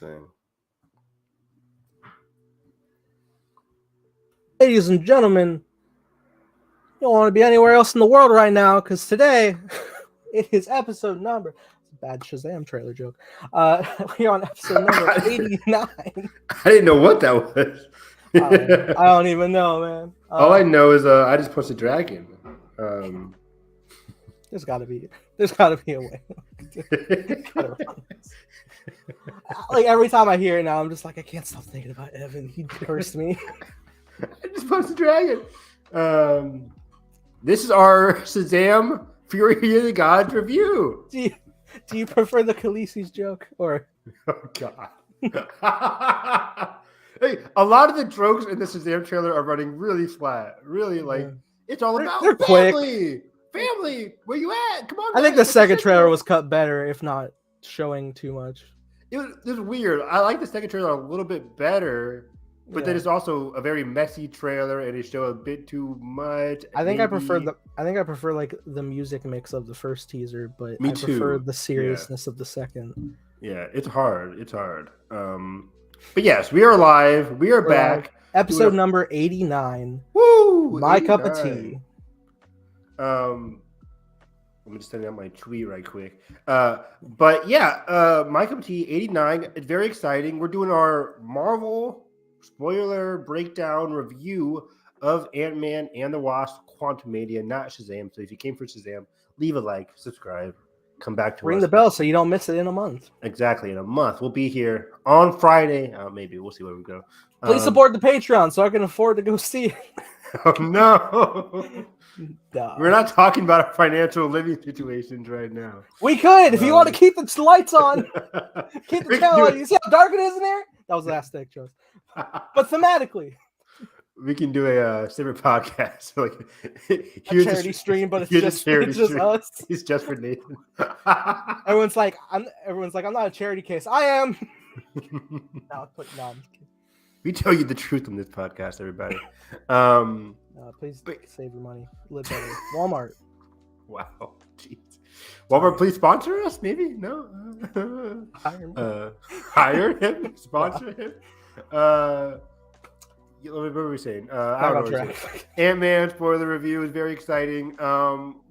thing. Ladies and gentlemen, you don't want to be anywhere else in the world right now because today it is episode number. Bad Shazam trailer joke. We're on episode number 89. I didn't know what that was. I don't even know, man. All I know is I just punched a dragon. There's gotta be a way. Like every time I hear it now, I'm just like, I can't stop thinking about Evan. He cursed me. I just punched a dragon. This is our Shazam Fury of the Gods review. Do you prefer the Khaleesi's joke or? Oh God. Hey, a lot of the jokes in the Shazam trailer are running really flat. Really, it's all about they're family. Quick. Family, where you at? Come on. I think the second trailer was cut better, if not showing too much. It was weird. I like the second trailer a little bit better, but then it's also a very messy trailer, and it showed a bit too much. I think I prefer like the music mix of the first teaser, but I prefer the seriousness of the second. Yeah, it's hard. It's hard. But yes, we are live. We're back. Live. Episode number 89. Woo! My 89. Cup of tea. Let me just send out my tweet right quick. But yeah, my cup of tea 89. It's very exciting. We're doing our Marvel spoiler breakdown review of Ant-Man and the Wasp: Quantumania, not Shazam. So if you came for Shazam, leave a like, subscribe, come back to ring the bell so you don't miss it in a month. Exactly, in a month. We'll be here on Friday. Maybe we'll see where we go. Please support the Patreon so I can afford to go see it. Oh no. Duh. We're not talking about our financial living situations right now. We could if you want to keep the lights on. Keep the channel on. You see how dark it is in there? That was the last take, Joe. But thematically, we can do a separate podcast, like a charity stream, but it's just us. It's just for Nathan. Everyone's like, I'm not a charity case. I am. No, we tell you the truth on this podcast, everybody. Please save your money. Live better. Walmart. Wow. Jeez. Walmart, please sponsor us? Maybe? No. Hire him? Sponsor him? What were we saying? I don't know. Ant-Man spoiler review is very exciting.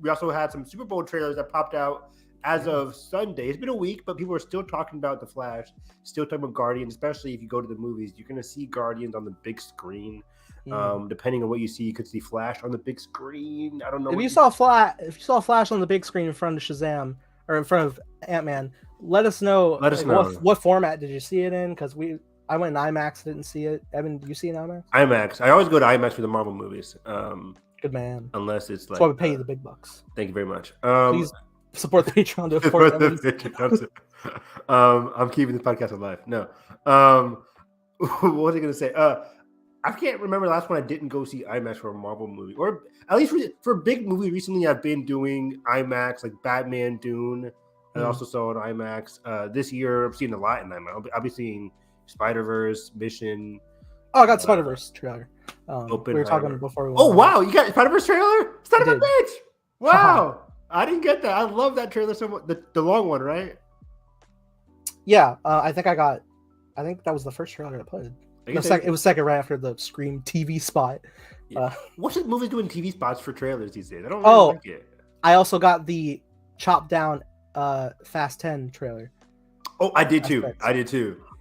We also had some Super Bowl trailers that popped out as of Sunday. It's been a week, but people are still talking about The Flash, still talking about Guardians, especially if you go to the movies. You're going to see Guardians on the big screen. Depending on what you see, you could see Flash on the big screen. I don't know. If you saw Flash on the big screen in front of Shazam or in front of Ant-Man, let us know. What format did you see it in? Because I went in IMAX, didn't see it. Evan, do you see it in IMAX? IMAX. I always go to IMAX for the Marvel movies. Good man. Unless it's like. That's why we pay you the big bucks. Thank you very much. Please support the Patreon to afford the I'm keeping this podcast alive. No. What was I going to say? I can't remember the last one I didn't go see IMAX for a Marvel movie, or at least for a big movie. Recently, I've been doing IMAX, like Batman, Dune. I also saw it in IMAX. This year, I'm seeing a lot in IMAX. I'll be seeing Spider-Verse, Mission. Oh, I got Spider-Verse trailer. We were talking before. Oh wow, you got Spider-Verse trailer? Son of a bitch! Wow, I didn't get that. I love that trailer so much. The long one, right? Yeah, I think that was the first trailer I played. It was second right after the Scream TV spot. Yeah. What's the movies doing TV spots for trailers these days? I don't really like it. I also got the chopped down Fast 10 trailer. Oh, I did too.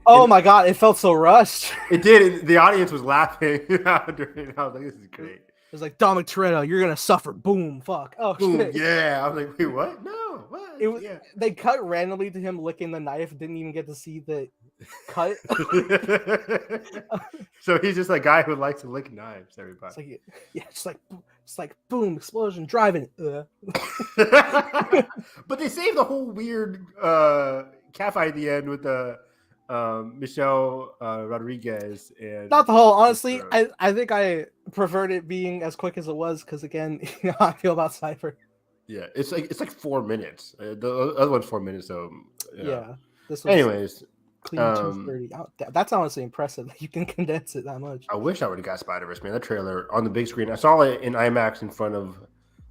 Oh my god, it felt so rushed. It did. The audience was laughing. I was like, this is great. It was like, Dominic Toretto, you're gonna suffer. Boom, fuck. Oh boom, shit. Yeah. I was like, wait, what? No, what? They cut randomly to him licking the knife. Didn't even get to see the cut. So he's just a guy who likes to lick knives. Everybody. It's like boom, explosion, driving. But they saved the whole weird cat fight at the end with the Michelle Rodriguez. And not the whole. Honestly, I think I preferred it being as quick as it was because again, you know how I feel about Cypher. Yeah, it's like 4 minutes. The other one's 4 minutes. So yeah. This was, anyways. Clean 230. That's honestly impressive that you can condense it that much. I wish I would have got Spider-Verse, man. That trailer on the big screen. I saw it in IMAX in front of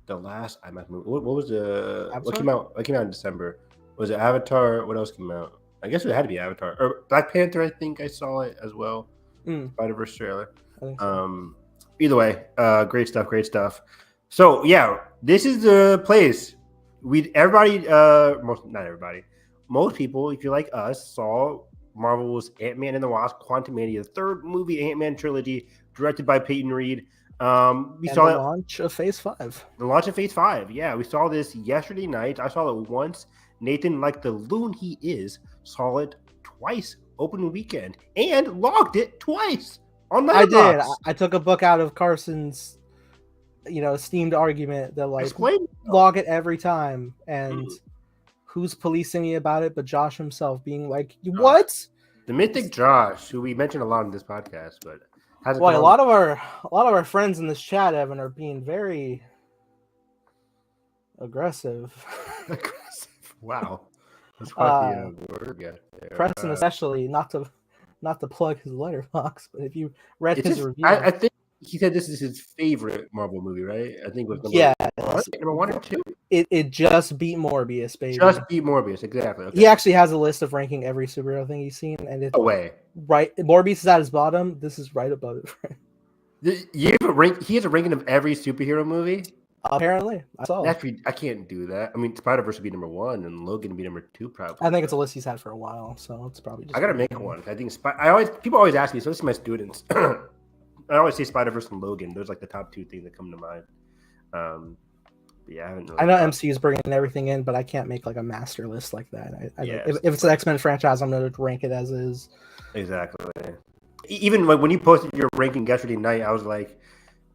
the last IMAX movie. What was the Avatar? What came out in December? Was it Avatar? What else came out? I guess it had to be Avatar or Black Panther. I think I saw it as well. Spider-Verse trailer. I think so. Either way, great stuff. Great stuff. So yeah, this is the place. Not everybody, most people, if you're like us, saw Marvel's Ant-Man and the Wasp: Quantumania, the third movie Ant-Man trilogy, directed by Peyton Reed. We saw the launch of Phase 5. The launch of Phase 5. Yeah, we saw this yesterday night. I saw it once. Nathan, like the loon he is, saw it twice opening weekend and logged it twice on Letterboxd. I did. I took a book out of Carson's, esteemed argument that log it every time, and who's policing me about it but Josh himself being like, what? The mythic Josh, who we mentioned a lot in this podcast, but a lot of our friends in this chat, Evan, are being very aggressive. Wow, that's quite the word there. Preston, especially, not to plug his Letterboxd, but if you read his review, I think he said this is his favorite Marvel movie, right? I think it was number one or two. It just beat Morbius, baby. Just beat Morbius, exactly. Okay. He actually has a list of ranking every superhero thing he's seen, and it's right. Morbius is at his bottom. This is right above it for him. He has a ranking of every superhero movie. Apparently, I saw. I can't do that. I mean, Spider-Verse would be number one, and Logan would be number two, probably. I think it's a list he's had for a while, so it's probably just. I gotta make one. I think people always ask me. So this is my students. I always say Spider-Verse and Logan. Those are like the top two things that come to mind. Yeah, I know MCU is bringing everything in, but I can't make like a master list like that. If it's an X-Men franchise, I'm going to rank it as is. Exactly. Even like when you posted your ranking yesterday night, I was like,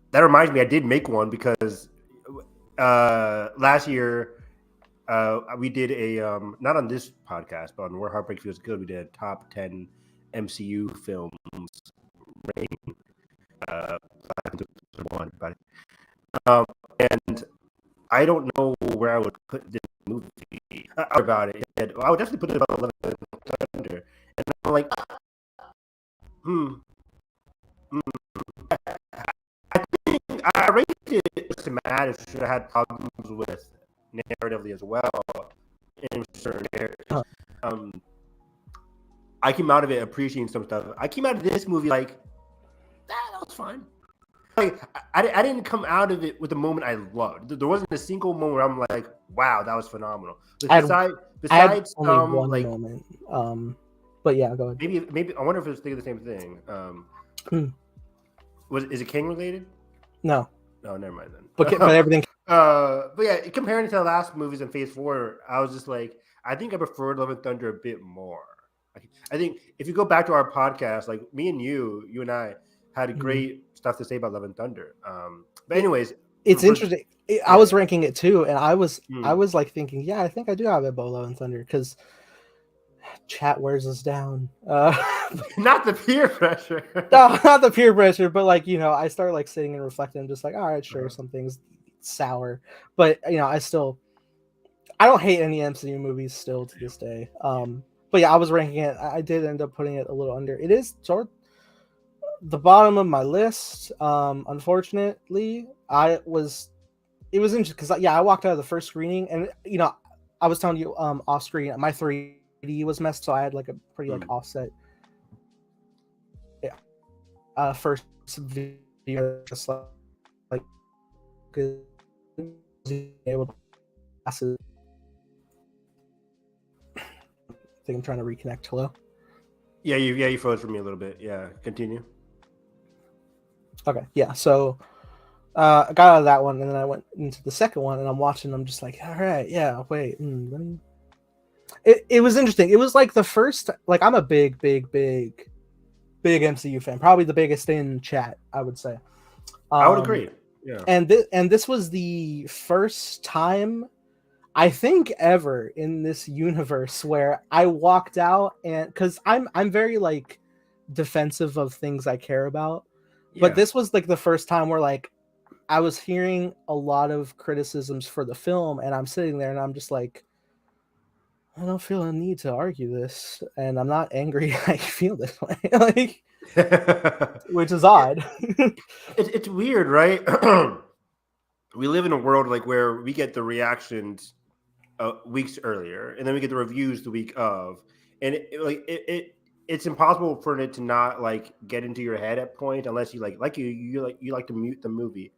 that reminds me, I did make one because last year we did a not on this podcast, but on Where Heartbreak Feels Good, we did a top 10 MCU films ranking. And I don't know where I would put this movie. About it, I would definitely put it about 11 Thunder, and I'm like, I think I rated it to Matt. Should have had problems with narratively as well in certain areas. I came out of it appreciating some stuff. I came out of this movie like, that was fine. Like I didn't come out of it with a moment I loved. There wasn't a single moment where I'm like, wow, that was phenomenal. Besides only one moment. But yeah, go ahead. Maybe I wonder if it's thinking the same thing. Is it King related? No. No, never mind then. But everything. But yeah, comparing it to the last movies in Phase 4, I was just like, I think I preferred Love and Thunder a bit more. I think if you go back to our podcast, like me and you and I had great stuff to say about Love and Thunder. But anyways, it's interesting. I was ranking it too, and I was like thinking, yeah, I think I do have it above Love and Thunder because chat wears us down. Not the peer pressure. No, not the peer pressure, but like I start like sitting and reflecting, and just like, all right, sure, something's sour, but I don't hate any MCU movies still to this day. But yeah, I was ranking it. I did end up putting it a little under. It is sort of the bottom of my list. Unfortunately, it was interesting because I walked out of the first screening, and I was telling you off screen my 3D was messed, so I had like a pretty like offset. Yeah, first video just like able to pass it. I think I'm trying to reconnect. Hello? Yeah, you froze for me a little bit. Yeah, continue. Okay, yeah. So I got out of that one, and then I went into the second one, and I'm watching. I'm just like, all right, yeah. Wait, it was interesting. It was like the first. Like, I'm a big MCU fan. Probably the biggest in chat, I would say. I would agree. Yeah. And this was the first time, I think, ever in this universe where I walked out, and because I'm very like defensive of things I care about, but this was like the first time where like I was hearing a lot of criticisms for the film, and I'm sitting there and I'm just like, I don't feel a need to argue this, and I'm not angry. I feel this way, like, which is odd. It's weird, right? We live in a world like where we get the reactions weeks earlier, and then we get the reviews the week of, and it's impossible for it to not like get into your head at point unless you you like to mute the movie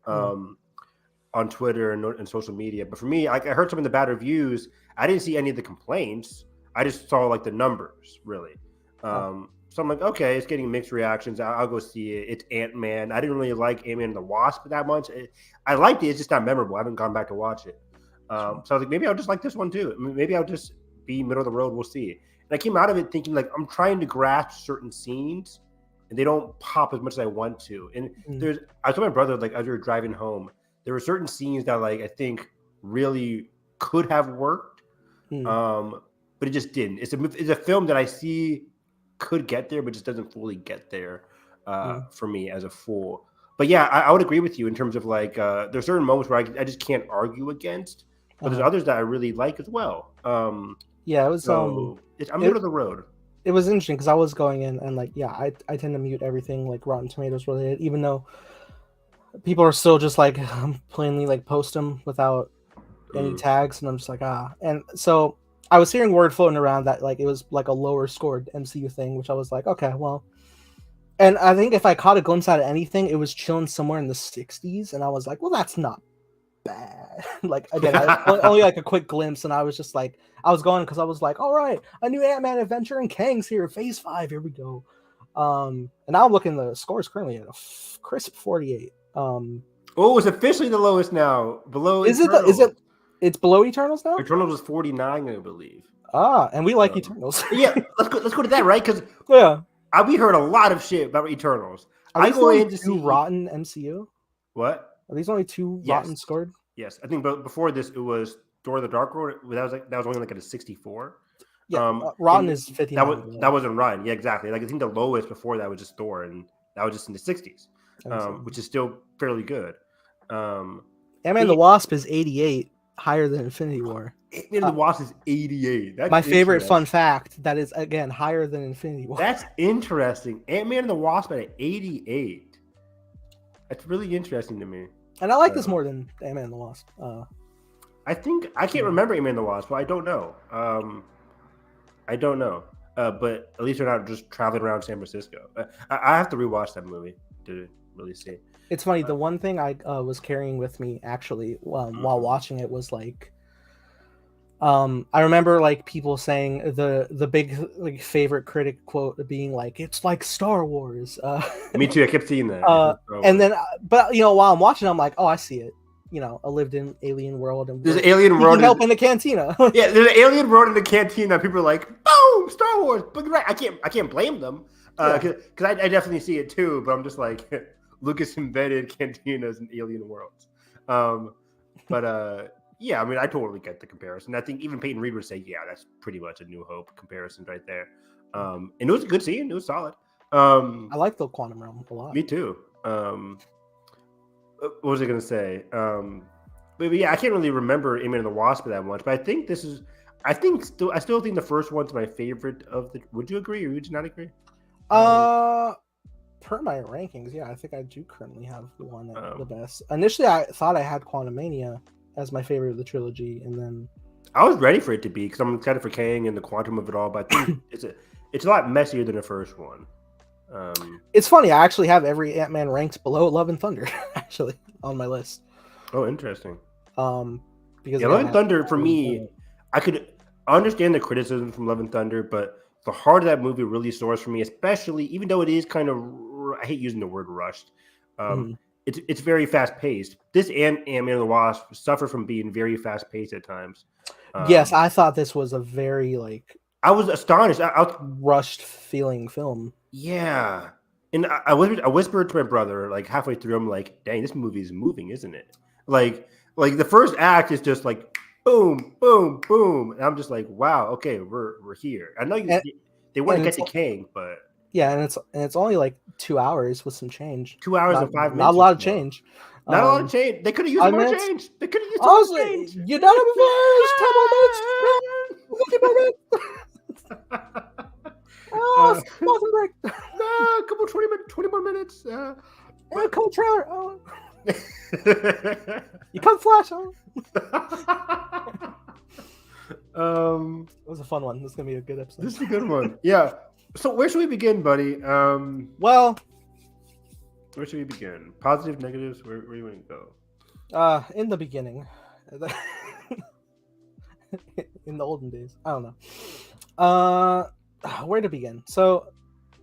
on Twitter and social media. But for me, like I heard some of the bad reviews. I didn't see any of the complaints. I just saw like the numbers really. So I'm like, okay, it's getting mixed reactions. I'll go see it. It's Ant-Man. I didn't really like Ant-Man and the Wasp that much. I liked it. It's just not memorable. I haven't gone back to watch it. So I was like, maybe I'll just like this one too. Maybe I'll just be middle of the road. We'll see. And I came out of it thinking like I'm trying to grasp certain scenes, and they don't pop as much as I want to. And I told my brother like as we were driving home, there were certain scenes that like I think really could have worked, but it just didn't. It's a film that I see could get there, but just doesn't fully get there for me as a fool. But yeah, I would agree with you in terms of like there's certain moments where I just can't argue against, but there's others that I really like as well. Yeah, it was. So I'm middle of the road. It was interesting because I was going in and like, yeah, I tend to mute everything like Rotten Tomatoes related, even though people are still just like plainly like post them without any tags, and I'm just like And so I was hearing word floating around that like it was like a lower scored MCU thing, which I was like, okay, well. And I think if I caught a glimpse out of anything, it was chilling somewhere in the 60s, and I was like, well, that's not bad. Like again, only like a quick glimpse, and I was just like, I was going because I was like, all right, a new Ant-Man adventure and Kang's here, Phase 5, here we go. And now I'm looking the scores currently at a crisp 48. It's officially the lowest now. Below Eternals. It's below Eternals now? Eternals was 49, I believe. And we like Eternals. Yeah, let's go to that, right? Because we heard a lot of shit about Eternals. Are these only two rotten MCU? What? Are these only two rotten scored? Yes, I think. But before this, it was Thor: The Dark World. That was only like at a 64. Yeah, rotten is 59. That wasn't rotten. Yeah, exactly. Like I think the lowest before that was just Thor, and that was just in the 60s, which is still fairly good. Ant-Man and the Wasp is 88, higher than Infinity War. Ant-Man and the Wasp is 88. That's my favorite fun fact. That is again higher than Infinity War. That's interesting. Ant-Man and the Wasp at 88. That's really interesting to me. And I like this more than Ant-Man and the Wasp. I can't remember Ant-Man and the Wasp, but I don't know. But at least they're not just traveling around San Francisco. I have to rewatch that movie to really see. It's funny. The one thing I was carrying with me actually while watching it was like, I remember like people saying the big like favorite critic quote being like, it's like Star Wars. Me too. I kept seeing that. And then, but while I'm watching, I'm like, oh, I see it. I lived in alien world, and there's an alien world. Help in the cantina. Yeah, there's an alien world in the cantina. People are like, boom, Star Wars. But you're right, I can't blame them because I definitely see it too. But I'm just like, Lucas invented cantinas and alien worlds. Yeah, I mean, I totally get the comparison. I think even Peyton Reed would say, yeah, that's pretty much a New Hope comparison right there. And it was a good scene. It was solid. I like the Quantum Realm a lot. Me too. What was I going to say? But yeah, I can't really remember Ant-Man and the Wasp that much. But I still think the first one's my favorite of the. Would you agree or would you not agree? Per my rankings, yeah, I think I do currently have one at the best. Initially, I thought I had Quantumania as my favorite of the trilogy, and then I was ready for it to be because I'm excited for Kang and the quantum of it all. But I think it's a lot messier than the first one. It's funny. I actually have every Ant-Man ranked below Love and Thunder actually on my list. Oh, interesting. Because Love and Thunder for me, I could understand the criticism from Love and Thunder, but the heart of that movie really soars for me, especially even though it is kind of, I hate using the word rushed. It's very fast paced. This and Ant-Man and the Wasp suffer from being very fast paced at times. Yes, I thought this was a very I was astonished. I was rushed feeling film. Yeah, and I whispered to my brother like halfway through. I'm like, "Dang, this movie is moving, isn't it?" Like the first act is just like boom, boom, boom, and I'm just like, "Wow, okay, we're here." I know they want to get to Kang, but yeah, and it's only like 2 hours with some change. 2 hours and 5 minutes. Not a lot of change. Not a lot of change. They could have used more change. They could have used more change. You're done with 10 more minutes. Nothing break. A couple 20 more minutes. Come trailer. Oh. You come flash. Oh. It was a fun one. This is gonna be a good episode. This is a good one. Yeah. So where should we begin, buddy? Well, where should we begin? Positive, negatives? Where do you want to go? In the beginning, in the olden days, I don't know. Where to begin? So,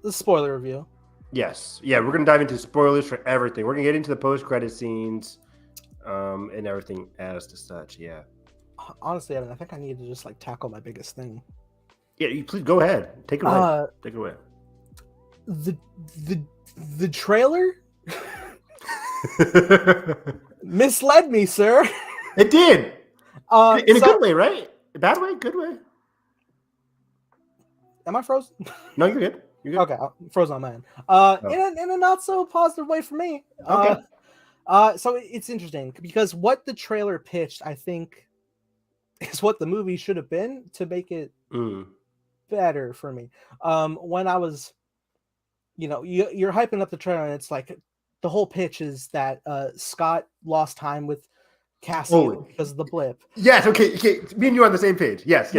the spoiler review. Yes. Yeah, we're gonna dive into spoilers for everything. We're gonna get into the post-credit scenes, and everything as to such. Yeah. Honestly, I think I need to just like tackle my biggest thing. Yeah, you please go ahead. Take it away. Take it away. The trailer misled me, sir. It did. In a good way, right? A bad way? Good way? Am I frozen? No, you're good. You're good. Okay, I'm frozen on my end. In a not so positive way for me. Okay. So it's interesting because what the trailer pitched, I think, is what the movie should have been to make it better for me. When I was, you're hyping up the trailer, and it's like the whole pitch is that Scott lost time with Cassie because of the blip. Yes. Okay. Me and you are on the same page. Yes.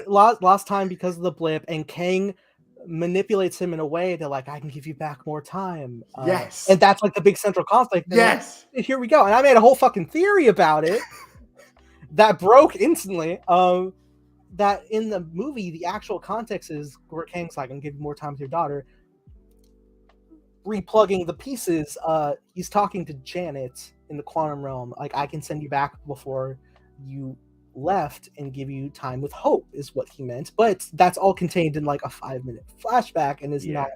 Lost time because of the blip, and Kang manipulates him in a way that like, I can give you back more time. Yes. And that's like the big central conflict. Yes. Like, here we go. And I made a whole fucking theory about it that broke instantly. That in the movie, the actual context is where Kang's like, I'm gonna give you more time with your daughter. Replugging the pieces, he's talking to Janet in the quantum realm. Like, I can send you back before you left and give you time with Hope is what he meant. But that's all contained in like a 5-minute flashback and is not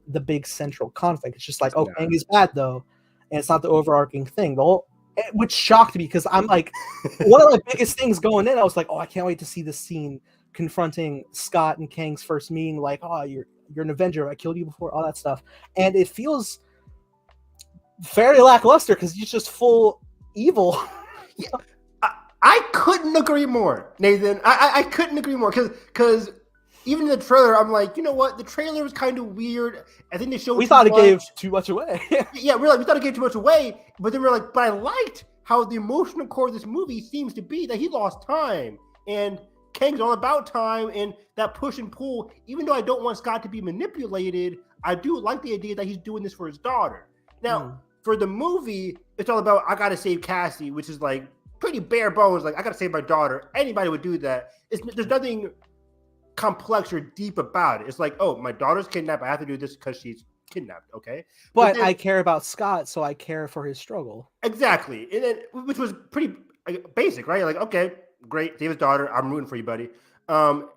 the big central conflict. It's just like, Kang is bad though. And it's not the overarching thing. Which shocked me because I'm like, one of the biggest things going in, I was like, I can't wait to see this scene confronting Scott and Kang's first meeting. Like, you're an Avenger. I killed you before, all that stuff. And it feels fairly lackluster because he's just full evil. Yeah. I couldn't agree more, Nathan. I couldn't agree more because even in the trailer, I'm like, you know what? The trailer was kind of weird. I think they showed. We thought it gave too much away. Yeah, we thought it gave too much away. But then we're like, but I liked how the emotional core of this movie seems to be that he lost time, and Kang's all about time and that push and pull. Even though I don't want Scott to be manipulated, I do like the idea that he's doing this for his daughter. Now, for the movie, it's all about I gotta save Cassie, which is like pretty bare bones. Like, I gotta save my daughter. Anybody would do that. There's nothing complex or deep about it. It's like, my daughter's kidnapped. I have to do this because she's kidnapped. Okay, but then, I care about Scott, so I care for his struggle. Exactly, and then which was pretty basic, right? Like, okay, great, save his daughter. I'm rooting for you, buddy. But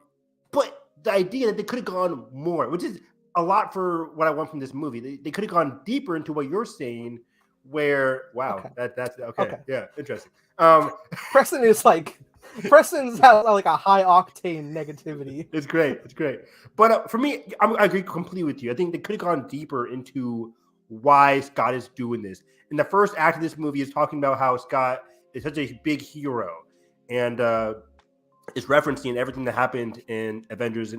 the idea that they could have gone more, which is a lot for what I want from this movie. They could have gone deeper into what you're saying. Where that's okay. Yeah, interesting. Preston's has like a high octane negativity. It's great. But for me, I agree completely with you. I think they could have gone deeper into why Scott is doing this. And the first act of this movie is talking about how Scott is such a big hero, and is referencing everything that happened in Avengers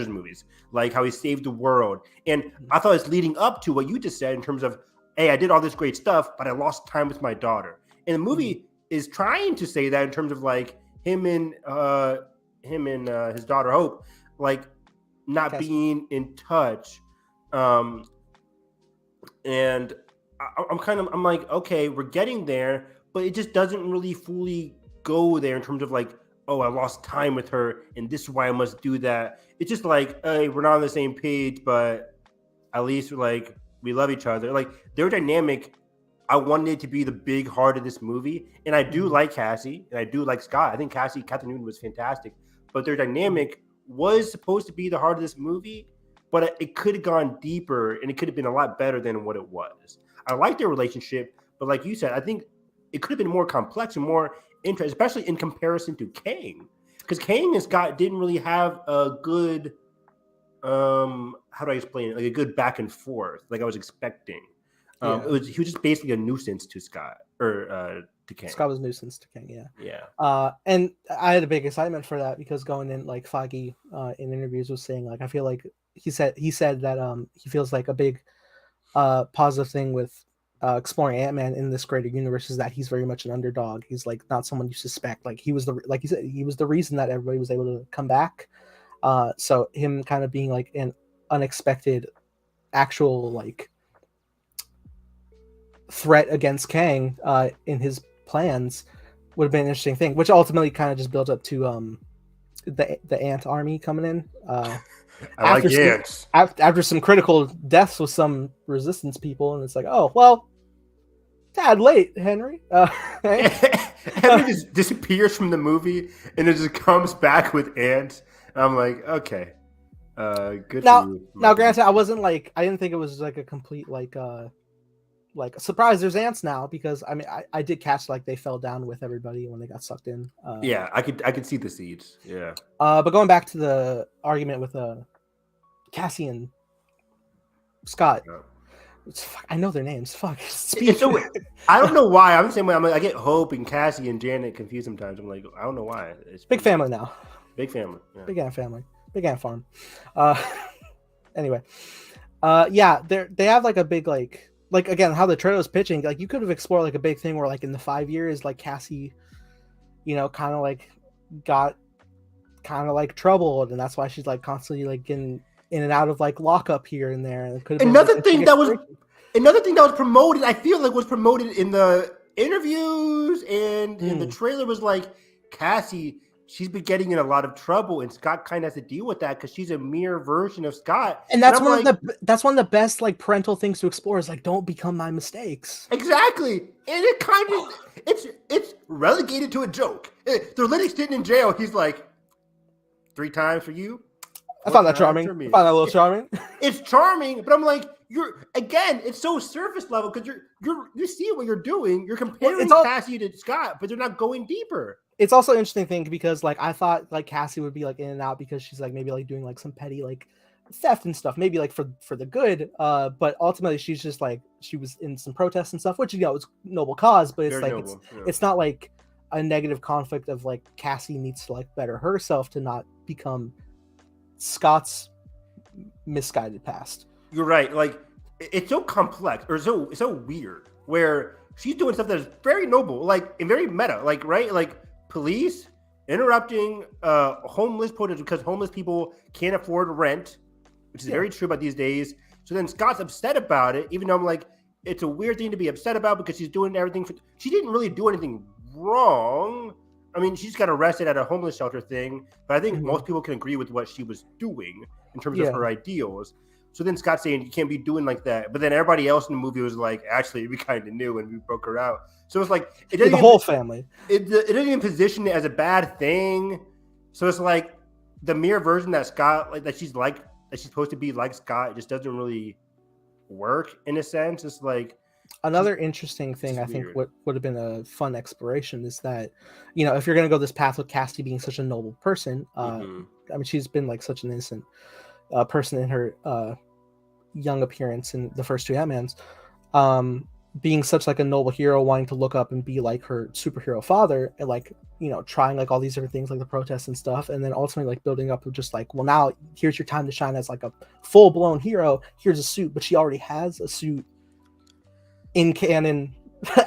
movies, like how he saved the world. And I thought it's leading up to what you just said in terms of, hey, I did all this great stuff, but I lost time with my daughter. And the movie is trying to say that in terms of like him and his daughter Hope, like not being in touch. And I'm like, okay, we're getting there, but it just doesn't really fully go there in terms of like, I lost time with her, and this is why I must do that. It's just like, hey, we're not on the same page, but at least like we love each other. Like, their dynamic, I wanted it to be the big heart of this movie. And I do like Cassie, and I do like Scott. I think Catherine Newton was fantastic. But their dynamic was supposed to be the heart of this movie, but it could have gone deeper, and it could have been a lot better than what it was. I like their relationship, but like you said, I think it could have been more complex and more interesting, especially in comparison to Kang. Because Kang and Scott didn't really have a good... how do I explain it? Like a good back and forth, like I was expecting. He was just basically a nuisance to Scott or to Kang. Scott was a nuisance to Kang, yeah. Yeah. And I had a big excitement for that because going in, like Feige in interviews was saying, like, I feel like he said that he feels like a big positive thing with exploring Ant-Man in this greater universe is that he's very much an underdog. He's like not someone you suspect. Like he was like you said, he was the reason that everybody was able to come back. So him kind of being like an unexpected actual like threat against Kang in his plans would have been an interesting thing, which ultimately kind of just built up to the ant army coming in. I like ants. After some critical deaths with some resistance people, and it's like, oh well, tad late, Henry. Henry just disappears from the movie and it just comes back with ants. And I'm like, okay, good. Now, granted, I didn't think it was like a complete like surprise. There's ants now because I mean I did catch like they fell down with everybody when they got sucked in. Yeah, I could see the seeds. Yeah. But going back to the argument with Cassie and Scott. Yeah. I know their names. Fuck. So, I don't know why. I'm the same way. I get Hope and Cassie and Janet confused sometimes. I'm like, I don't know why. It's big family now. Big family. Yeah. Big ant family. Big ant farm. Anyway. Yeah, they have like a big like again how the trailer is pitching. Like you could have explored like a big thing where like in the 5 years like Cassie, kind of like got kind of like troubled, and that's why she's like constantly like getting in and out of like lockup here and there. And it could have another thing that was promoted. I feel like was promoted in the interviews and in the trailer was like Cassie. She's been getting in a lot of trouble, and Scott kind of has to deal with that because she's a mere version of Scott. And that's one of the best like parental things to explore is like don't become my mistakes. Exactly, and it kind of it's relegated to a joke. They're literally sitting in jail. He's like, 3 times for you. I found that charming. I found that a little charming. It's charming, but I'm like, it's so surface level because you see what you're doing. You're comparing Cassie to Scott, but they're not going deeper. It's also an interesting thing because like I thought like Cassie would be like in and out because she's like maybe like doing like some petty like theft and stuff, maybe like for the good. But ultimately she's just like she was in some protests and stuff, which it's noble cause, but it's very like noble, it's not like a negative conflict of like Cassie needs to like better herself to not become Scott's misguided past. You're right. Like it's so complex or so weird where she's doing stuff that is very noble, like and very meta, like right, like police interrupting homeless protesters because homeless people can't afford rent, which is very true about these days. So then Scott's upset about it, even though I'm like, it's a weird thing to be upset about because she's doing everything. She didn't really do anything wrong. I mean, she just got arrested at a homeless shelter thing, but I think most people can agree with what she was doing in terms of her ideals. So then Scott's saying you can't be doing like that, but then everybody else in the movie was like, actually, we kind of knew and we broke her out. So it's like the whole family. It doesn't even position it as a bad thing. So it's like the mere version that Scott like that she's supposed to be like Scott. It just doesn't really work in a sense. It's like. Another interesting thing I think what would have been a fun exploration is that, if you're going to go this path with Cassie being such a noble person, I mean, she's been like such an innocent person in her young appearance in the first 2 Ant-Mans, being such like a noble hero, wanting to look up and be like her superhero father, and like, trying like all these different things like the protests and stuff, and then ultimately like building up of just like, well, now here's your time to shine as like a full-blown hero. Here's a suit, but she already has a suit in canon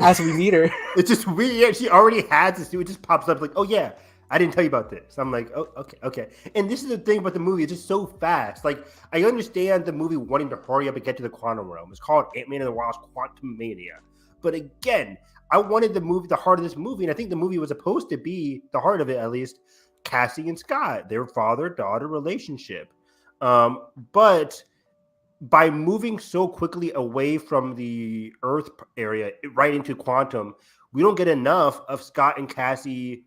as we meet her. It's just weird. Yeah, she already has this. It just pops up like, oh yeah, I didn't tell you about this. I'm like, oh, okay. And this is the thing about the movie. It's just so fast. Like, I understand the movie wanting to hurry up and get to the quantum realm. It's called Ant-Man and the Wasp: Quantumania. But again, I wanted the heart of this movie, and I think the movie was supposed to be, the heart of it at least, Cassie and Scott, their father-daughter relationship. But by moving so quickly away from the Earth area right into quantum, we don't get enough of Scott and Cassie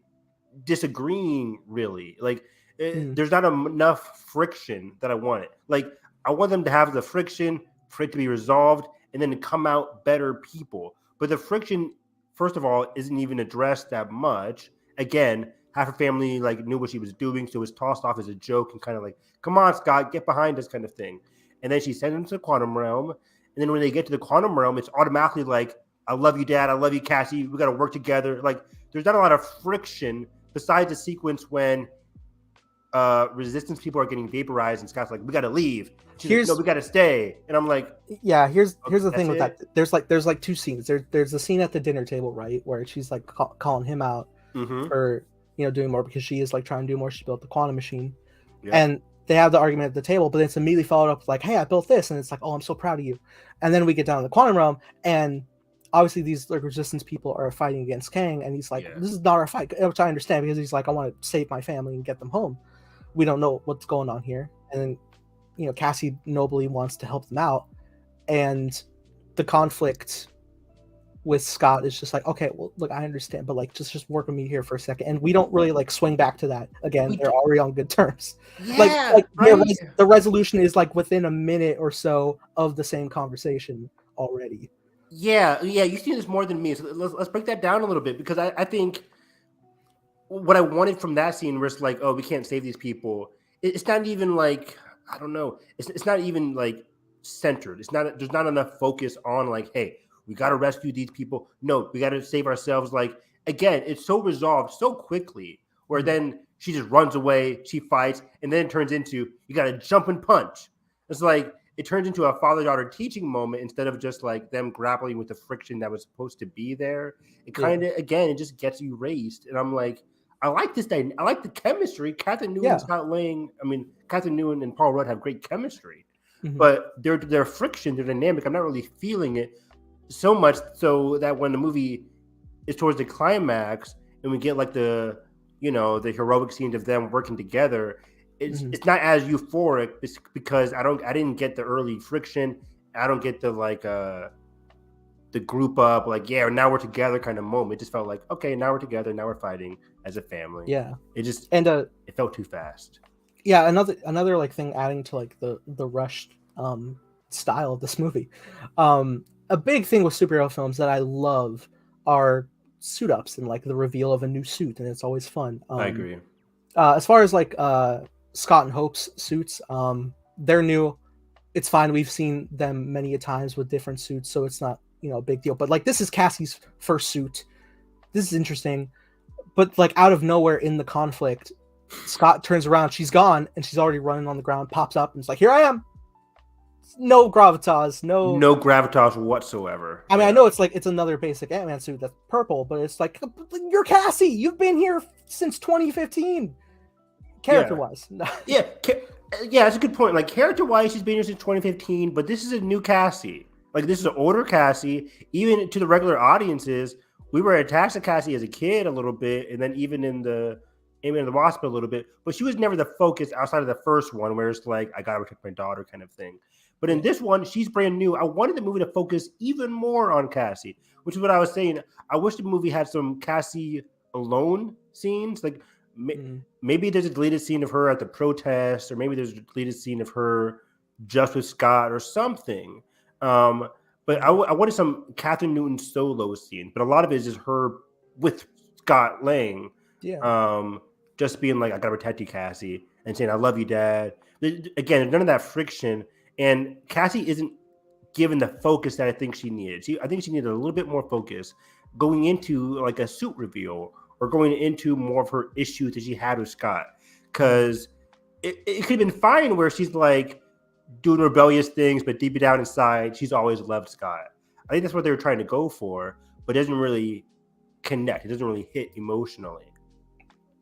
disagreeing, really. Like, there's not enough friction that I wanted. Like, I want them to have the friction for it to be resolved and then to come out better people. But the friction, first of all, isn't even addressed that much. Again, half her family like knew what she was doing, so it was tossed off as a joke and kind of like, come on, Scott, get behind us kind of thing. And then she sends him to the quantum realm. And then when they get to the quantum realm, it's automatically like, I love you, Dad. I love you, Cassie. We got to work together. Like, there's not a lot of friction besides the sequence when resistance people are getting vaporized, and Scott's like, we gotta leave. She's Here's- like, no, we gotta stay. And I'm like, Yeah, here's the that's thing with it? that. There's like two scenes. There's the scene at the dinner table, right, where she's like calling him out mm-hmm. for doing more because she is like trying to do more. She built the quantum machine, Yeah. and they have the argument at the table, but it's immediately followed up with like, "Hey, I built this," and it's like, "Oh, I'm so proud of you." And then we get down to the quantum realm, and obviously these like resistance people are fighting against Kang, and he's like, Yeah. "This is not our fight," which I understand because he's like, "I want to save my family and get them home." We don't know what's going on here, and then Cassie nobly wants to help them out, and the conflict with Scott is just like, okay, well, look, I understand, but like, just work with me here for a second, and we don't really like swing back to that again. They're already on good terms. Yeah, the resolution is like within a minute or so of the same conversation already. Yeah, you've seen this more than me. So let's break that down a little bit, because I think what I wanted from that scene was like, oh, we can't save these people. It's not even like, I don't know. It's not even like centered. There's not enough focus on like, hey, we got to rescue these people. No, we got to save ourselves. Like, again, it's so resolved so quickly, where then she just runs away, she fights, and then it turns into, you got to jump and punch. It's like, it turns into a father-daughter teaching moment instead of just like them grappling with the friction that was supposed to be there. It kind of, again, it just gets erased. And I'm like, I like this thing. I like the chemistry. Catherine Newton and Scott Lang. I mean, Catherine Newton and Paul Rudd have great chemistry, but their friction, their dynamic, I'm not really feeling it so much, so that when the movie is towards the climax and we get like the heroic scenes of them working together, it's not as euphoric because I didn't get the early friction. I don't get the like the group up, like, yeah, now we're together kind of moment. It just felt like, okay, now we're together, now we're fighting as a family. Yeah. It just it felt too fast. Yeah, another like thing adding to like the rushed style of this movie. A big thing with superhero films that I love are suit ups and like the reveal of a new suit, and it's always fun. I agree. As far as like Scott and Hope's suits, they're new. It's fine. We've seen them many a times with different suits, so it's not a big deal. But like, this is Cassie's first suit. This is interesting. But like, out of nowhere in the conflict, Scott turns around, she's gone, and she's already running on the ground, pops up, and it's like, here I am. No gravitas, no gravitas whatsoever. I mean, I know it's another basic Ant-Man suit that's purple, but it's like, you're Cassie. You've been here since 2015. Character-wise. Yeah, that's a good point. Like, character-wise, she's been here since 2015, but this is a new Cassie. Like, this is an older Cassie. Even to the regular audiences, we were attached to Cassie as a kid a little bit, and then even in the Wasp a little bit, but she was never the focus outside of the first one, where it's like, I gotta protect my daughter kind of thing. But in this one, she's brand new. I wanted the movie to focus even more on Cassie, which is what I was saying. I wish the movie had some Cassie alone scenes. Like, maybe there's a deleted scene of her at the protest, or maybe there's a deleted scene of her just with Scott or something. But I wanted some Catherine Newton solo scene, but a lot of it is just her with Scott Lang. Just being like, I gotta protect you, Cassie, and saying, I love you, Dad. Again, none of that friction. And Cassie isn't given the focus that I think she needed. I think she needed a little bit more focus going into like a suit reveal, or going into more of her issues that she had with Scott. Because it could have been fine where she's like doing rebellious things, but deep down inside, she's always loved Scott. I think that's what they were trying to go for, but it doesn't really connect. It doesn't really hit emotionally.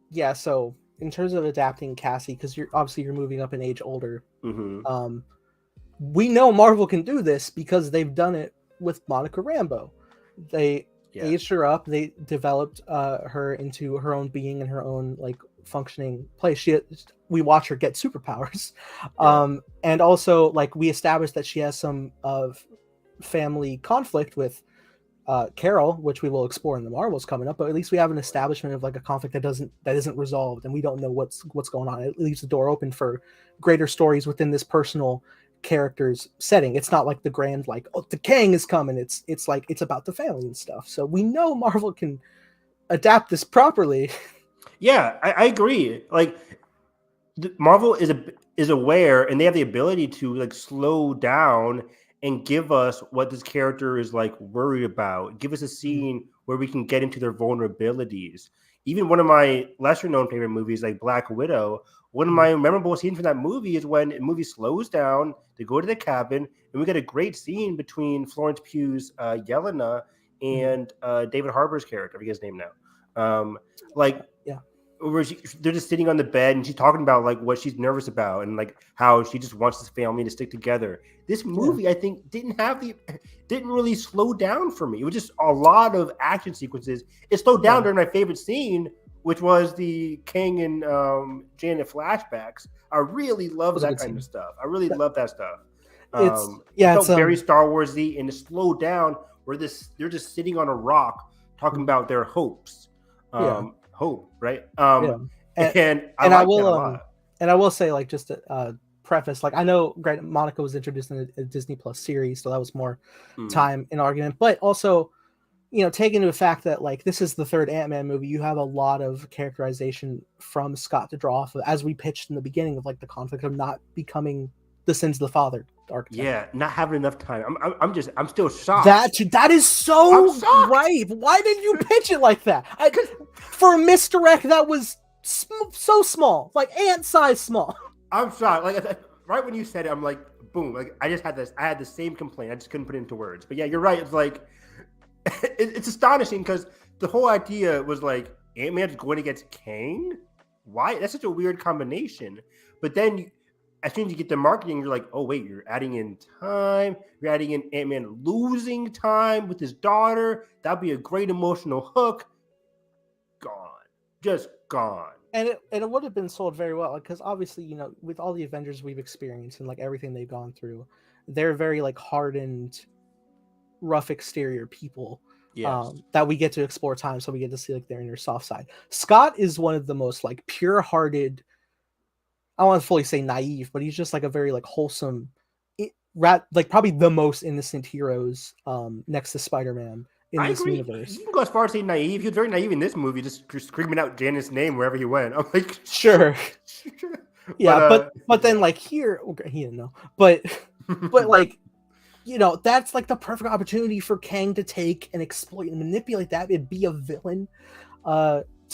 Yeah, so in terms of adapting Cassie, because you're moving up in age older, we know Marvel can do this because they've done it with Monica Rambeau. They aged her up. They developed her into her own being and her own like functioning place. We watch her get superpowers, and also like we established that she has some family conflict with Carol, which we will explore in the Marvels coming up. But at least we have an establishment of like a conflict that isn't resolved, and we don't know what's going on. It leaves the door open for greater stories within this personal character's setting. It's not like the grand like, oh, the Kang is coming. It's like, it's about the family and stuff. So we know Marvel can adapt this properly. Yeah, I agree. Like, Marvel is aware, and they have the ability to like slow down and give us what this character is like worried about. Give us a scene where we can get into their vulnerabilities. Even one of my lesser known favorite movies, like Black Widow, one of my memorable scenes from that movie is when the movie slows down, they go to the cabin, and we get a great scene between Florence Pugh's Yelena and David Harbour's character. I forget his name now. Where they're just sitting on the bed and she's talking about like what she's nervous about and like how she just wants this family to stick together. This movie, I think, didn't really slow down for me. It was just a lot of action sequences. It slowed down during my favorite scene, which was the King and Janet flashbacks. I really love that kind of stuff. I really love that stuff. It felt very Star Wars-y, and it slowed down where they're just sitting on a rock talking about their hopes. Hope, right? And I will say, like, just to preface, like, I know Monica was introduced in a Disney Plus series, so that was more time in argument, but also, take into the fact that like this is the third Ant-Man movie, you have a lot of characterization from Scott to draw off of, as we pitched in the beginning, of like the conflict of not becoming the sins of the father archetype. Yeah, not having enough time. I'm still shocked. That is so right. Why did you pitch it like that? For a misdirect that was so small, like ant size small. I'm shocked. Like right when you said it, I'm like, boom. Like I had the same complaint. I just couldn't put it into words. But yeah, you're right. It's like it's astonishing because the whole idea was like Ant-Man's going against Kang. Why? That's such a weird combination. But then as soon as you get the marketing, you're like, oh, wait, you're adding in time. You're adding in Ant-Man losing time with his daughter. That'd be a great emotional hook. Gone. Just gone. And it would have been sold very well because obviously, with all the Avengers we've experienced and like everything they've gone through, they're very like hardened, rough exterior people that we get to explore time. So we get to see like their inner soft side. Scott is one of the most like pure-hearted, I don't want to fully say naive, but he's just like a very like wholesome, like probably the most innocent heroes next to Spider-Man in this universe. You can go as far as say naive. He was very naive in this movie, just screaming out Janet's name wherever he went. I'm like, sure. Yeah, but then like here, he didn't know, but like, that's like the perfect opportunity for Kang to take and exploit and manipulate that and be a villain.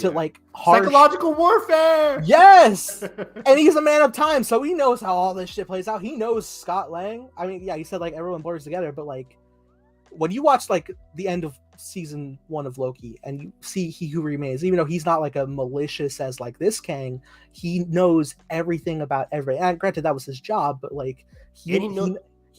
Like psychological warfare. Yes. And he's a man of time, so he knows how all this shit plays out. He knows Scott Lang. I mean, yeah, he said like everyone blurs together, but like when you watch like the end of season 1 of Loki and you see He Who Remains, even though he's not like a malicious as like this Kang, he knows everything about everybody. And granted, that was his job, but like he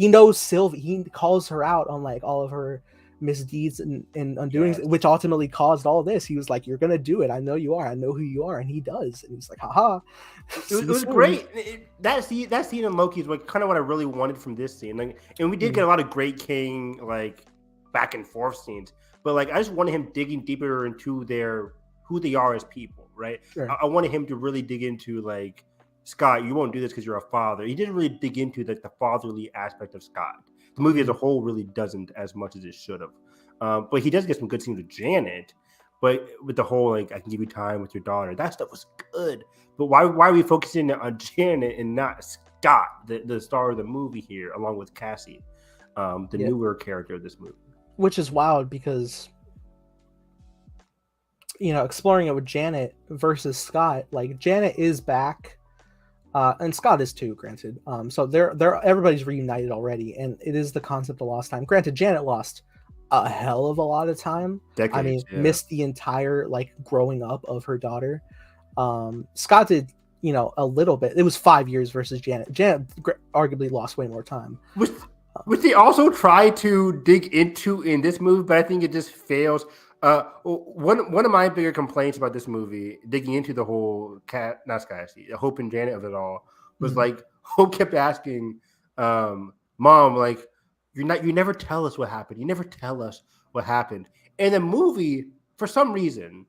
knows Sylvie. He calls her out on like all of her misdeeds and undoings, which ultimately caused all this. He was like, you're gonna do it, I know you are, I know who you are, and he does. And he's like, haha. It was great. That scene in Loki is like kind of what I really wanted from this scene. Like, and we did get a lot of great King like back and forth scenes, but like I just wanted him digging deeper into who they are as people, right? Sure. I wanted him to really dig into like, Scott, you won't do this because you're a father. He didn't really dig into like the fatherly aspect of Scott. The movie as a whole really doesn't as much as it should have. But he does get some good scenes with Janet. But with the whole, like, I can give you time with your daughter, that stuff was good. But why are we focusing on Janet and not Scott, the star of the movie here, along with Cassie, the newer character of this movie? Which is wild because, exploring it with Janet versus Scott, like, Janet is back. And Scott is too, granted. So they're everybody's reunited already, and it is the concept of lost time. Granted, Janet lost a hell of a lot of time. Decades, missed the entire like growing up of her daughter. Scott did, a little bit. It was 5 years versus Janet. Janet arguably lost way more time. Which they also try to dig into in this movie, but I think it just fails. One of my bigger complaints about this movie, digging into the whole Hope and Janet of it all, was like Hope kept asking, "Mom, like you never tell us what happened. You never tell us what happened." And the movie, for some reason,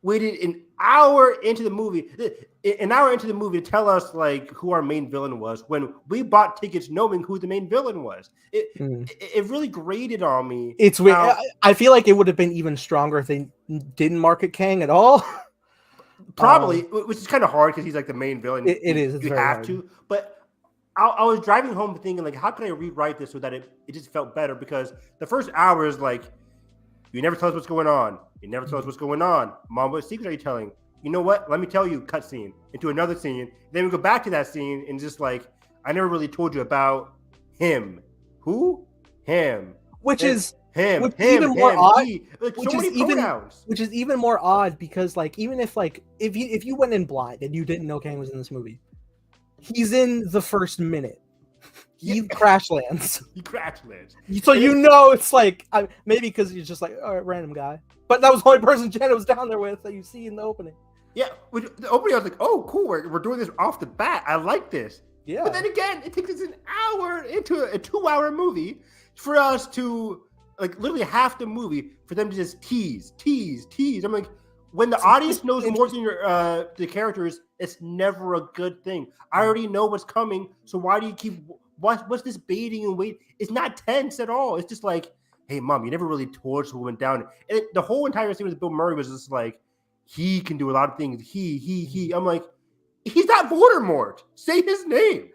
waited an hour into the movie to tell us like who our main villain was when we bought tickets knowing who the main villain was. It really grated on me. It's weird. I feel like it would have been even stronger if they didn't market Kang at all. Probably, which is kind of hard because he's like the main villain. It is. You have to. But I was driving home thinking like, how can I rewrite this so that it just felt better? Because the first hour is like, you never tell us what's going on. You never tell us what's going on. Mom, what secret are you telling? you know what? Let me tell you, cutscene into another scene. Then we go back to that scene and just like, I never really told you about him. Who? Him. Which is him. Even more odd. He. Like, so many pronouns. Which is even more odd because like even if you went in blind and you didn't know Kang was in this movie, he's in the first minute. He crash lands. He crash lands. So you know it's like maybe because he's just like random guy, but that was the only person Janet was down there with that you see in the opening. Yeah, the opening I was like, oh cool, we're doing this off the bat. I like this. Yeah. But then again, it takes us an hour into a 2-hour movie for us to like literally half the movie for them to just tease. I'm like, when the audience knows more than the characters, it's never a good thing. I already know what's coming, so why do you keep what's this baiting and wait? It's not tense at all. It's just like, hey, mom, you never really torched the woman down. And the whole entire scene with Bill Murray was just like, he can do a lot of things. He. I'm like, he's not Voldemort. Say his name.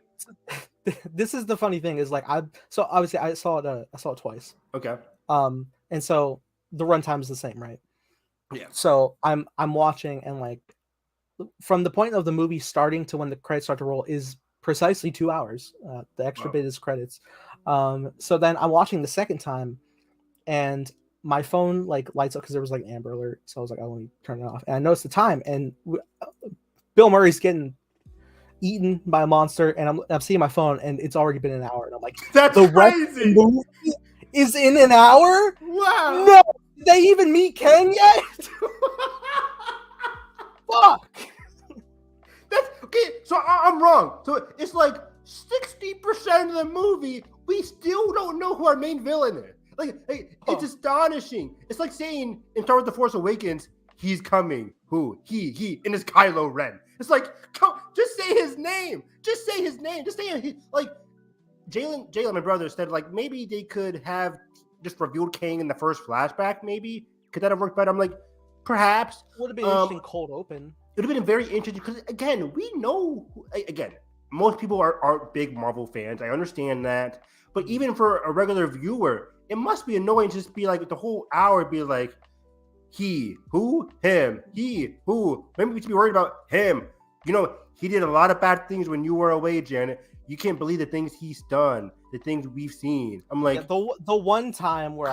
This is the funny thing is like so obviously I saw it twice. Okay. And so the runtime is the same, right? Yeah. So I'm watching and like from the point of the movie starting to when the credits start to roll is precisely 2 hours. The extra bit is credits. So then I'm watching the second time, and my phone like lights up because there was like an Amber Alert. So I was like, oh, let me turn it off. And I noticed the time, and Bill Murray's getting eaten by a monster, and I'm seeing my phone, and it's already been an hour, and I'm like, that's the crazy. Movie is in an hour? Wow. No, did they even meet Ken yet? Fuck. That's okay. So I'm wrong. So it's like 60% of the movie, we still don't know who our main villain is. Like, it's astonishing. It's like saying in Star Wars: The Force Awakens, he's coming. Who? He, and it's Kylo Ren. It's like, just say his name. Just say his name. Just say his, like, Jalen, my brother, said like maybe they could have just revealed Kang in the first flashback. Maybe could that have worked better? I'm like, perhaps. Would have been interesting cold open. It would have been very interesting because again, we know most people aren't big Marvel fans. I understand that, but even for a regular viewer, it must be annoying to just be like the whole hour be like, he, who, him, he, who. Maybe we should be worried about him. You know, he did a lot of bad things when you were away, Janet. You can't believe the things he's done, the things we've seen. I'm like, the one time where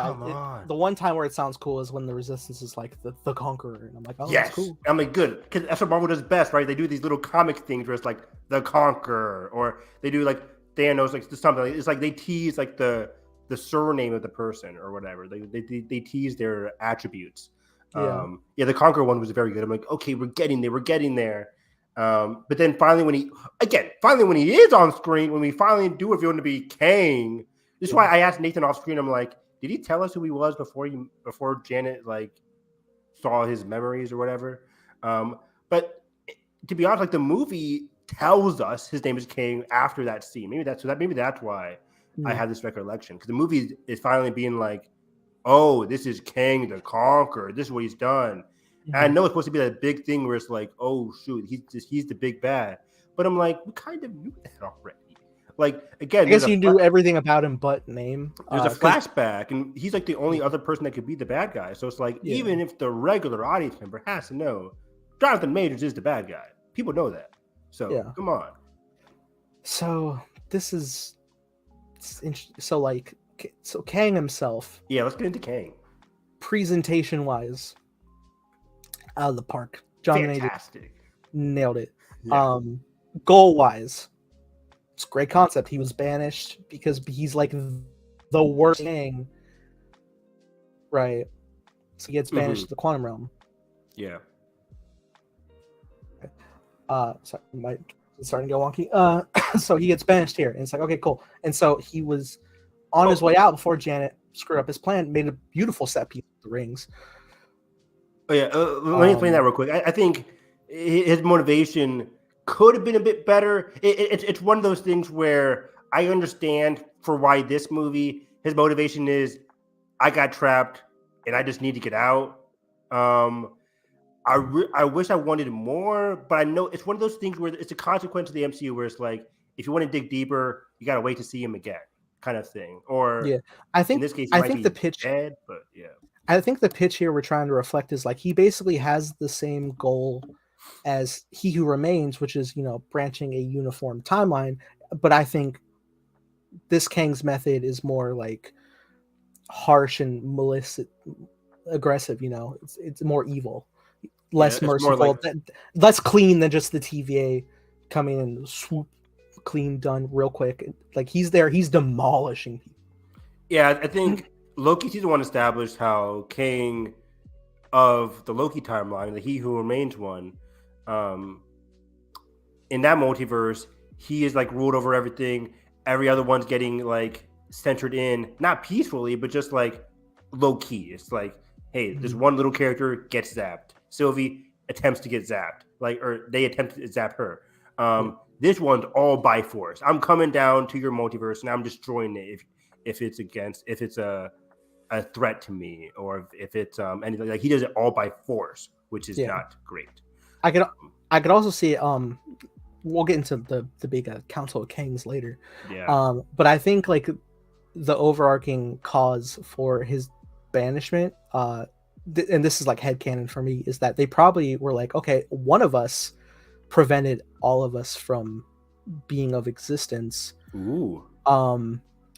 the one time where it sounds cool is when the Resistance is like the Conqueror, and I'm like, oh, yes, that's cool. I'm like, good, because that's what Marvel does best, right? They do these little comic things where it's like the Conqueror, or they do like Thanos, like something. It's like they tease like the surname of the person or whatever. They tease their attributes. Yeah. The Conqueror one was very good. I'm like, okay, we're getting there. But then finally when he is on screen, when we finally do reveal him to be Kang, this is why I asked Nathan off screen. I'm like, did he tell us who he was before Janet like saw his memories or whatever? But to be honest, like the movie tells us his name is Kang after that scene. Maybe that's why I have this recollection, because the movie is finally being like, oh, this is Kang the Conqueror. This is what he's done. And I know it's supposed to be that big thing where it's like, oh shoot, he's the big bad. But I'm like, we kind of knew that already. Like again, I guess you knew everything about him but name. There's a flashback, and he's like the only other person that could be the bad guy. So it's like, even if the regular audience member has to know, Jonathan Majors is the bad guy. People know that. So come on. So this is so Kang himself. Yeah, let's get into Kang. Presentation wise, out of the park. Fantastic. Nailed it. Yeah. Goal wise, it's a great concept. He was banished because he's like the worst Kang. Right. So he gets banished to the quantum realm. Yeah. Sorry, it's starting to go wonky. So he gets banished here, and it's like, okay, cool. And so he was on his way out before Janet screwed up his plan, made a beautiful set piece with the rings. Oh yeah, let me explain that real quick. I think his motivation could have been a bit better. It's one of those things where I understand for why this movie, his motivation is, I got trapped and I just need to get out. I wish I wanted more, but I know it's one of those things where it's a consequence of the MCU where it's like, if you want to dig deeper, you got to wait to see him again, kind of thing. Or I think in this case, I think the pitch, dead, but I think the pitch here we're trying to reflect is like he basically has the same goal as He Who Remains, which is, branching a uniform timeline. But I think this Kang's method is more like harsh and malicious, aggressive. It's more evil, less it's more merciful, like less clean than just the TVA coming in, swoop, clean, done, real quick. Like he's there, he's demolishing people. Yeah, I think Loki season 1 established how Kang of the Loki timeline, the He Who Remains one, in that multiverse, he is like ruled over everything. Every other one's getting like centered in, not peacefully, but just like low key. It's like, hey, this one little character gets zapped. Sylvie attempts to get zapped, or they attempt to zap her. This one's all by force. I'm coming down to your multiverse and I'm destroying it if it's a threat to me, or if it's anything. Like he does it all by force, which is not great. I could also see we'll get into the big Council of Kangs later. Yeah. But I think like the overarching cause for his banishment, and this is like headcanon for me, is that they probably were like, okay, one of us prevented all of us from being of existence. Ooh.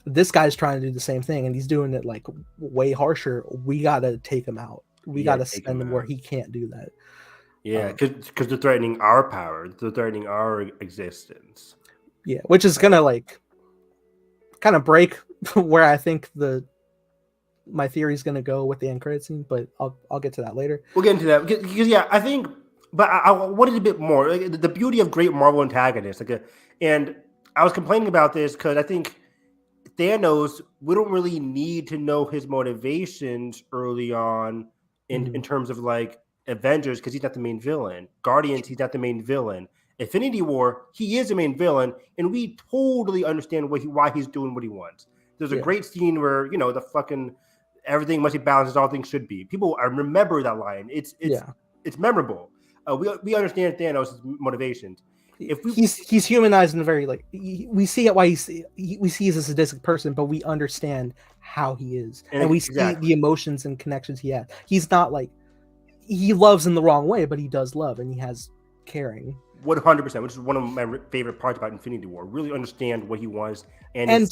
This guy's trying to do the same thing, and he's doing it like way harsher. We gotta take him out. We gotta send him where he can't do that. Yeah, because they're threatening our power. They're threatening our existence. Yeah, which is gonna like kind of break where I think my theory is gonna go with the end credit scene, but I'll get to that later. We'll get into that because I think, but I wanted a bit more. Like, the beauty of great Marvel antagonists, and I was complaining about this because I think Thanos, we don't really need to know his motivations early on in terms of like Avengers, because he's not the main villain. Guardians, he's not the main villain. Infinity War, he is the main villain, and we totally understand why he's doing what he wants. There's a great scene where the fucking everything must be balanced as all things should be. People remember that line. It's memorable. We understand Thanos' motivations. He's humanized in a very we see it why we see he's a sadistic person, but we understand how he is, and we see the emotions and connections he has. He's not like he loves in the wrong way, but he does love, and he has caring. 100%, which is one of my favorite parts about Infinity War. Really understand what he wants, and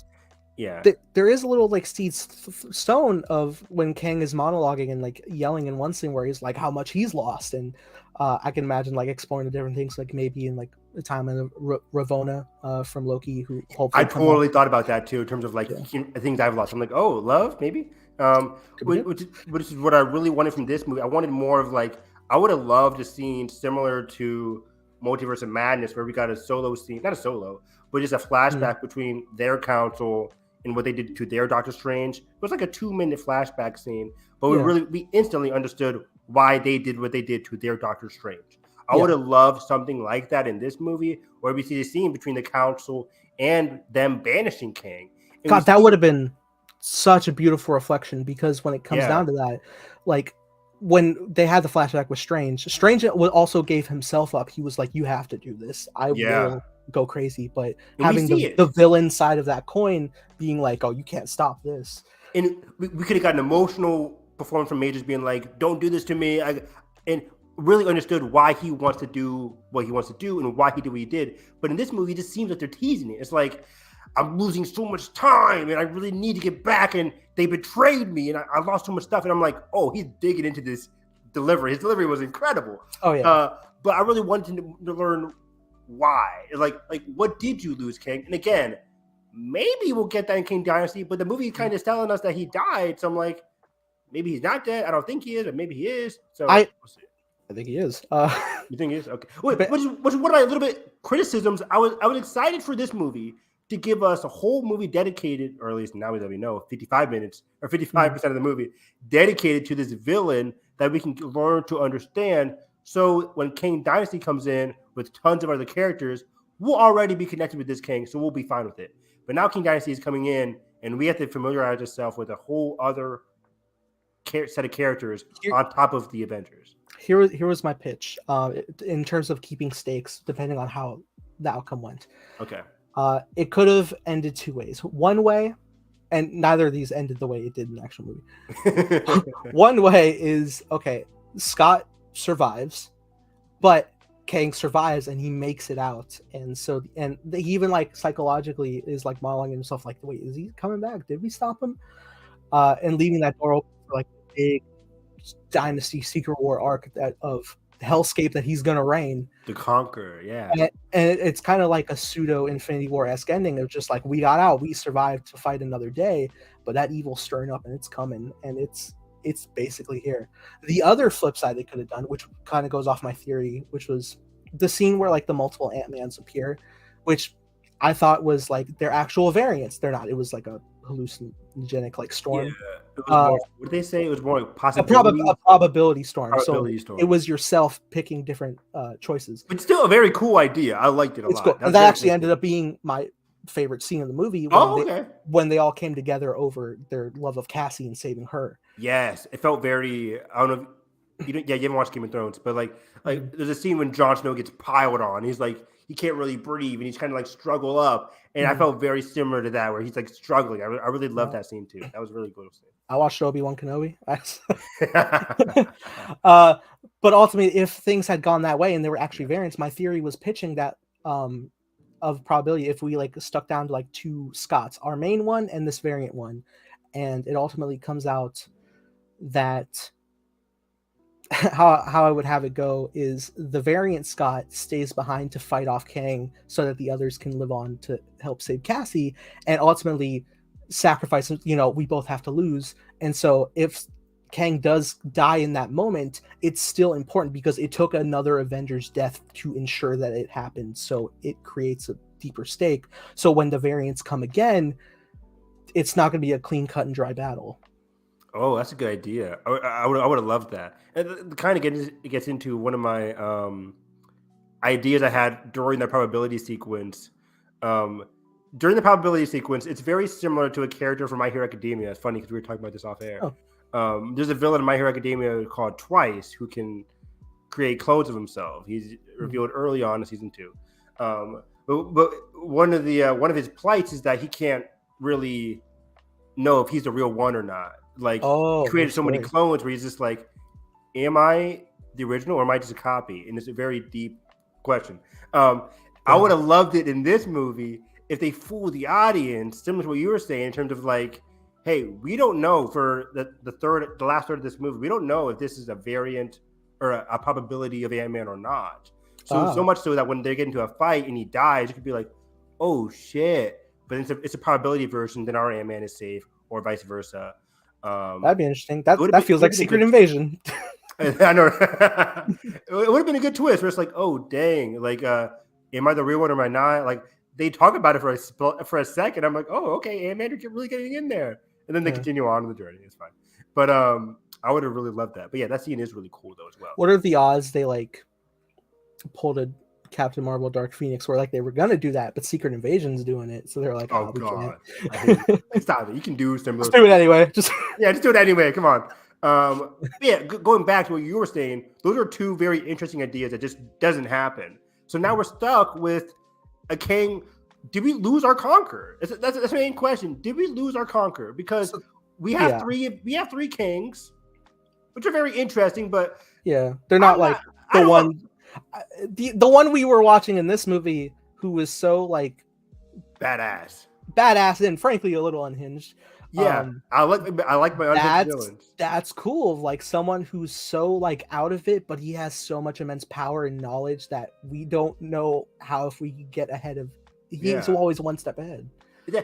there is a little like seed stone of when Kang is monologuing and like yelling in one scene where he's like how much he's lost, and I can imagine like exploring the different things, like maybe in like the time of Ravonna from Loki, who hopefully I totally thought about that too in terms of like things I've lost. I'm like, oh, love, maybe. Which is what I really wanted from this movie. I wanted more of like, I would have loved a scene similar to Multiverse of Madness, where we got a solo scene, not a solo, but just a flashback between their council and what they did to their Doctor Strange. It was like a 2-minute flashback scene, but we instantly understood why they did what they did to their Doctor Strange. I would have loved something like that in this movie, where we see the scene between the council and them banishing Kang. And God, that would have been such a beautiful reflection, because when it comes down to that, like when they had the flashback with Strange also gave himself up. He was like, you have to do this. I will go crazy. But having the villain side of that coin being like, oh, you can't stop this. And we could have gotten emotional performance from Majors being like, don't do this to me. And really understood why he wants to do what he wants to do and why he did what he did. But in this movie, it just seems like they're teasing it. It's like, I'm losing so much time and I really need to get back, and they betrayed me and I lost so much stuff. And I'm like, oh, he's digging into this delivery. His delivery was incredible. Oh yeah. But I really wanted to learn why. Like what did you lose, King? And again, maybe we'll get that in King Dynasty, but the movie kind of is telling us that he died. So I'm like, maybe he's not dead. I don't think he is, but maybe he is. So I think he is. You think he is? Okay. Which is one of my little bit criticisms. I was excited for this movie to give us a whole movie dedicated, or at least now that we know, 55 minutes or 55% of the movie dedicated to this villain that we can learn to understand. So when King Dynasty comes in with tons of other characters, we'll already be connected with this king, so we'll be fine with it. But now King Dynasty is coming in, and we have to familiarize ourselves with a whole other set of characters on top of the Avengers. Here was my pitch in terms of keeping stakes, depending on how the outcome went. Okay. It could have ended two ways. One way, and neither of these ended the way it did in the actual movie. One way is, okay, Scott survives, but Kang survives and he makes it out, and so he even like psychologically is like modeling himself like, wait, is he coming back? Did we stop him? And leaving that door open for like a big Dynasty Secret War arc of hellscape that he's gonna reign. The Conqueror, yeah. And it's kind of like a pseudo Infinity War-esque ending of just like, we got out, we survived to fight another day, but that evil's stirring up and it's coming, and it's basically here. The other flip side they could have done, which kind of goes off my theory, which was the scene where like the multiple Ant-Mans appear, which I thought was like their actual variants. They're not. It was like a hallucinogenic like storm. Yeah. It was more, what did they say? It was more like possibility. A probability storm. Probability storm. It was yourself picking different choices. But still a very cool idea. I liked it a lot. Cool. And that actually ended up being my favorite scene in the movie when they all came together over their love of Cassie and saving her. Yes, it felt very. I don't know. You haven't watched Game of Thrones, but like there's a scene when Jon Snow gets piled on. He's like, he can't really breathe, and he's kind of like struggle up. And I felt very similar to that, where he's like struggling. I really loved that scene too. That was really cool. I watched Obi-Wan Kenobi. But ultimately, if things had gone that way and there were actually variants, my theory was pitching that of probability if we like stuck down to like two Scotts, our main one and this variant one, and it ultimately comes out that how I would have it go is the variant Scott stays behind to fight off Kang so that the others can live on to help save Cassie, and ultimately sacrifice, we both have to lose. And so if Kang does die in that moment, it's still important because it took another Avenger's death to ensure that it happened. So it creates a deeper stake. So when the variants come again, it's not going to be a clean cut and dry battle. Oh, that's a good idea. I would have loved that. And it kind of gets into one of my ideas I had during the probability sequence. During the probability sequence, it's very similar to a character from My Hero Academia. It's funny because we were talking about this off air. Oh. There's a villain in My Hero Academia called Twice who can create clones of himself. He's revealed early on in season 2. But one of his plights is that he can't really know if he's the real one or not. Like, he created so many clones where he's just like, am I the original or am I just a copy? And it's a very deep question. I would have loved it in this movie if they fooled the audience, similar to what you were saying, in terms of like, hey, we don't know for the last third of this movie, we don't know if this is a variant or a probability of Ant-Man or not. So much so that when they get into a fight and he dies, it could be like, oh shit. But it's a probability version, then our Ant-Man is safe, or vice versa. That'd be interesting. That feels like Secret Invasion. I know. It would have been a good twist where it's like, oh dang, like am I the real one or am I not? Like they talk about it for a second. I'm like, oh, okay, Ant-Man, you're really getting in there. And then they continue on the journey. It's fine. But I would have really loved that. But yeah, that scene is really cool though as well. What are the odds they like pulled a Captain Marvel Dark Phoenix where like they were gonna do that, but Secret Invasion's doing it, so they're like, oh god, stop it! You can do some. Just do it anyway. Just do it anyway. Come on. Going back to what you were saying, those are two very interesting ideas that just doesn't happen. So now we're stuck with a Kang. Did we lose our Conqueror? That's the main question. Did we lose our Conqueror? Because we have three Kangs, which are very interesting, but they're not like the one. The one we were watching in this movie, who was so like badass, and frankly a little unhinged. Yeah, I like my unhinged villains. That's cool. Like someone who's so like out of it, but he has so much immense power and knowledge that we don't know how if we can get ahead of. He's always one step ahead. Yeah,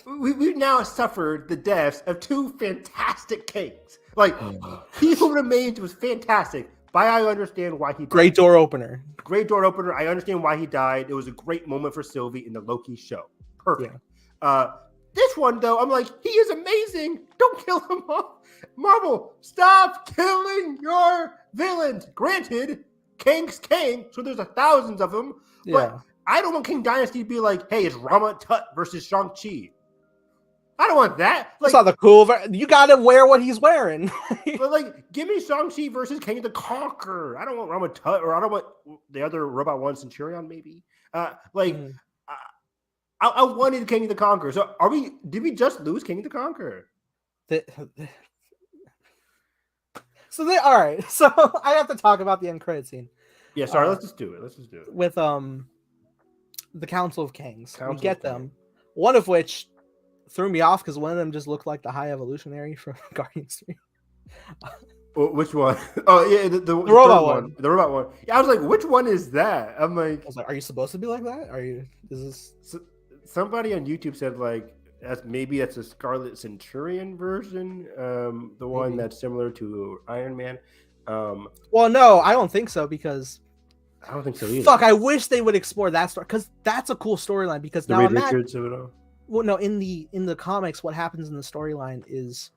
we've now suffered the deaths of two fantastic Kangs. Like he who remains was fantastic. I understand why he died. Great door opener. I understand why he died. It was a great moment for Sylvie in the Loki show. Perfect. Yeah. This one, though, I'm like, he is amazing. Don't kill him off. Marvel, stop killing your villains. Granted, Kang's Kang, so there's thousands of them. But I don't want King Dynasty to be like, hey, it's Rama Tut versus Shang-Chi. I don't want that. Like, that's not the cool. You gotta wear what he's wearing. But like, give me Shang-Chi versus Kang the Conqueror. I don't want Rama Tut, or I don't want the other Robot One Centurion. Maybe. I wanted Kang the Conqueror. So did we just lose Kang the Conqueror? All right. So I have to talk about the end credit scene Yeah, sorry. Let's just do it. Let's just do it. With the Council of Kings. Council We get of them. One of which threw me off because one of them just looked like the High Evolutionary from Guardians 3. Which one? Oh yeah, the robot one. The robot one. Yeah, I was like, which one is that? I'm like, I was like, are you supposed to be like that? Is this somebody on YouTube said like that's a Scarlet Centurion version, the one that's similar to Iron Man. Well, no, I don't think so because I don't think so either. Fuck, I wish they would explore that story because that's a cool storyline. Because the now Reed Richards of it all. Well, no, in the comics, what happens in the storyline is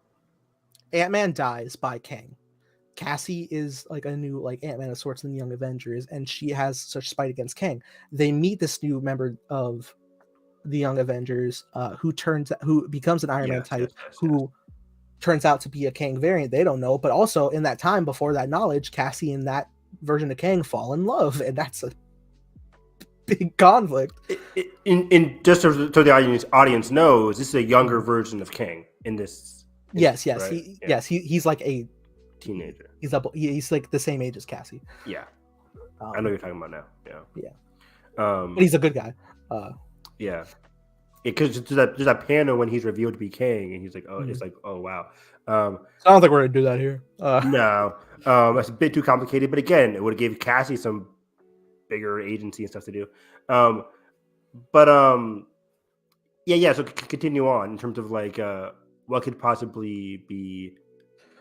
Ant-Man dies by Kang. Cassie is like a new like Ant-Man of sorts in the Young Avengers, and she has such spite against Kang. They meet this new member of the Young Avengers, who becomes an Iron Man type, who turns out to be a Kang variant. They don't know, but also in that time before that knowledge, Cassie and that version of Kang fall in love, and that's a big conflict. In just so the audience knows, this is a younger version of Kang in this. Yes, right? He's like a teenager. He's like the same age as Cassie. Yeah, I know what you're talking about now. Yeah. But he's a good guy. Yeah, because there's that panel when he's revealed to be Kang, and he's like, it's like, oh wow. So I don't think we're gonna do that here. No, that's a bit too complicated. But again, it would have gave Cassie some bigger agency and stuff to do. Yeah. So continue on in terms of like what could possibly be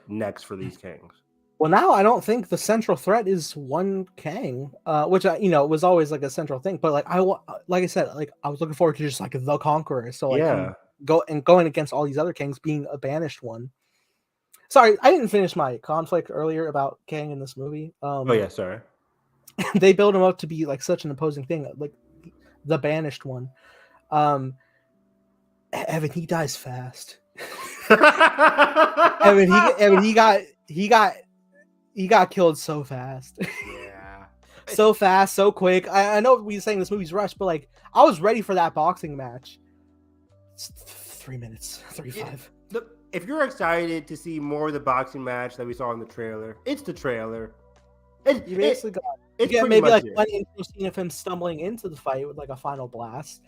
next for these Kangs. Well, now I don't think the central threat is one Kang, which was always like a central thing. But like I said, like I was looking forward to just like the Conqueror. So like going against all these other Kangs, being a banished one. Sorry, I didn't finish my conflict earlier about Kang in this movie. Sorry. They build him up to be like such an opposing thing, like the banished one. Evan, he dies fast. Evan, he got killed so fast. Yeah. So fast, so quick. I know we were saying this movie's rushed, but like I was ready for that boxing match. It's 3 minutes, 35. If you're excited to see more of the boxing match that we saw in the trailer, it's the trailer. You basically got maybe like one intro scene of him stumbling into the fight with like a final blast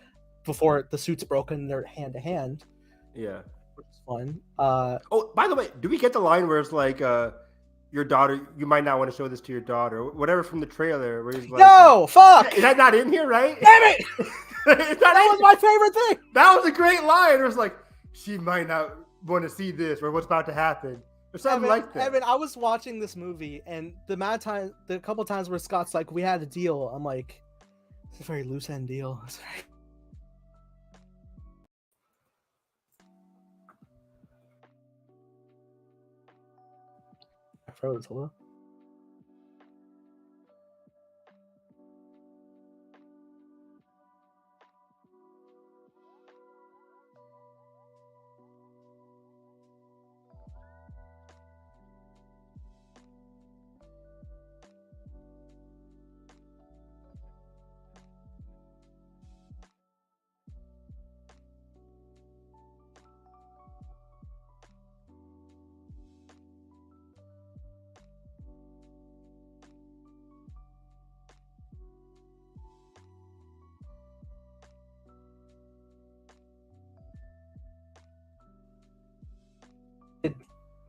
before the suit's broken. They're hand to hand. Yeah, which is fun. By the way, do we get the line where it's like, your daughter? You might not want to show this to your daughter, whatever from the trailer. Where he's like, no, fuck. Is that not in here? Right? Damn it! That was my favorite thing. That was a great line. It was like, she might not want to see this or what's about to happen. Or something like that. Evan, I was watching this movie, and the couple times where Scott's like, "We had a deal," I'm like, "It's a very loose end deal." I froze. Hello.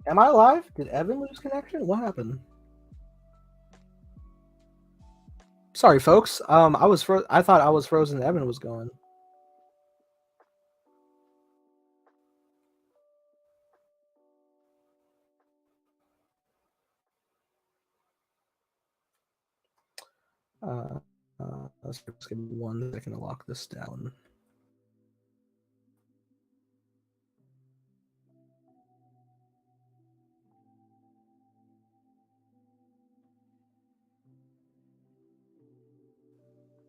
Am I alive? Did Evan lose connection? What happened? Sorry, folks. I thought I was frozen. Evan was going. Let's give me 1 second to lock this down.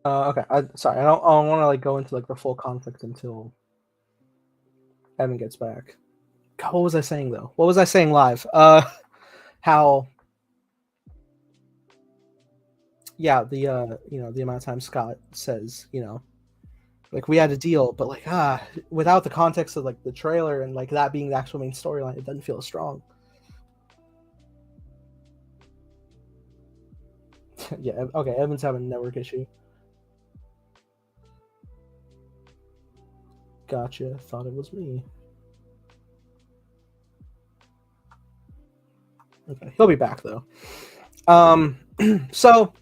Okay. Sorry. I don't want to like go into like the full conflict until Evan gets back. God, what was I saying though? What was I saying live? How? Yeah, the the amount of time Scott says, like we had a deal, but like without the context of like the trailer and like that being the actual main storyline, it doesn't feel strong. Yeah. Okay. Evan's having a network issue. Gotcha. Thought it was me. Okay. He'll be back though. So.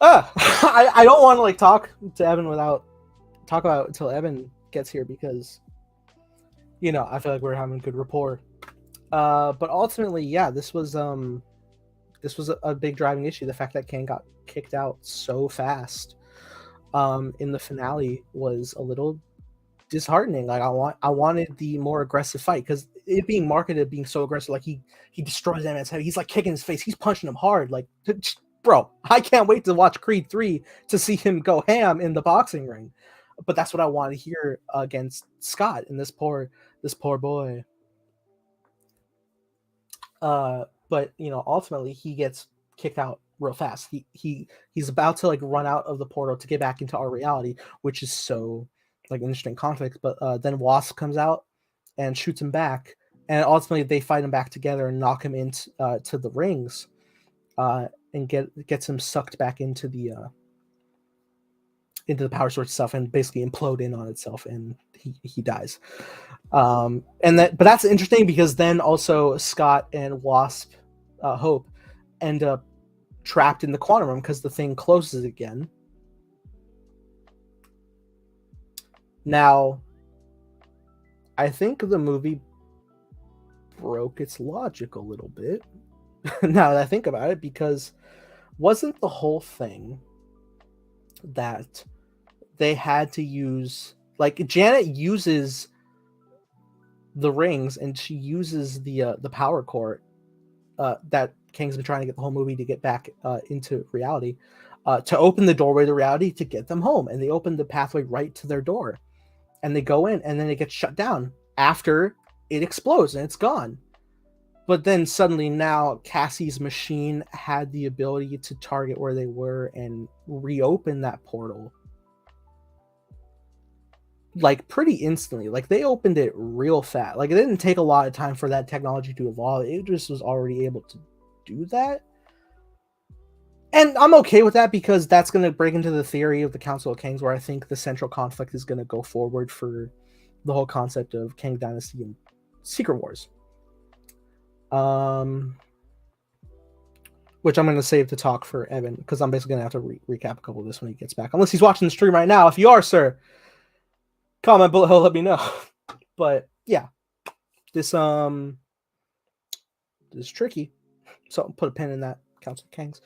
I don't want to like talk to Evan without talk about it until Evan gets here because, you know, I feel like we're having good rapport. But ultimately, yeah, this was a big driving issue. The fact that Kang got kicked out so fast in the finale was a little disheartening. Like I wanted the more aggressive fight because it being marketed being so aggressive, like he destroys that man's head. He's like kicking his face. He's punching him hard. Like, bro, I can't wait to watch Creed 3 to see him go ham in the boxing ring. But that's what I want to hear against Scott and this poor boy. But you know, ultimately he gets kicked out real fast. He's about to like run out of the portal to get back into our reality, which is so like interesting conflict. But then Wasp comes out and shoots him back, and ultimately they fight him back together and knock him into to the rings, and gets him sucked back into the power source itself and basically implode in on itself, and he dies. But that's interesting because then also Scott and Wasp, Hope, end up trapped in the quantum realm because the thing closes again. Now, I think the movie broke its logic a little bit. Now that I think about it, because wasn't the whole thing that they had to use, like, Janet uses the rings and she uses the power core that Kang's been trying to get the whole movie to get back into reality, to open the doorway to reality to get them home, and they open the pathway right to their door, and they go in, and then it gets shut down after it explodes and it's gone. But then suddenly now Cassie's machine had the ability to target where they were and reopen that portal like pretty instantly. Like they opened it real fast. Like it didn't take a lot of time for that technology to evolve. It just was already able to do that. And I'm okay with that because that's going to break into the theory of the Council of Kangs, where I think the central conflict is going to go forward for the whole concept of Kang Dynasty and Secret Wars. Which I'm going to save to talk for Evan, because I'm basically going to have to recap a couple of this when he gets back. Unless he's watching the stream right now. If you are, sir, comment below, let me know. But yeah, this is tricky. So I'll put a pin in that Council of Kangs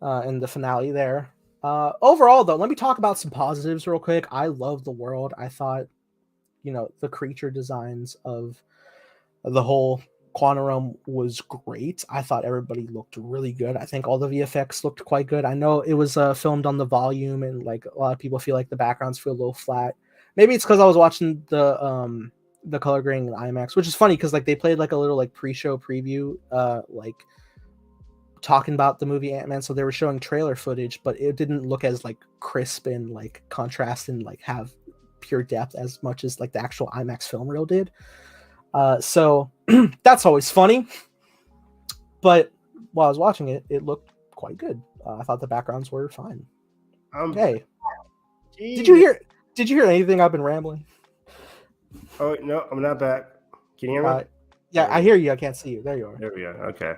and the finale there. Overall, though, let me talk about some positives real quick. I love the world. I thought, you know, the creature designs of the whole Quantum Realm was great. I thought everybody looked really good. I think all the VFX looked quite good. I know it was filmed on the volume, and like a lot of people feel like the backgrounds feel a little flat. Maybe it's because I was watching the color grading in IMAX, which is funny because like they played like a little like pre-show preview, like talking about the movie Ant-Man. So they were showing trailer footage, but it didn't look as like crisp and like contrast and like have pure depth as much as like the actual IMAX film reel did. So that's always funny. But while I was watching it, it looked quite good. I thought the backgrounds were fine. Hey, did you hear anything? I've been rambling. Oh no, I'm not back. Can you hear me? Yeah, I hear you. I can't see you. There you are. There we go. Okay.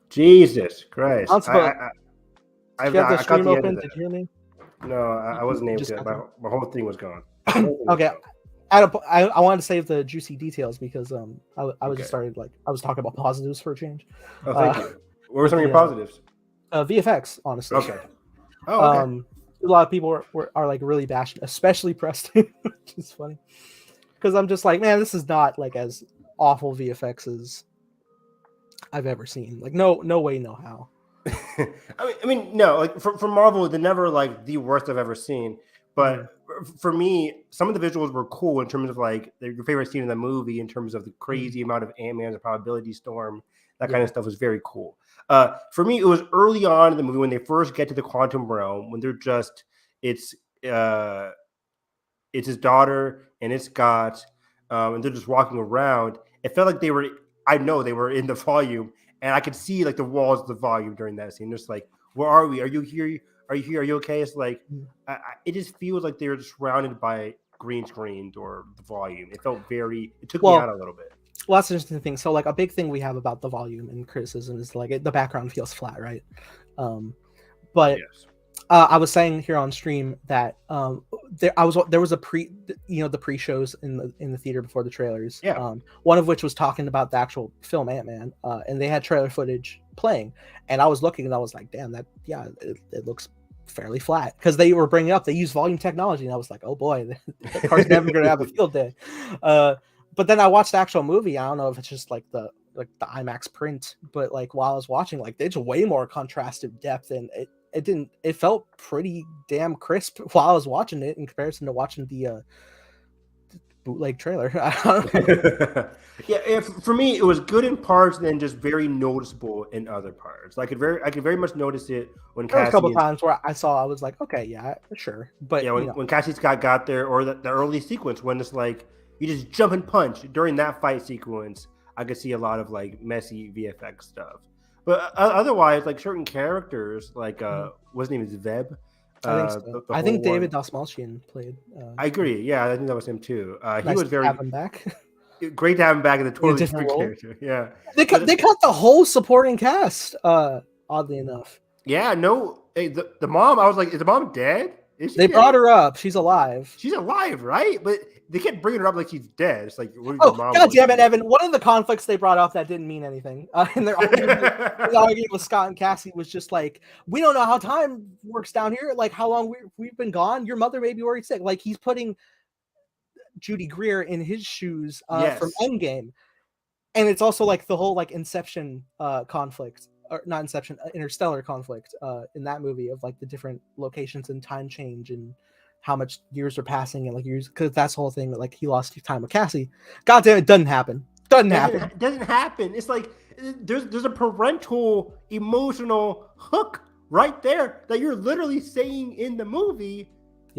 Jesus Christ. Did you have the stream open? Did you hear me? No, I wasn't able to. My whole thing was gone. Okay. I wanted to save the juicy details because I was just started like I was talking about positives for a change. Oh, thank you. What were some of your positives? VFX, honestly. Okay. Oh, okay. A lot of people are like really bashing, especially Preston, which is funny because I'm just like, man, this is not like as awful VFX as I've ever seen. Like, no way, no how. I mean, no. Like for Marvel, they're never like the worst I've ever seen. But for me, some of the visuals were cool in terms of like your favorite scene in the movie, in terms of the crazy amount of Ant-Man's probability storm. That kind of stuff was very cool. For me, it was early on in the movie when they first get to the quantum realm, when they're just it's his daughter and it's Scott, and they're just walking around. It felt like they were. I know they were in the volume, and I could see like the walls of the volume during that scene. Just like, where are we? Are you here? Are you here? Are you okay? It's like it just feels like they were surrounded by green screens or the volume. It felt it took me out a little bit. Well, that's an interesting thing. So like a big thing we have about the volume and criticism is like the background feels flat, right? But yes. I was saying here on stream that there was a the pre-shows in the theater before the trailers. Yeah. One of which was talking about the actual film Ant-Man, and they had trailer footage playing, and I was looking and I was like, damn, it looks fairly flat, because they were bringing up they use volume technology, and I was like, oh boy, the car's never gonna have a field day. But then I watched the actual movie. I don't know if it's just like the IMAX print, but like while I was watching, like there's way more contrastive depth, and it felt pretty damn crisp while I was watching it in comparison to watching the bootleg trailer. Yeah, for me it was good in parts, and then just very noticeable in other parts. I could very much notice it when there was a couple times where I was like, okay, yeah, sure. But yeah, when Cassie Scott got there, or the early sequence when it's like you just jump and punch during that fight sequence, I could see a lot of like messy VFX stuff. But otherwise, like certain characters, like what's his name is Veb. I think so. I think David Dastmalchian played. I agree. Yeah, I think that was him too. He nice was very to have him back. Great to have him back in the totally different role. character. Yeah, they cut the whole supporting cast. Oddly enough. Yeah. No. Hey, the mom. I was like, is the mom dead? They brought her up. She's alive. She's alive, right? But they kept bringing her up like she's dead. It's like, oh, God damn it, Evan. One of the conflicts they brought up that didn't mean anything. And their argument with Scott and Cassie was just like, we don't know how time works down here. Like, how long we've been gone. Your mother may be worried sick. Like, he's putting Judy Greer in his shoes from Endgame. And it's also like the whole like Inception conflict. Or not Inception, Interstellar conflict in that movie of like the different locations and time change and how much years are passing and like years, because that's the whole thing that like he lost time with Cassie. God damn it, doesn't happen. Doesn't happen. It's like there's a parental emotional hook right there that you're literally saying in the movie,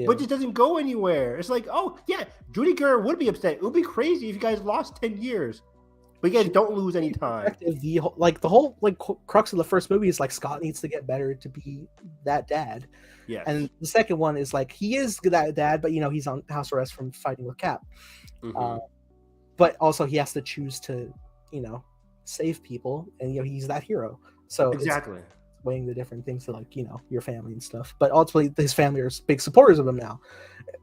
but it doesn't go anywhere. It's like, oh yeah, Judy Greer would be upset. It would be crazy if you guys lost 10 years. But you guys don't lose any time. The whole like crux of the first movie is like Scott needs to get better to be that dad. Yeah. And the second one is like he is that dad, but he's on house arrest from fighting with Cap. Mm-hmm. But also he has to choose to save people, and he's that hero. So exactly. It's weighing the different things to like your family and stuff. But ultimately his family are big supporters of him now.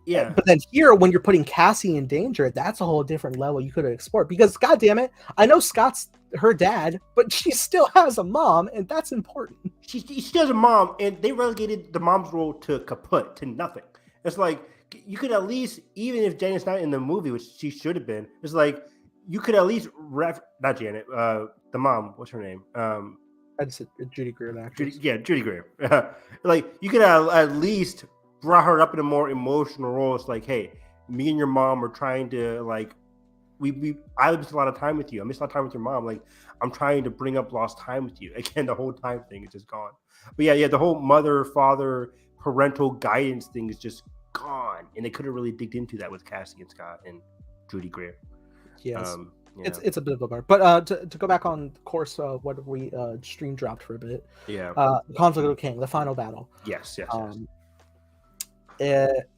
Yeah. But then here, when you're putting Cassie in danger, that's a whole different level you could have explored. Because, God damn it, I know Scott's her dad, but she still has a mom, and that's important. She still has a mom, and they relegated the mom's role to kaput, to nothing. It's like, you could at least, even if Janet's not in the movie, which she should have been, it's like, you could at least, not Janet, the mom, what's her name? I just said Judy Greer. Judy Greer. Like, you could at least brought her up in a more emotional role. It's like, hey, me and your mom are trying to like, I missed a lot of time with you. I missed a lot of time with your mom. Like, I'm trying to bring up lost time with you. Again, the whole time thing is just gone. But yeah, the whole mother, father, parental guidance thing is just gone. And they could have really digged into that with Cassie and Scott and Judy Greer. Yes. It's a bit of a bummer. But to go back on course, what we stream dropped for a bit. Yeah. Conflict of King, the final battle. Yes.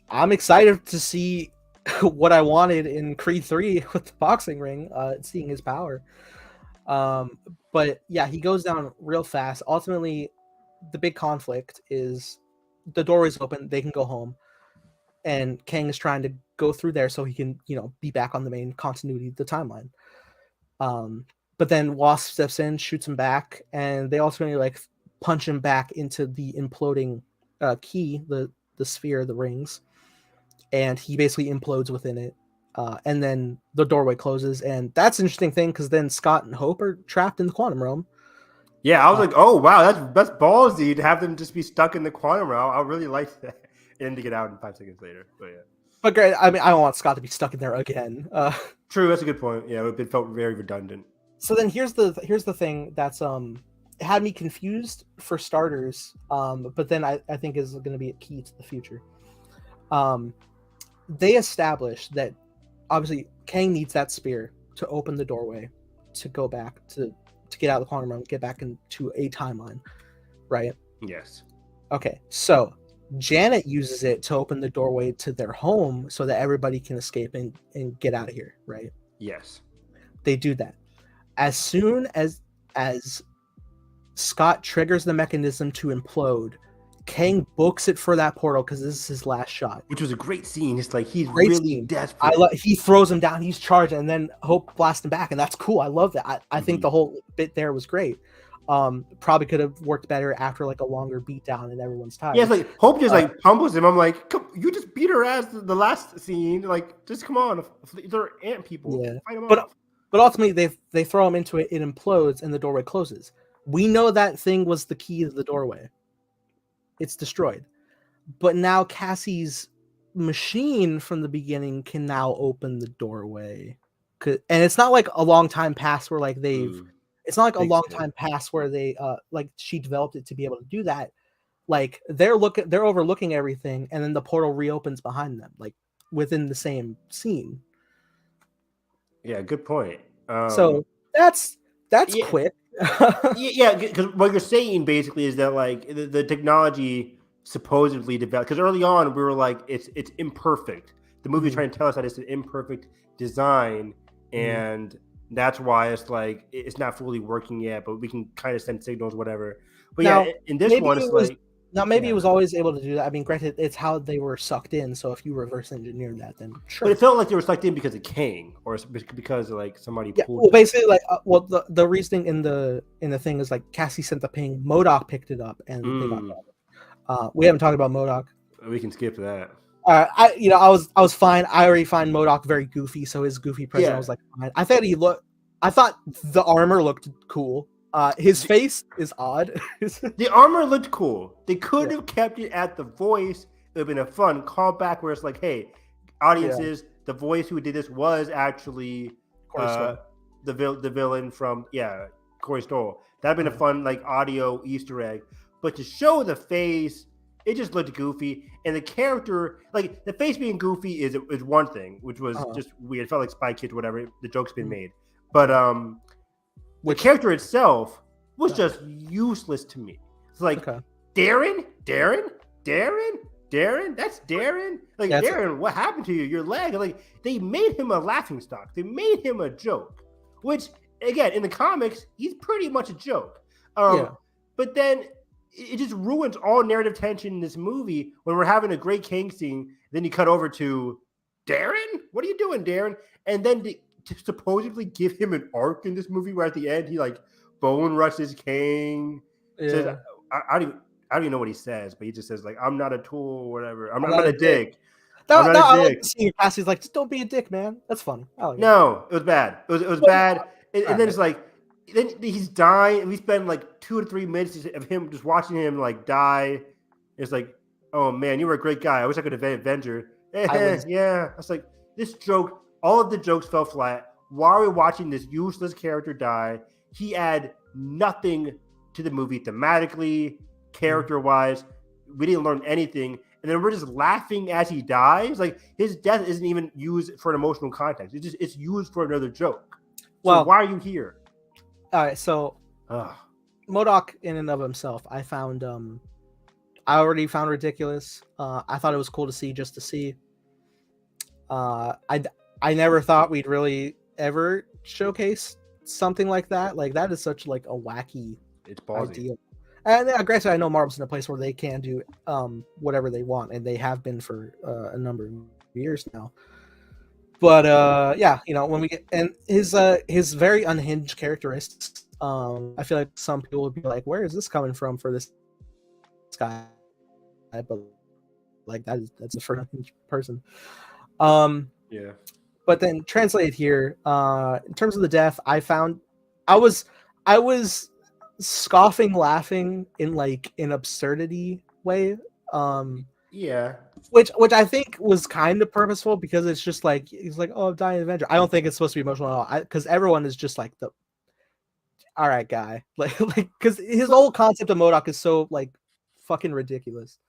I'm excited to see what I wanted in Creed 3 with the boxing ring, seeing his power. But yeah, he goes down real fast. Ultimately, the big conflict is the doorway's open, they can go home. And Kang is trying to go through there so he can, be back on the main continuity of the timeline. But then Wasp steps in, shoots him back, and they ultimately like punch him back into the imploding key, the sphere, the rings, and he basically implodes within it. And then the doorway closes, and that's an interesting thing because then Scott and Hope are trapped in the quantum realm. Yeah, I was like, oh wow, that's ballsy to have them just be stuck in the quantum realm. I really like that, and to get out in 5 seconds later. But yeah, but great. I mean, I don't want Scott to be stuck in there again. True, that's a good point. Yeah, it felt very redundant. So then here's the thing that's had me confused for starters, but then I think is going to be a key to the future. They established that obviously Kang needs that spear to open the doorway to go back to to get out of the quantum realm, get back into a timeline, right? Yes. Okay, so Janet uses it to open the doorway to their home so that everybody can escape and get out of here, right? Yes. They do that. As soon as Scott triggers the mechanism to implode, Kang books it for that portal because this is his last shot. Which was a great scene. It's like he's Great really scene. desperate. He throws him down, he's charging, and then Hope blasts him back, and that's cool. I love that. I think the whole bit there was great. Probably could have worked better after like a longer beatdown and everyone's tired. Yeah, it's like Hope just like pummels him. I'm like, you just beat her ass the last scene. Like, just come on. They're ant people. Yeah. Fight them But ultimately they throw him into it, it implodes, and the doorway closes. We know that thing was the key to the doorway. It's destroyed. But now Cassie's machine from the beginning can now open the doorway. And it's not like a long time past where like it's not like a long time past where they like she developed it to be able to do that. Like they're overlooking everything, and then the portal reopens behind them, like within the same scene. Yeah, good point. So that's quick. Yeah, because what you're saying basically is that like the technology supposedly developed, because early on we were like it's imperfect. The movie is trying to tell us that it's an imperfect design, and that's why it's like it's not fully working yet, but we can kind of send signals, whatever. But now, yeah, in this one, it's like maybe it was always able to do that. I mean, granted, it's how they were sucked in. So if you reverse engineer that, then sure. But it felt like they were sucked in because of Kang, or because like somebody pulled. Well, basically, like the reasoning in the thing is like Cassie sent the ping, MODOK picked it up, and they got we haven't talked about MODOK. We can skip that. I was fine. I already find MODOK very goofy, so his goofy presence I was like fine. I thought the armor looked cool. His face is odd. The armor looked cool. They could have kept it at the voice. It would have been a fun callback where it's like, hey, audiences, the voice who did this was actually the villain from Corey Stoll. That'd been a fun like audio Easter egg. But to show the face, it just looked goofy. And the character, like the face being goofy is one thing, which was just weird. It felt like Spy Kids or whatever. The joke's been made. But the character itself was just useless to me. It's like Darren, that's Darren. Like Darren, what happened to you? Your leg? Like they made him a laughingstock. They made him a joke. Which again, in the comics, he's pretty much a joke. But then it just ruins all narrative tension in this movie when we're having a great Kang scene. Then you cut over to Darren. What are you doing, Darren? And then to supposedly give him an arc in this movie where at the end he like bone rushes Kang. Says, I don't even know what he says, but he just says like, I'm not a tool or whatever. I'm not a dick. I'm not a dick. Seeing Cassie's like, just don't be a dick, man. That's fun. No, it was bad. It was bad. And then it's like, then he's dying, and we spend like 2 to 3 minutes of him just watching him like die. It's like, oh man, you were a great guy. I wish I could have avenged you. Yeah. I was like, this joke. All of the jokes fell flat. Why are we watching this useless character die? He had nothing to the movie thematically, character-wise. We didn't learn anything. And then we're just laughing as he dies. Like, his death isn't even used for an emotional context. It's used for another joke. So why are you here? All right, so MODOK in and of himself, I already found ridiculous. I thought it was cool to see just to see. I never thought we'd really ever showcase something like that. Like that is such like a wacky idea. And granted, I know Marvel's in a place where they can do whatever they want, and they have been for a number of years now. But when we get and his very unhinged characteristics, I feel like some people would be like, "Where is this coming from for this guy?" But like that's a for unhinged person. But then translated here, in terms of the death, I was scoffing, laughing in like an absurdity way. Which I think was kind of purposeful because it's just like he's like, oh, I'm dying Avenger. I don't think it's supposed to be emotional at all because everyone is just like the all right guy, like because his whole concept of MODOK is so like fucking ridiculous.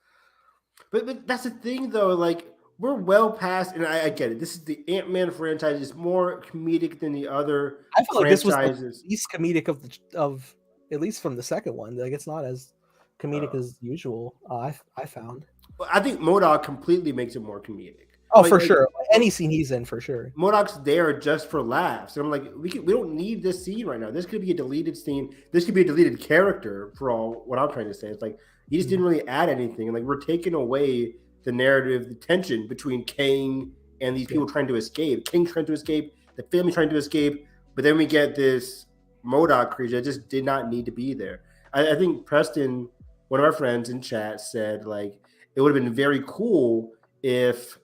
But that's the thing though, like we're well past, and I get it. This is the Ant-Man franchise. It's more comedic than the other I feel like this was the franchises. least comedic of at least from the second one. Like it's not as comedic as usual. I found. I think MODOK completely makes it more comedic. Oh, for sure. Any scene he's in, for sure. MODOK's there just for laughs. And I'm like, we don't need this scene right now. This could be a deleted scene. This could be a deleted character for all what I'm trying to say. It's like he just didn't really add anything. And like we're taking away the narrative, the tension between Kang and these people trying to escape. Kang trying to escape, the family trying to escape, but then we get this MODOK creature that just did not need to be there. I think Preston, one of our friends in chat, said like it would have been very cool if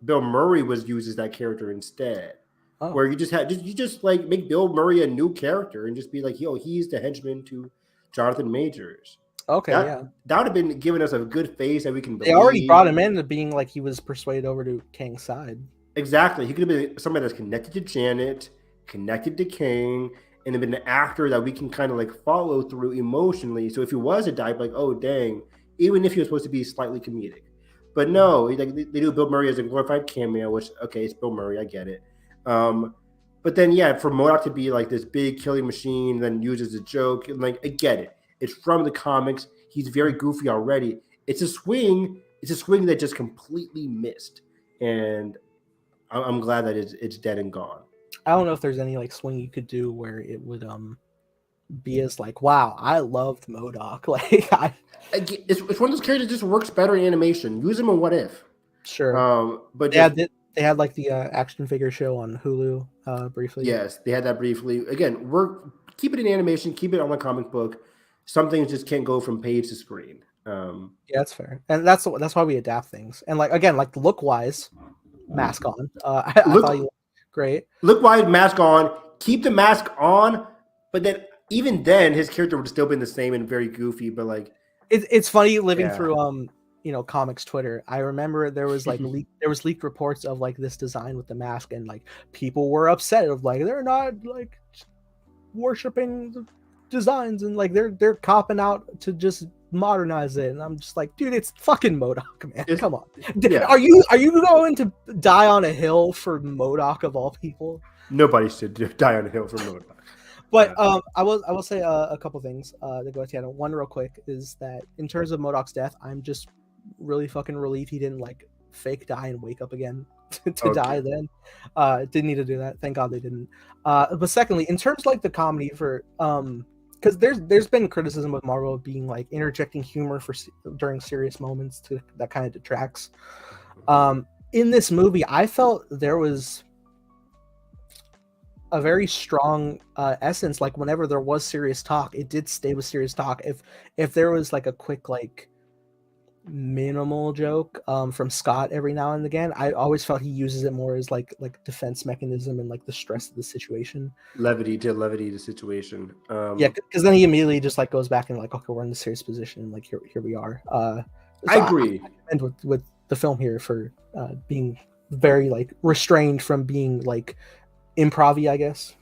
Bill Murray was used as that character instead, where you just like make Bill Murray a new character and just be like, yo, he's the henchman to Jonathan Majors. Okay, that would have been giving us a good face that we can believe. They already brought him in to being like he was persuaded over to Kang's side. Exactly. He could have been somebody that's connected to Janet, connected to Kang, and have been an actor that we can kind of like follow through emotionally. So if he was a dive, like, oh dang, even if he was supposed to be slightly comedic. But no, like they do Bill Murray as a glorified cameo, which okay, it's Bill Murray, I get it. But then for MODOK to be like this big killing machine, then used as a joke, and like I get it. It's from the comics. He's very goofy already. It's a swing that just completely missed, and I'm glad that it's dead and gone. I don't know if there's any like swing you could do where it would be as like, wow, I loved MODOK. Like it's one of those characters that just works better in animation. Use him in What If. Sure. But they had like the action figure show on Hulu briefly. Yes, they had that briefly. Again, keep it in animation, keep it on the comic book. Some things just can't go from page to screen. Yeah, that's fair, and that's why we adapt things. And like again, like look wise, mask on. I thought you looked great. Look wise, mask on. Keep the mask on, but then even then, his character would still been the same and very goofy. But like, it's funny living through comics Twitter. I remember there was like leaked reports of like this design with the mask, and like people were upset of like they're not like worshiping the designs and like they're copping out to just modernize it. And I'm just like, dude, it's fucking MODOK, man. Come on. Are you going to die on a hill for MODOK of all people? Nobody should die on a hill for MODOK. But I will say a couple things to go to. One real quick is that in terms of MODOK's death, I'm just really fucking relieved he didn't like fake die and wake up again to die then. Didn't need to do that. Thank God they didn't. But secondly, in terms of like the comedy for because there's been criticism of Marvel being like interjecting humor during serious moments that kind of detracts. In this movie, I felt there was a very strong essence. Like whenever there was serious talk, it did stay with serious talk. If there was like a quick like minimal joke from Scott every now and again, I always felt he uses it more as like defense mechanism and like the stress of the situation, levity the situation. Because then he immediately just like goes back and like, okay, we're in the serious position, and like here we are. I agree. And with the film here for being very like restrained from being like improv-y, I guess.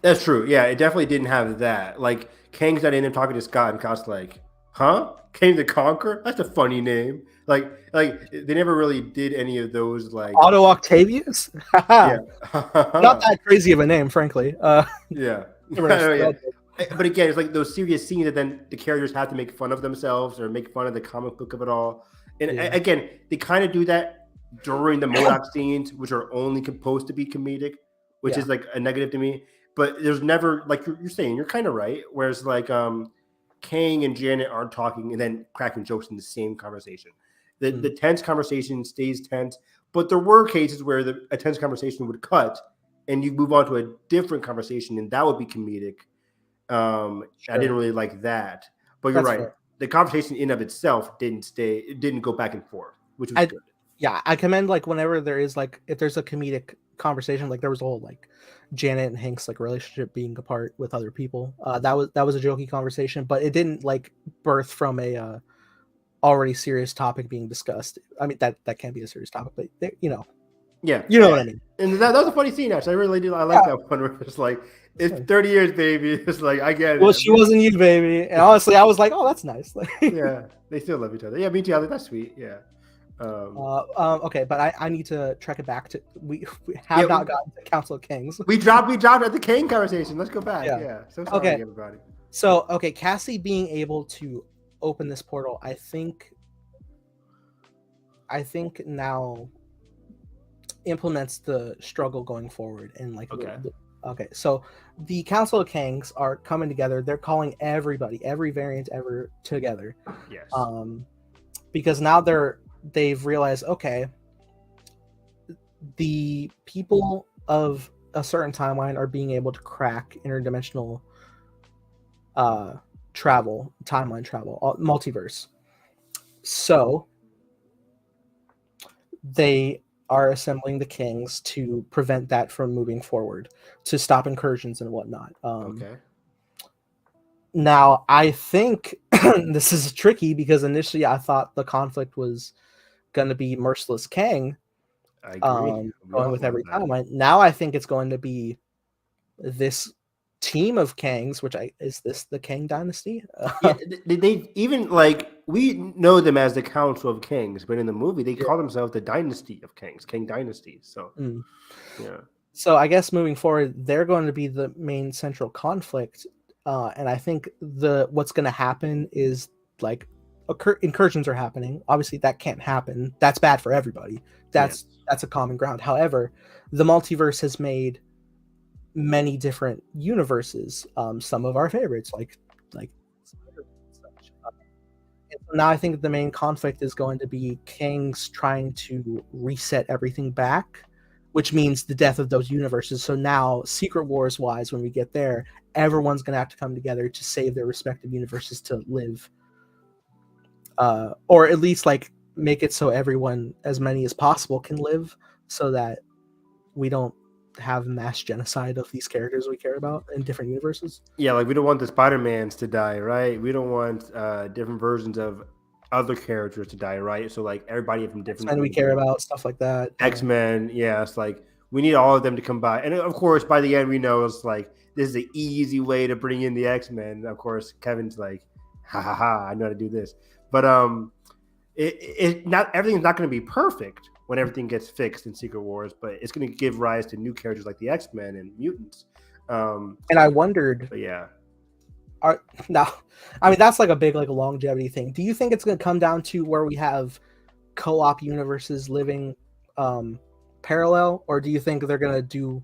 That's true. Yeah, it definitely didn't have that. Like Kang's not in there talking to Scott, and Scott's like, huh? Kang the Conqueror? That's a funny name. Like they never really did any of those like Otto Octavius. Yeah. Not that crazy of a name, frankly. Yeah. But again, it's like those serious scenes that then the characters have to make fun of themselves or make fun of the comic book of it all. And again, they kind of do that during the MODOK scenes, which are only supposed to be comedic, which is like a negative to me. But there's never, like you're saying, you're kind of right. Whereas like Kang and Janet aren't talking and then cracking jokes in the same conversation. The tense conversation stays tense, but there were cases where a tense conversation would cut and you move on to a different conversation, and that would be comedic. Sure. I didn't really like that, but you're right. Fair. The conversation in of itself didn't go back and forth, which was good. Yeah, I commend like whenever there is like if there's a comedic conversation, like there was a whole like Janet and Hank's like relationship being apart with other people. That was a jokey conversation, but it didn't like birth from a already serious topic being discussed. I mean that can be a serious topic, but you know. Yeah. You know what I mean. And that was a funny scene actually. I really did. I like that one where it's like it's 30 years, baby. It's like I get it. Well, she wasn't you, baby. And honestly, I was like, oh, that's nice. Yeah, they still love each other. Yeah, me too. I think that's sweet. Yeah. Okay, but I need to track it back to we have not gotten to Council of Kings. We dropped at the Kang conversation. Let's go back. Yeah. So sorry, Okay. everybody. So Cassie being able to open this portal, I think now implements the struggle going forward and like okay, so the Council of Kangs are coming together. They're calling everybody, every variant ever together. Yes. Because now they've realized, okay, the people of a certain timeline are being able to crack interdimensional timeline travel, multiverse. So they are assembling the Kings to prevent that from moving forward, to stop incursions and whatnot. Okay. Now, I think this is tricky because initially I thought the conflict was going to be Merciless Kang. I agree. Going with every timeline. Now I think it's going to be this team of Kangs, is this the Kang dynasty? Yeah, they even like, we know them as the Council of Kings, but in the movie they call themselves the Dynasty of Kings, Kang Dynasty. So yeah. So I guess moving forward, they're going to be the main central conflict, and I think what's going to happen is like incursions are happening. Obviously, that can't happen. That's bad for everybody. That's a common ground. However, the multiverse has made many different universes, some of our favorites like now I think the main conflict is going to be Kang's trying to reset everything back, which means the death of those universes. So now Secret Wars wise, when we get there, everyone's going to have to come together to save their respective universes to live, or at least like make it so everyone, as many as possible, can live, so that we don't have mass genocide of these characters we care about in different universes. Yeah, like we don't want the Spider-Mans to die, right? We don't want different versions of other characters to die, right? So like everybody from different X-Men we care about, stuff like that. X-Men, yeah, it's like we need all of them to come by. And of course, by the end, we know it's like this is an easy way to bring in the X-Men. Of course, Kevin's like, ha ha ha, I know how to do this. But not everything's not going to be perfect when everything gets fixed in Secret Wars, but it's going to give rise to new characters like the X-Men and mutants. And I wondered, but yeah, now, I mean, that's like a big like longevity thing. Do you think it's going to come down to where we have co-op universes living parallel, or do you think they're going to do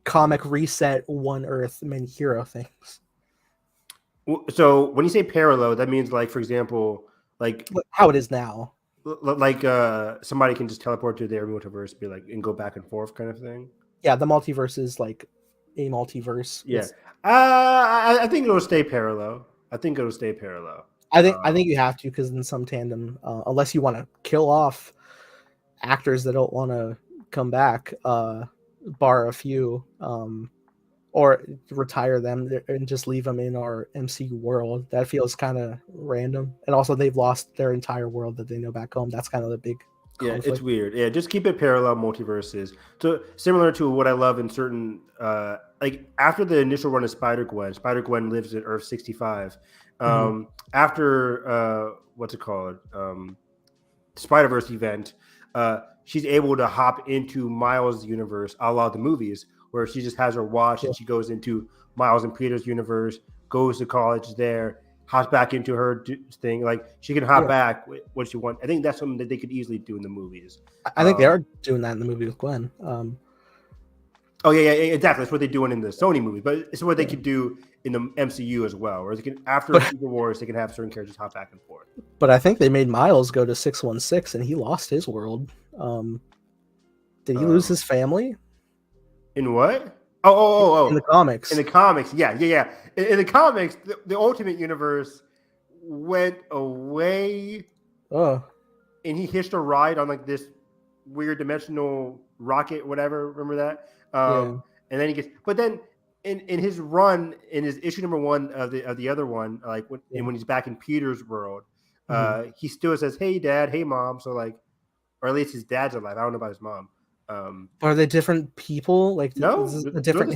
comic reset, one Earth, many hero things? So when you say parallel, that means like, for example, like how it is now. Like somebody can just teleport to their multiverse, be like, and go back and forth, kind of thing. Yeah, the multiverse is like a multiverse. Yeah, I think it'll stay parallel. I think you have to, because in some tandem, unless you want to kill off actors that don't want to come back, bar a few, or retire them and just leave them in our MCU world. That feels kind of random. And also they've lost their entire world that they know back home. That's kind of the big conflict. Yeah, it's weird. Yeah, just keep it parallel multiverses. So similar to what I love in certain, like after the initial run of Spider-Gwen lives at Earth 65. After, what's it called? Spider-Verse event, she's able to hop into Miles' universe, a la the movies, where she just has her watch and she goes into Miles and Peter's universe, goes to college there, hops back into her thing. Like she can hop back when she wants. I think that's something that they could easily do in the movies. I think they are doing that in the movie with Gwen. Oh yeah, exactly. That's what they're doing in the Sony movie, but it's what they could do in the MCU as well. Whereas they can, after Secret Wars, they can have certain characters hop back and forth. But I think they made Miles go to 616, and he lost his world. Did he lose his family? In what? Oh! In the comics. In the comics, yeah. In the comics, the Ultimate Universe went away. Oh. And he hitched a ride on like this weird dimensional rocket, whatever. Remember that? And then he gets. But then in his run, in his issue number 1 of the other one, like when he's back in Peter's world, he still says, "Hey, Dad. Hey, Mom." So like, or at least his dad's alive. I don't know about his mom. Are they different people? Like, no, is it a different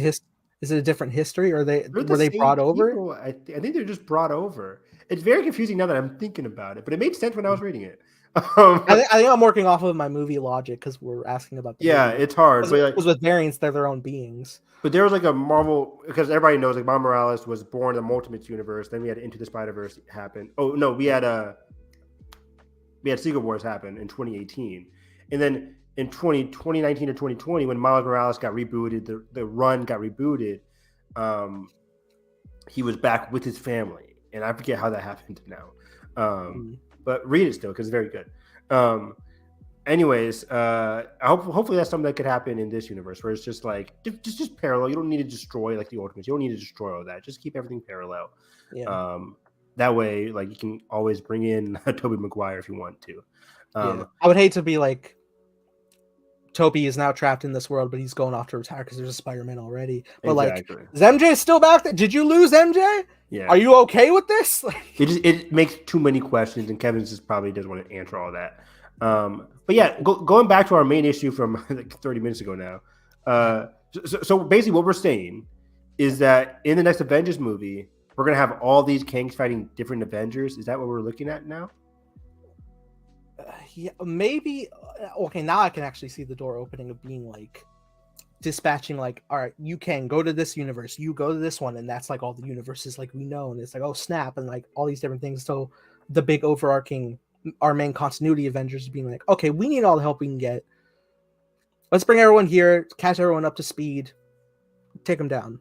Is it a different history? Or were they brought over? I think they're just brought over. It's very confusing now that I'm thinking about it, but it made sense when I was reading it. I think I'm working off of my movie logic because we're asking about the yeah, movie. it's hard, but Because with variants, they're their own beings. But there was like a Marvel, because everybody knows like Miles Morales was born in the Ultimate Universe. Then we had Into the Spider-Verse happen. Oh no, we had Secret Wars happen in 2018, and then in 2019 or 2020 when Miles Morales got rebooted, the run got rebooted. He was back with his family, and I forget how that happened now. But read it still because it's very good. Anyways, hopefully that's something that could happen in this universe where it's just like just parallel. You don't need to destroy like the Ultimates. You don't need to destroy all that. Just keep everything parallel. Yeah. That way, like you can always bring in Tobey Maguire if you want to. Yeah. I would hate to be like Toby is now trapped in this world, but he's going off to retire because there's a Spider-Man already. But exactly. Like, is MJ still back there? Did you lose MJ? Yeah. Are you okay with this? It makes too many questions, and Kevin just probably doesn't want to answer all that. But yeah, going back to our main issue from like 30 minutes ago now. So basically, what we're saying is that in the next Avengers movie, we're gonna have all these Kangs fighting different Avengers. Is that what we're looking at now? Yeah, maybe. Okay, now I can actually see the door opening of being like dispatching, like, all right, you can go to this universe, you go to this one, and that's like all the universes like we know, and it's like, oh snap, and like all these different things. So the big overarching, our main continuity Avengers being like, okay, we need all the help we can get. Let's bring everyone here, catch everyone up to speed, take them down.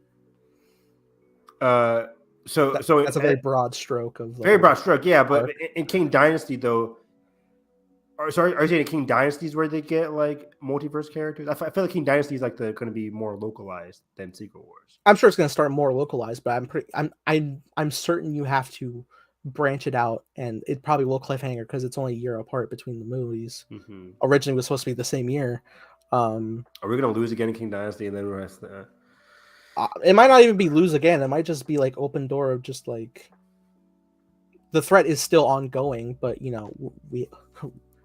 So that's a very broad stroke of very broad stroke, yeah. But in King Dynasty though. Sorry, are you saying King Dynasties where they get like multiverse characters? I feel like King Dynasty is like going to be more localized than Secret Wars. I'm sure it's going to start more localized, but I'm certain you have to branch it out, and it probably will cliffhanger because it's only a year apart between the movies. Mm-hmm. Originally, it was supposed to be the same year. Are we going to lose again in King Dynasty and then the rest? It might not even be lose again. It might just be like open door of just like the threat is still ongoing, but you know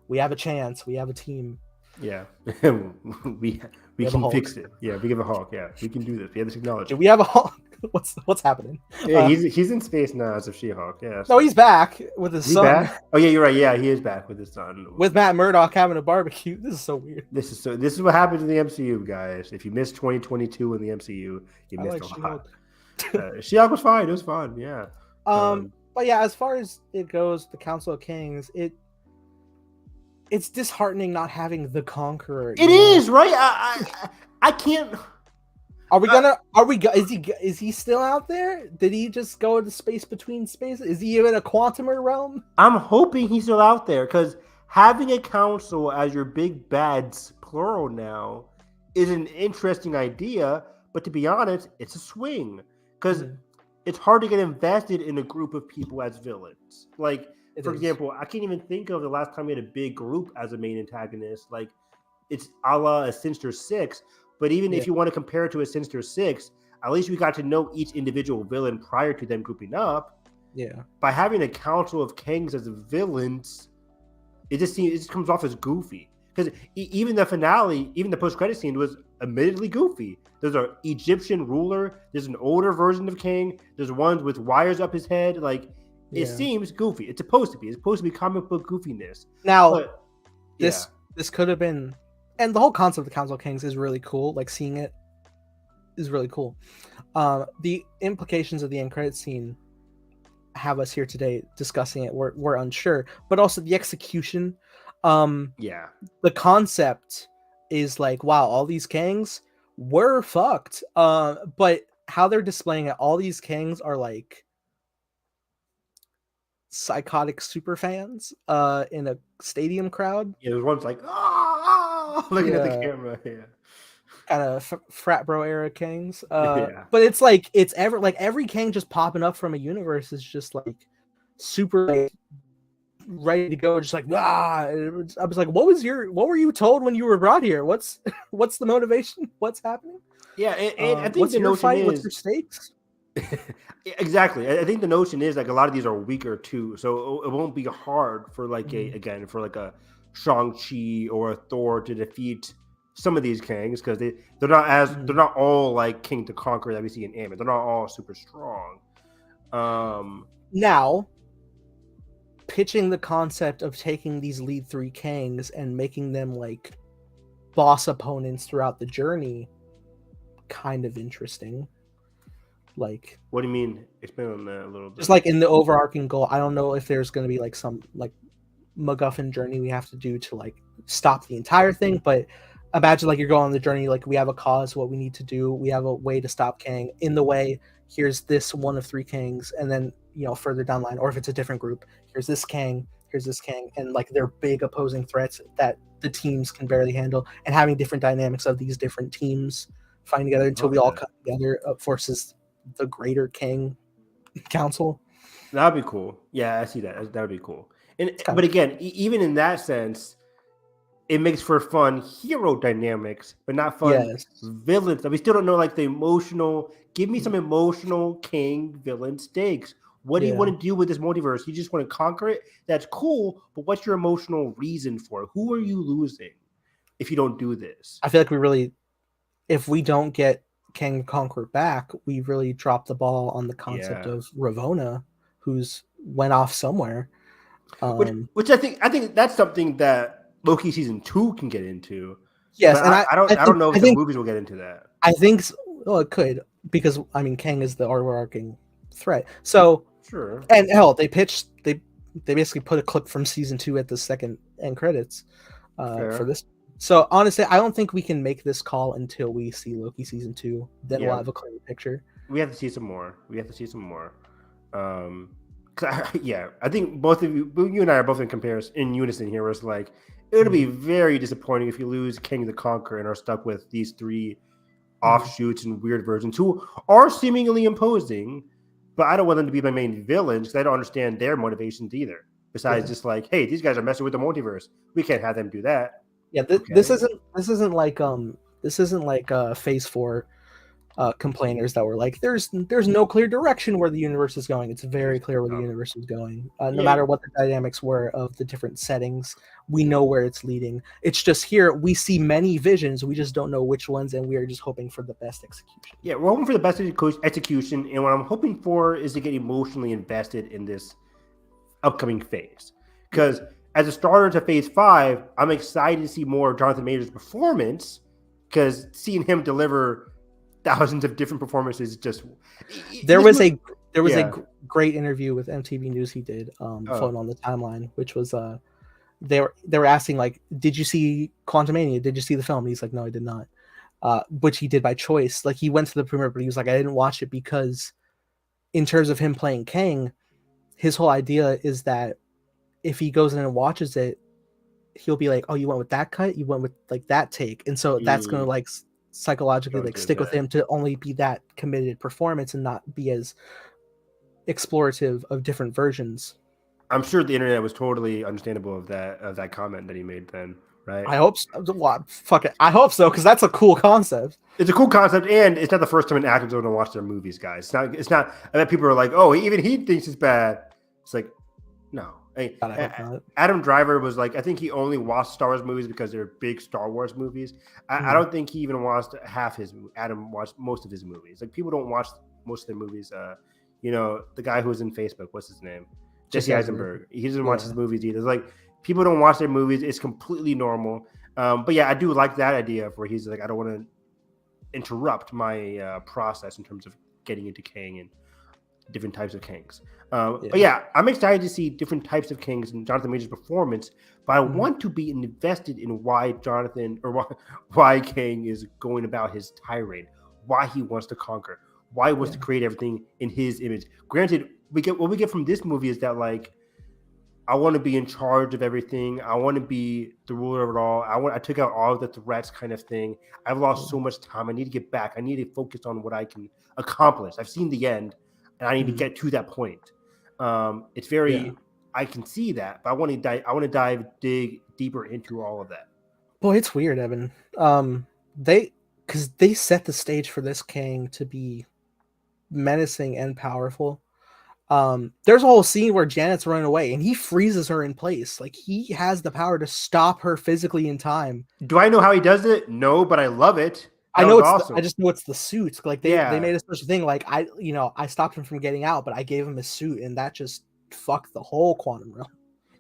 we have a chance. We have a team. Yeah, we can fix it. Yeah, we have a Hulk. Yeah, we can do this. We have the technology. We have a Hulk. What's happening? Yeah, he's in space now as a She-Hulk. Yeah. So. No, he's back with his son. Back? Oh yeah, you're right. Yeah, he is back with his son. With Matt Murdock having a barbecue. This is so weird. This is what happens in the MCU, guys. If you missed 2022 in the MCU, you missed a lot. She-Hulk was fine. It was fun. Yeah. But yeah, as far as it goes, the Council of Kings, it's disheartening not having the Conqueror. It is, right? I can't. Is he still out there? Did he just go into space between spaces? Is he even a Quantumer realm? I'm hoping he's still out there because having a council as your big bads, plural now, is an interesting idea. But to be honest, it's a swing because it's hard to get invested in a group of people as villains. Like, for example, I can't even think of the last time we had a big group as a main antagonist. Like, it's a la a Sinister Six. But even if you want to compare it to a Sinister Six, at least we got to know each individual villain prior to them grouping up. Yeah. By having a council of Kangs as villains, it just comes off as goofy. Because even the finale, even the post-credit scene was admittedly goofy. There's an Egyptian ruler. There's an older version of Kang. There's ones with wires up his head. Like, it seems goofy. It's supposed to be. It's supposed to be comic book goofiness. Now, this could have been... And the whole concept of the Council of Kings is really cool. Like, seeing it is really cool. The implications of the end credit scene have us here today discussing it. We're unsure. But also the execution. The concept is like, wow, all these Kangs were fucked. But how they're displaying it, all these Kangs are like psychotic super fans in a stadium crowd. Yeah, there's one's like, looking at the camera. Yeah, kind of frat bro era Kangs. But it's like every Kang just popping up from a universe is just like super like, ready to go, just like I was like, what were you told when you were brought here? What's the motivation? What's happening? Yeah, and I think what's the your notion fight? is What's your stakes? Exactly. I think the notion is like a lot of these are weaker too, so it won't be hard for like a Shang-Chi or a Thor to defeat some of these Kangs because they're not all like King to Conquer that we see in Ant-Man. They're not all super strong. Now, pitching the concept of taking these lead 3 Kangs and making them like boss opponents throughout the journey kind of interesting. Like, what do you mean? Explain on that a little bit. Just like in the overarching goal, I don't know if there's going to be like some like MacGuffin journey we have to do to like stop the entire thing, but imagine like you're going on the journey, like we have a cause, what we need to do, we have a way to stop Kang. In the way, here's this one of 3 Kangs, and then further down the line, or if it's a different group, here's this Kang, and like they're big opposing threats that the teams can barely handle, and having different dynamics of these different teams fighting together until we all come together forces the greater Kang Council. That'd be cool. Yeah, I see that. That would be cool. But again, even in that sense, it makes for fun hero dynamics, but not fun villains. We still don't know like the emotional. Give me some emotional Kang villain stakes. What do you want to do with this multiverse? You just want to conquer it? That's cool, but what's your emotional reason for it? Who are you losing if you don't do this? I feel like if we don't get Kang the Conqueror back, we really dropped the ball on the concept of Ravonna, who's went off somewhere. Which I think that's something that Loki season 2 can get into. Yes, and I don't know if the movies will get into that. I think it could, because I mean Kang is the overarching threat. So sure. And hell, they basically put a clip from season 2 at the second end credits for this. So honestly, I don't think we can make this call until we see Loki season 2. Then we'll have a clear picture. We have to see some more. I think both of you and I are both in unison here. Where it's like it'll be very disappointing if you lose Kang the Conqueror and are stuck with these 3 offshoots and weird versions who are seemingly imposing, but I don't want them to be my main villains because I don't understand their motivations either. Besides just like, hey, these guys are messing with the multiverse. We can't have them do that. Yeah, this isn't like Phase 4 complainers that were like, there's no clear direction where the universe is going. It's very clear where the universe is going. No matter what the dynamics were of the different settings, we know where it's leading. It's just here we see many visions, we just don't know which ones, and we are just hoping for the best execution. Yeah, we're hoping for the best execution, and what I'm hoping for is to get emotionally invested in this upcoming phase. Because as a starter to Phase 5, I'm excited to see more of Jonathan Majors' performance, because seeing him deliver thousands of different performances there was a great interview with MTV News he did Floating on the Timeline, which was they were asking like, did you see Quantumania? Did you see the film? And he's like, no, I did not. Which he did by choice. Like he went to the premiere, but he was like, I didn't watch it because in terms of him playing Kang, his whole idea is that if he goes in and watches it, he'll be like, oh, you went with that cut? You went with like that take. And so that's going to like psychologically like stick with him to only be that committed performance and not be as explorative of different versions. I'm sure the internet was totally understandable of that comment that he made then, right? I hope so. Well, fuck it. I hope so, because that's a cool concept. It's a cool concept, and it's not the first time an actor's going to watch their movies, guys. It's not. I bet people are like, oh, even he thinks it's bad. It's like, no. Adam Driver was like, I think he only watched Star Wars movies because they're big Star Wars movies. I don't think he even watched half his. Adam watched most of his movies. Like people don't watch most of their movies. The guy who's in Facebook, what's his name? Jesse Eisenberg. He doesn't watch his movies either. It's like people don't watch their movies. It's completely normal. But yeah, I do like that idea where he's like, I don't want to interrupt my process in terms of getting into Kang and different types of Kangs. But yeah, I'm excited to see different types of Kangs and Jonathan Majors' performance, but I want to be invested in why why Kang is going about his tirade, why he wants to conquer, why he wants to create everything in his image. Granted, what we get from this movie is that like, I want to be in charge of everything. I want to be the ruler of it all. I took out all of the threats kind of thing. I've lost so much time. I need to get back. I need to focus on what I can accomplish. I've seen the end, and I need to get to that point. It's very, I can see that, but I want to dig deeper into all of that. Boy, it's weird, Evan. Because they set the stage for this Kang to be menacing and powerful. There's a whole scene where Janet's running away and he freezes her in place. Like he has the power to stop her physically in time. Do I know how he does it? No, but I love it. I know it's awesome. I just know it's the suit. Like they made a special thing. Like I stopped him from getting out, but I gave him a suit, and that just fucked the whole quantum realm.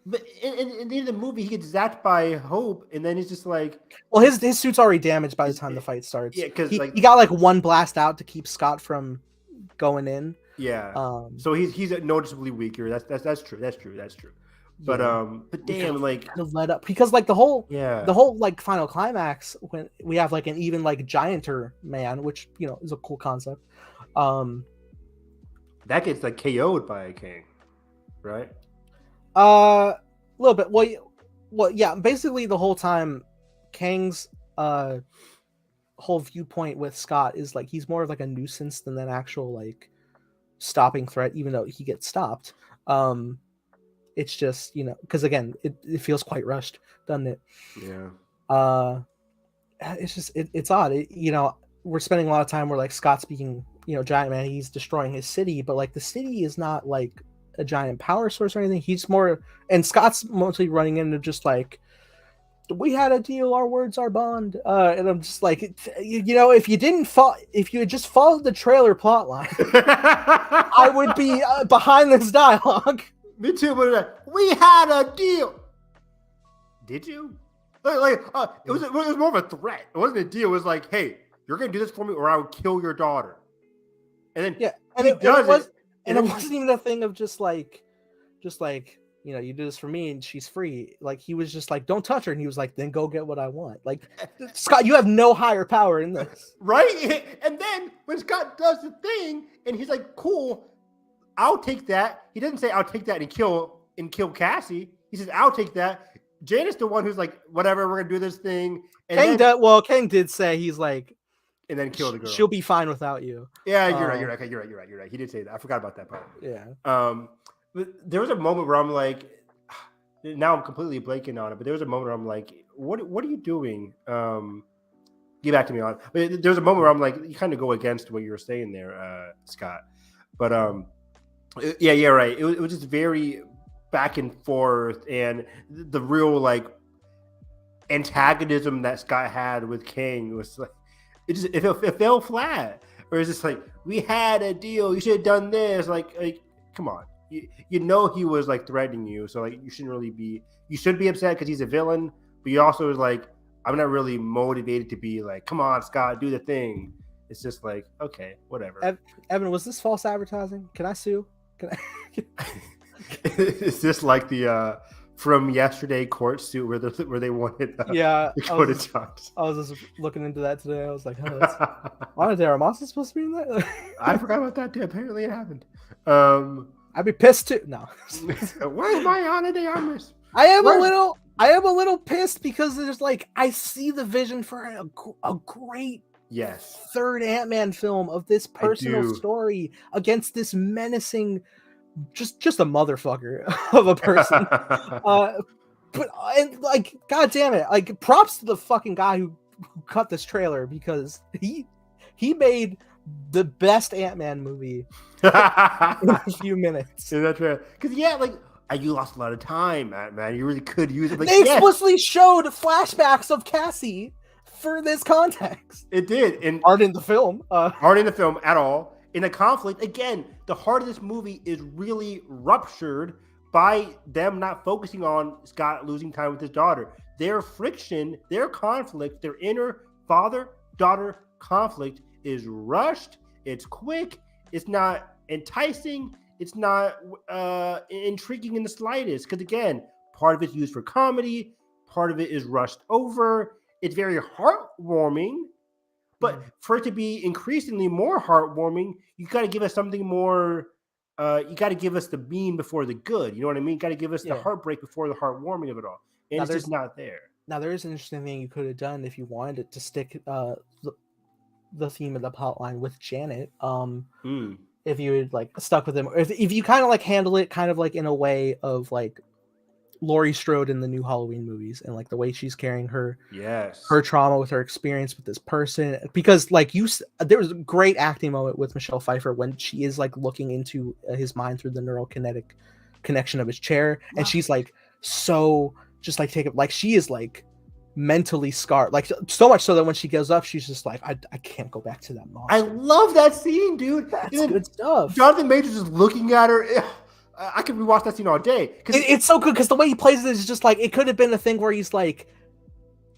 But in the end of the movie, he gets zapped by Hope, and then he's just like, well, his suit's already damaged by the time the fight starts. yeah, because he, like he got like one blast out to keep Scott from going in. yeah. So he's noticeably weaker. That's true. But Yeah. but damn, like kind of led up because like the whole yeah, like final climax when we have like an even like gianter man, which you know is a cool concept. That gets like KO'd by a king, right? A little bit. Well, yeah. Basically, the whole time, Kang's whole viewpoint with Scott is like he's more of like a nuisance than an actual like stopping threat, even though he gets stopped. It's just, you know, because again, it feels quite rushed, doesn't it? Yeah. It's just it's odd. You know, we're spending a lot of time where like Scott's being, you know, giant man. He's destroying his city, but like the city is not like a giant power source or anything. He's more, and Scott's mostly running into just like, we had a deal, our words are bond. And I'm just like, you know, if you had just followed the trailer plot line, I would be behind this dialogue. Me too, but we had a deal. Did you? It was more of a threat. It wasn't a deal. It was like, hey, you're gonna do this for me, or I will kill your daughter. And then yeah, and it wasn't even a thing of just like, you know, you do this for me and she's free. Like he was just like, don't touch her, and he was like, then go get what I want. Like Scott, you have no higher power in this, right? And then when Scott does the thing, and he's like, cool. I'll take that. He doesn't say I'll take that and kill Cassie. He says I'll take that. Janet's the one who's like, whatever, we're gonna do this thing. And Kang did say he's like, and then kill the girl. She'll be fine without you. Yeah, you're right. Okay, you're right. He did say that. I forgot about that part. Yeah. But there was a moment where I'm like, now I'm completely blanking on it. But there was a moment where I'm like, what are you doing? Get back to me on it. But there was a moment where I'm like, you kind of go against what you were saying there, Scott. But yeah, right. It was just very back and forth, and the real like antagonism that Scott had with King was like it fell flat. Or it's just like, we had a deal. You should have done this. Like come on. You know he was like threatening you, so like you shouldn't really be. You should be upset because he's a villain, but you also was like, I'm not really motivated to be like, come on, Scott, do the thing. It's just like, okay, whatever. Evan, was this false advertising? Can I sue? Is this like the From Yesterday court suit where they wanted Dakota Johnson? I was just looking into that today. I was like, oh, Ana de Armas is supposed to be in that? I forgot about that too. Apparently it happened. I'd be pissed too. No. Where's my Ana de Armas? I am a little pissed because there's like, I see the vision for a great third Ant-Man film of this personal story against this menacing, just a motherfucker of a person. But and like, god damn it, like props to the fucking guy who cut this trailer, because he made the best Ant-Man movie in a few minutes. Is that true? Because like, you lost a lot of time, man. You really could use it. Like, they explicitly showed flashbacks of Cassie for this context. It did, and aren't in the film. Aren't in the film at all. In the conflict, again, the heart of this movie is really ruptured by them not focusing on Scott losing time with his daughter. Their friction, their conflict, their inner father-daughter conflict is rushed. It's quick. It's not enticing. It's not intriguing in the slightest. Because again, part of it's used for comedy. Part of it is rushed over. It's very heartwarming. But for it to be increasingly more heartwarming, you got to give us something more. You got to give us the beam before the good. You know what I mean? You got to give us the heartbreak before the heartwarming of it all. And it's just not there. Now, there is an interesting thing you could have done if you wanted it to stick the theme of the plotline with Janet. If you had like stuck with him, or if you kind of like handle it kind of like in a way of like Laurie Strode in the new Halloween movies, and like the way she's carrying her trauma with her experience with this person, because like there was a great acting moment with Michelle Pfeiffer when she is like looking into his mind through the neurokinetic connection of his chair, and she's like so just like she is like mentally scarred, like so much so that when she goes up, she's just like, I can't go back to that monster. I love that scene, dude. That's good stuff. Jonathan Majors is looking at her. I could rewatch that scene all day. It's so good because the way he plays it is just like it could have been a thing where he's like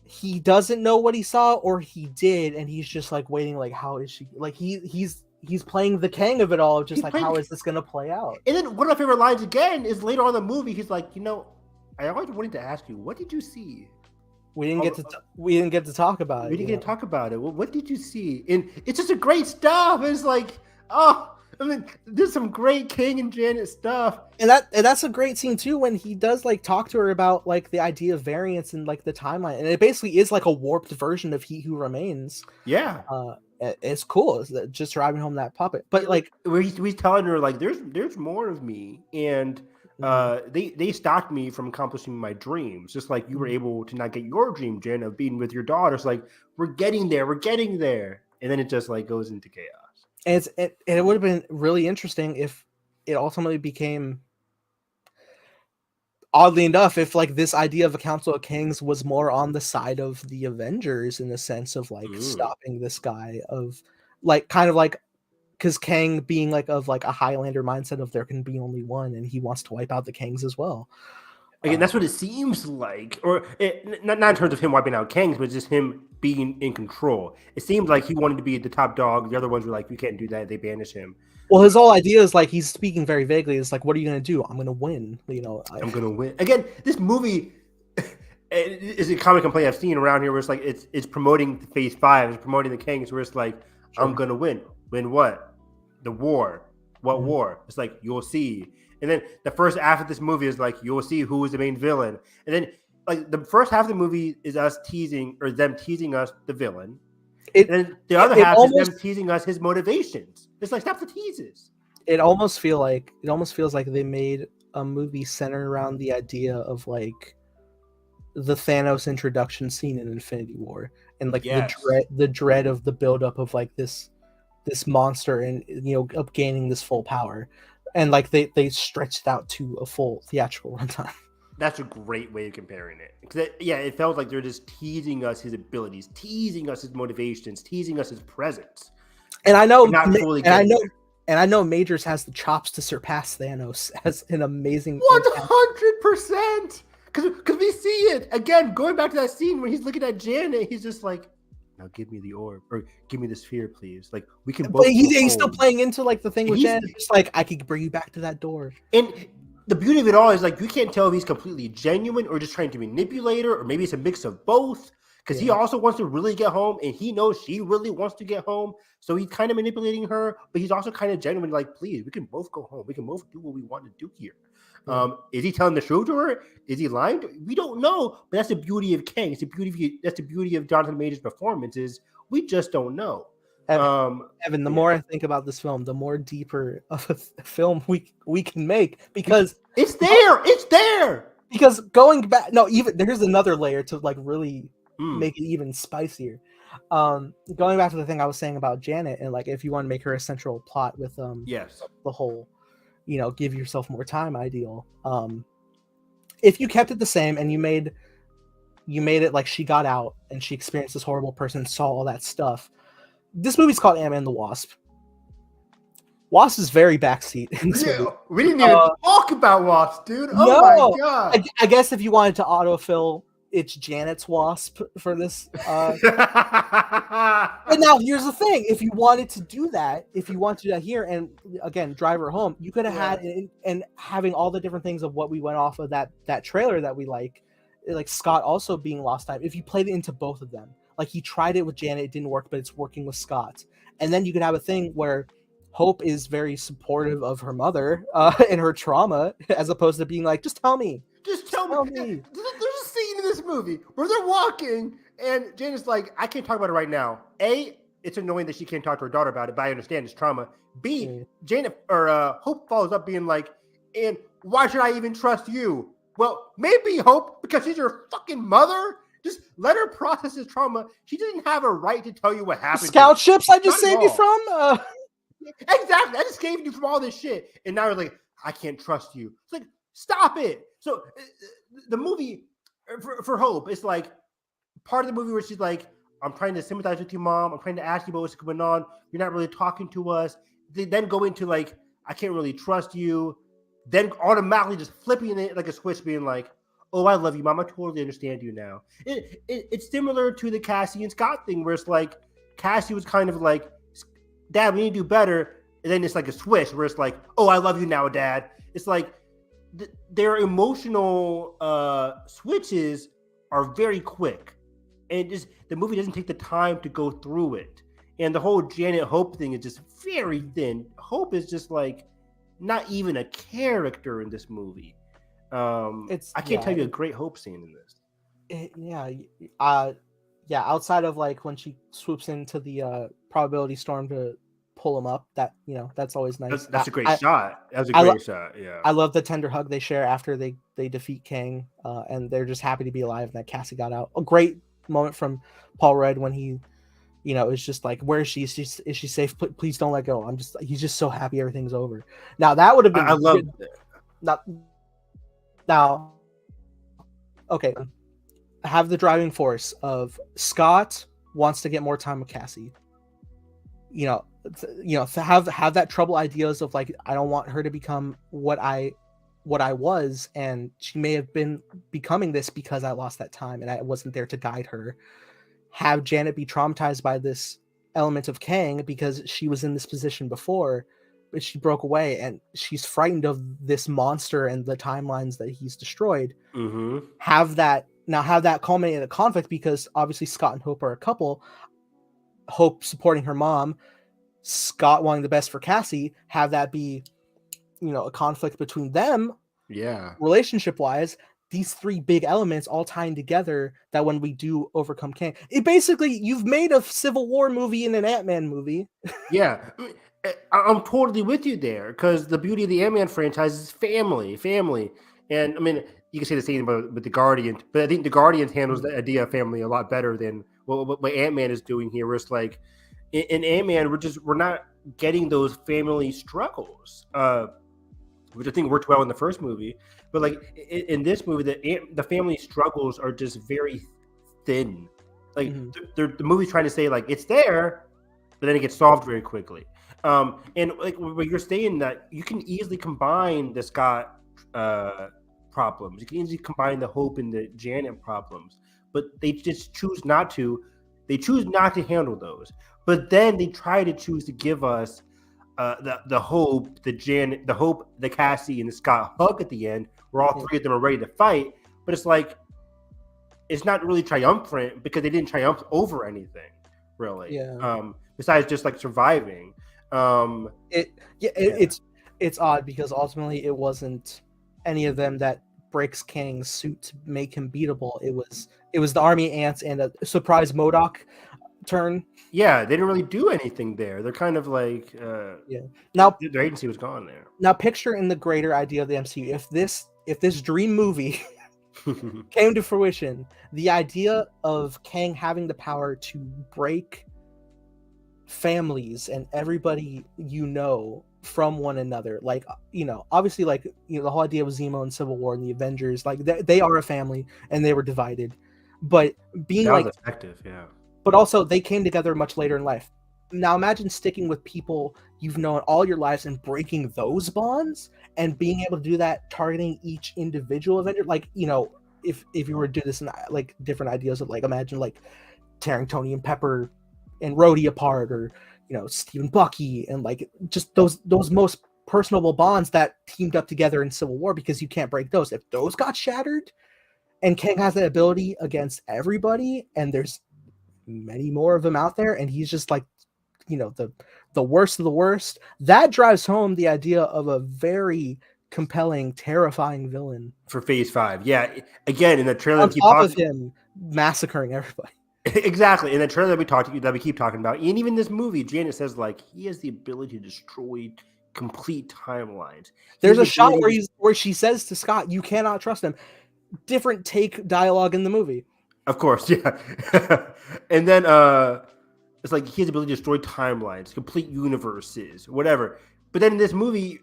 he doesn't know what he saw or he did, and he's just like waiting, like how is she? Like he's playing the Kang of it all, just like how is this gonna play out? And then one of my favorite lines again is later on in the movie. He's like, I always wanted to ask you, what did you see? We didn't get to talk about it. We didn't get to talk about it. Well, what did you see? And it's just a great stuff. It's like, there's some great King and Janet stuff. And that's a great scene too when he does like talk to her about like the idea of variance and like the timeline. And it basically is like a warped version of He Who Remains. Yeah. It's cool. It's just driving home that puppet. But like where he's telling her like there's more of me, and they stopped me from accomplishing my dreams, just like you were able to not get your dream, Jen, of being with your daughter. It's like we're getting there, and then it just like goes into chaos. And it would have been really interesting if it ultimately became, oddly enough, if like this idea of a Council of Kings was more on the side of the Avengers in the sense of like stopping this guy, of like kind of like because Kang being like of like a Highlander mindset of there can be only one, and he wants to wipe out the Kangs as well. Again, that's what it seems like, or not in terms of him wiping out Kangs, but just him being in control. It seems like he wanted to be the top dog. The other ones were like, "You can't do that." They banish him. Well, his whole idea is like he's speaking very vaguely. It's like, "What are you going to do? I'm going to win." I'm going to win. Again, this movie is a common complaint I've seen around here, where it's like it's promoting Phase 5, it's promoting the Kangs, where it's like, sure. I'm going to win. Win what? The war. What war? It's like, you'll see. And then the first half of this movie is like, you'll see who is the main villain. And then like the first half of the movie is us teasing them teasing us the villain. And then the other half is them teasing us his motivations. It's like, stop the teases. It almost feels like they made a movie centered around the idea of like the Thanos introduction scene in Infinity War, and like the dread of the buildup of like this monster and of gaining this full power. And like they stretched out to a full theatrical runtime. That's a great way of comparing it. Because it felt like they're just teasing us his abilities, teasing us his motivations, teasing us his presence. And I know, and I know Majors has the chops to surpass Thanos as an amazing 100%. Because we see it again. Going back to that scene where he's looking at Janet, he's just like, now give me the orb, or give me the sphere, please. Like we can both. But he's still playing into like the thing with Jen. Just like, I could bring you back to that door. And the beauty of it all is like you can't tell if he's completely genuine or just trying to manipulate her, or maybe it's a mix of both. Because he also wants to really get home, and he knows she really wants to get home. So he's kind of manipulating her, but he's also kind of genuine. Like, please, we can both go home. We can both do what we want to do here. Is he telling the truth to her? Is he lying? We don't know, but that's the beauty of Kang. That's the beauty of Jonathan Majors' performance is we just don't know. Evan, the more I think about this film, the more deeper of a film we can make, because it's there. Because going back, even there's another layer to like really make it even spicier. Going back to the thing I was saying about Janet, and like if you want to make her a central plot with the whole give yourself more time ideal. If you kept it the same and you made it like she got out and she experienced this horrible person, saw all that stuff. This movie's called Ant-Man and the Wasp. Wasp is very backseat. We didn't even talk about Wasp, dude. Oh my god! I guess if you wanted to autofill, it's Janet's Wasp for this. But now here's the thing: if you wanted to do that, here, and again drive her home, you could have had and having all the different things of what we went off of that trailer that we like Scott also being lost time. If you played it into both of them, like he tried it with Janet, it didn't work, but it's working with Scott, and then you could have a thing where Hope is very supportive of her mother and her trauma, as opposed to being like, just tell me. Just tell me. There's a scene in this movie where they're walking, and Janet's like, I can't talk about it right now. A, it's annoying that she can't talk to her daughter about it, but I understand it's trauma. B, Janet or Hope follows up being like, and why should I even trust you? Well, maybe Hope, because she's your fucking mother. Just let her process this trauma. She doesn't have a right to tell you what happened. Scout ships I just saved you from? Exactly. I just saved you from all this shit. And now you're like, I can't trust you. It's like, stop it. So the movie for Hope, it's like part of the movie where she's like, I'm trying to sympathize with you, Mom. I'm trying to ask you about what's going on. You're not really talking to us. They then go into like, I can't really trust you. then automatically just flipping it like a switch, being like, "Oh, I love you, Mom. I totally understand you now." It's similar to the Cassie and Scott thing, where it's like Cassie was kind of like, "Dad, we need to do better," and then it's like a switch where it's like, "Oh, I love you now, Dad." It's like their emotional switches are very quick, and just the movie doesn't take the time to go through it. And the whole Janet Hope thing is just very thin. Hope is just like not even a character in this movie. I can't tell you a great Hope scene in this. Yeah. Outside of like when she swoops into the probability storm to pull him up, that's always nice. That's a great shot. That was a great shot. Yeah, I love the tender hug they share after they defeat Kang, and they're just happy to be alive and that Cassie got out. A great moment from Paul Rudd when he, is just like, "Where is she? Is she safe? Please don't let go." He's just so happy everything's over. Now that would have been. I love that. Now, okay, have the driving force of Scott wants to get more time with Cassie. To have that trouble ideas of like, I don't want her to become what I was, and she may have been becoming this because I lost that time and I wasn't there to guide her. Have Janet be traumatized by this element of Kang because she was in this position before, but she broke away and she's frightened of this monster and the timelines that he's destroyed. Mm-hmm. Have that culminate in a conflict, because obviously Scott and Hope are a couple. Hope supporting her mom, Scott wanting the best for Cassie. Have that be, a conflict between them. Yeah. Relationship wise, these three big elements all tying together, that when we do overcome Kang, it basically, you've made a Civil War movie and an Ant-Man movie. Yeah. I'm totally with you there, because the beauty of the Ant-Man franchise is family. And I mean, you can say the same about with the Guardian, but I think the Guardians handles the idea of family a lot better than what Ant-Man is doing here. Where it's like in Ant-Man, we're not getting those family struggles, which I think worked well in the first movie. But like in this movie, the family struggles are just very thin. Like the movie's trying to say like it's there, but then it gets solved very quickly. And like what you're saying, that you can easily combine the Scott problems, you can easily combine the Hope and the Janet problems, but they just choose not to. They choose not to handle those. But then they try to choose to give us the Hope, the Janet, the Hope, the Cassie, and the Scott hug at the end, where all three of them are ready to fight. But it's like it's not really triumphant, because they didn't triumph over anything, really. Yeah. Besides just like surviving. It's odd, because ultimately it wasn't any of them that breaks Kang's suit to make him beatable. It was the army ants and a surprise MODOK turn. Yeah, they didn't really do anything there. They're kind of like Now their agency was gone there. Now picture in the greater idea of the MCU, if this dream movie came to fruition, the idea of Kang having the power to break families and everybody from one another, like obviously, like the whole idea of Zemo and Civil War and the Avengers, like they are a family and they were divided, but being that was like effective, yeah. But also they came together much later in life. Now imagine sticking with people you've known all your lives and breaking those bonds, and being able to do that targeting each individual Avenger. Like if you were to do this in like different ideas of like, imagine like tearing Tony and Pepper and Rhodey apart, or Steve and Bucky, and like just those most personable bonds that teamed up together in Civil War, because you can't break those. If those got shattered, and Kang has that ability against everybody, and there's many more of them out there, and he's just like the worst of the worst, that drives home the idea of a very compelling, terrifying villain for Phase 5. Yeah, again, in the trailer, on top of him massacring everybody. Exactly. In the trailer that we keep talking about, and even this movie, Janet says like he has the ability to destroy complete timelines. There's a shot where she says to Scott, "You cannot trust him." Different take dialogue in the movie. Of course, yeah. And then it's like he has the ability to destroy timelines, complete universes, whatever. But then in this movie,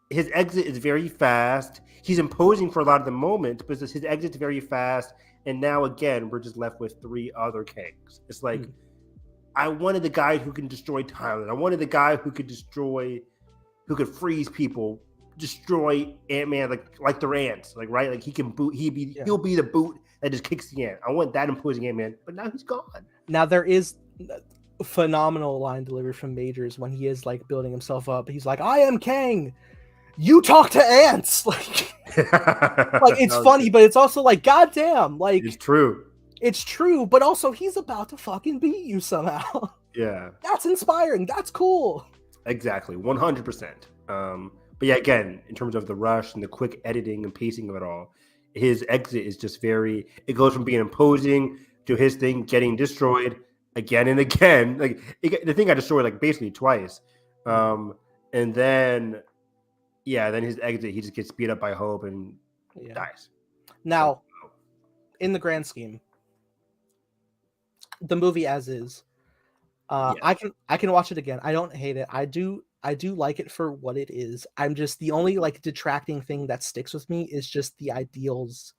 his exit is very fast. He's imposing for a lot of the moments, but his exit's very fast. And now again, we're just left with three other Kangs. It's like I wanted the guy who can destroy timelines. I wanted the guy who could freeze people destroy Ant-Man like the ants, like right, like he can boot. He'll be the boot that just kicks the ant. I want that imposing Ant-Man, but now he's gone. Now there is phenomenal line delivery from Majors when he is like building himself up. He's like, "I am Kang. You talk to ants." Like it's funny, good. but it's also like, goddamn, like It's true. It's true, but also he's about to fucking beat you somehow. Yeah, that's inspiring. That's cool. Exactly, 100%. But yeah, again, in terms of the rush and the quick editing and pacing of it all, his exit is just very. It goes from being imposing to his thing getting destroyed again and again. Like the thing got destroyed like basically twice, and then then his exit, he just gets beat up by Hope and dies. Now, in the grand scheme, the movie as is, I can watch it again. I don't hate it. I do like it for what it is. I'm just the only like detracting thing that sticks with me is just the ideals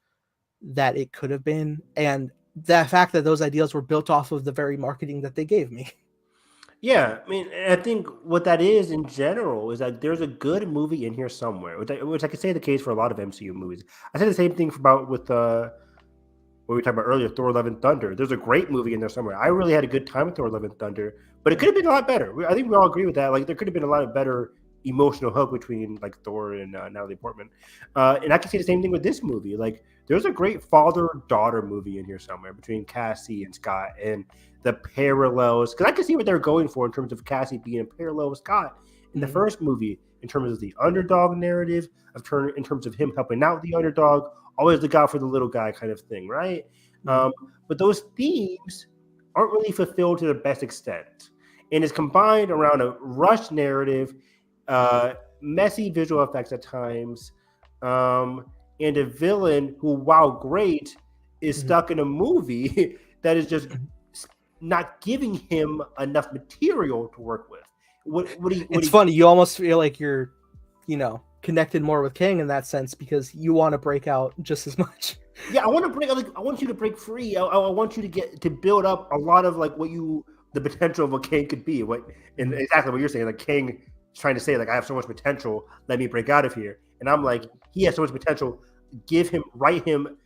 that it could have been, and the fact that those ideals were built off of the very marketing that they gave me. Yeah, I mean, I think what that is in general is that there's a good movie in here somewhere, which I could say the case for a lot of MCU movies. I said the same thing about with what we were talking about earlier, Thor: Love and Thunder. There's a great movie in there somewhere. I really had a good time with Thor: Love and Thunder, but it could have been a lot better. I think we all agree with that. Like, there could have been a lot of better emotional hook between like Thor and Natalie Portman. And I can say the same thing with this movie. Like, there's a great father-daughter movie in here somewhere between Cassie and Scott, and the parallels. Because I can see what they're going for in terms of Cassie being in parallel with Scott in the first movie, in terms of the underdog narrative, in terms of him helping out the underdog, always the guy for the little guy kind of thing, right? But those themes aren't really fulfilled to the best extent. And it's combined around a rushed narrative, messy visual effects at times, and a villain who, while great, is stuck in a movie that is just not giving him enough material to work with. It's funny. You almost feel like you're, connected more with Kang in that sense because you want to break out just as much. Yeah, I want you to break free. I want you to build up a lot of like the potential of what Kang could be. And exactly what you're saying, like Kang is trying to say, like, I have so much potential. Let me break out of here. And I'm like, he has so much potential. Write him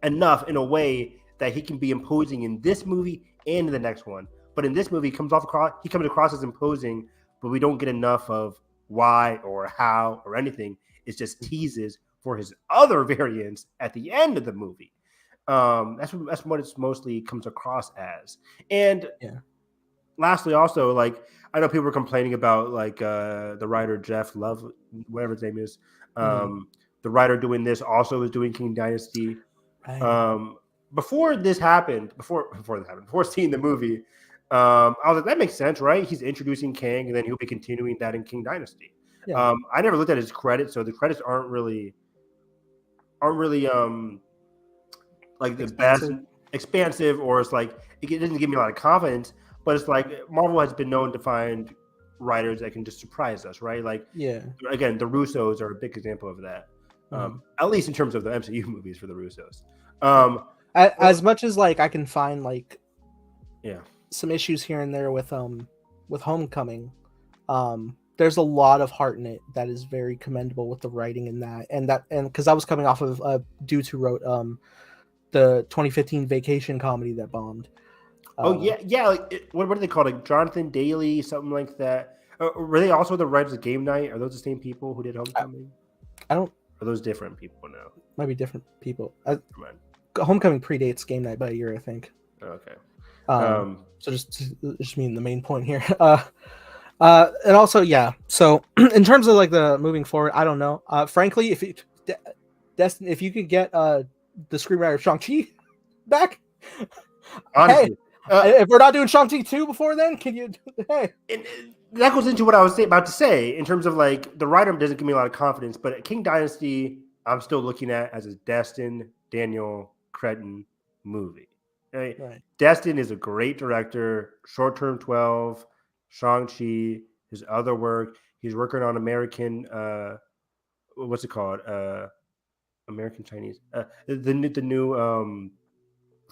enough in a way that he can be imposing in this movie and in the next one. But in this movie, he comes across as imposing, but we don't get enough of why or how or anything. It's just teases for his other variants at the end of the movie. That's what it's mostly comes across as. And lastly, also, like, I know people were complaining about like the writer Jeff Love, whatever his name is. The writer doing this also is doing King Dynasty. Right. Before seeing the movie, I was like, that makes sense, right? He's introducing Kang, and then he'll be continuing that in King Dynasty. Yeah. I never looked at his credits, so the credits aren't really like the best expansive, or it's like it doesn't give me a lot of confidence. But it's like Marvel has been known to find writers that can just surprise us, right? Like, again, the Russos are a big example of that. At least in terms of the MCU movies for the Russos. As much as like I can find like some issues here and there with Homecoming, there's a lot of heart in it that is very commendable with the writing in that, and because I was coming off of dudes who wrote the 2015 vacation comedy that bombed. Like, what are they called? Like Jonathan Daly, something like that. Were they also the writers of Game Night? Are those the same people who did Homecoming? I don't. Are those different people now? Might be different people. Homecoming predates Game Night by a year, I think. Okay. So just mean the main point here. And also, so in terms of like the moving forward, I don't know. Frankly, if you could get the screenwriter of Shang-Chi back, honestly, if we're not doing Shang-Chi 2 before then, can you? Hey, and that goes into what I was about to say in terms of like the writer doesn't give me a lot of confidence, but King Dynasty, I'm still looking at as a Destin Daniel Cretton movie. Right? Destin is a great director. Short Term 12, Shang-Chi, his other work. He's working on American. What's it called? American Chinese. The new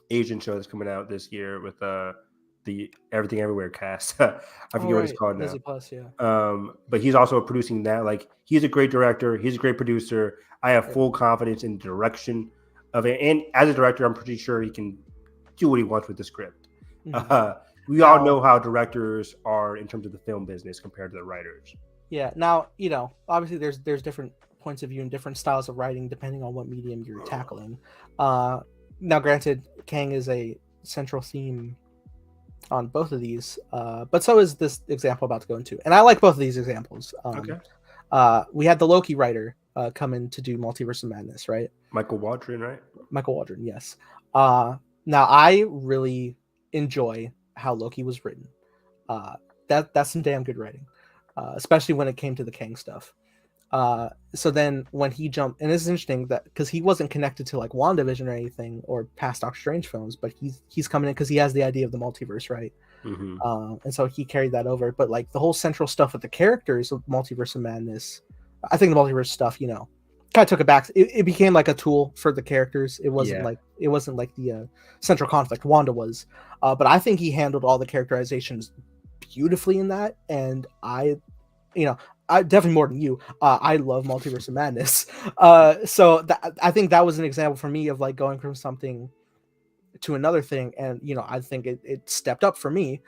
Asian show that's coming out this year with the the Everything Everywhere cast. I forget what it's called now. Disney Plus, yeah. But he's also producing that. Like, he's a great director. He's a great producer. I have full confidence in the direction of it. And as a director, I'm pretty sure he can do what he wants with the script. We all know how directors are in terms of the film business compared to the writers. Yeah. Now, obviously there's different points of view and different styles of writing depending on what medium you're tackling. Now, granted, Kang is a central theme on both of these, but so is this example I'm about to go into. And I like both of these examples. We had the Loki writer come in to do Multiverse of Madness, right? Michael Waldron, right? Michael Waldron, yes. Now, I really enjoy how Loki was written. That's some damn good writing, especially when it came to the Kang stuff. So then when he jumped, and this is interesting that because he wasn't connected to like WandaVision or anything or past Doctor Strange films, but he's coming in because he has the idea of the multiverse, right? And so he carried that over. But like the whole central stuff with the characters of Multiverse of Madness, I think the multiverse stuff, kind of took it back. It became like a tool for the characters. It wasn't like the central conflict Wanda was. But I think he handled all the characterizations beautifully in that, and I definitely more than you. I love Multiverse of Madness. So I think that was an example for me of like going from something to another thing, and I think it stepped up for me.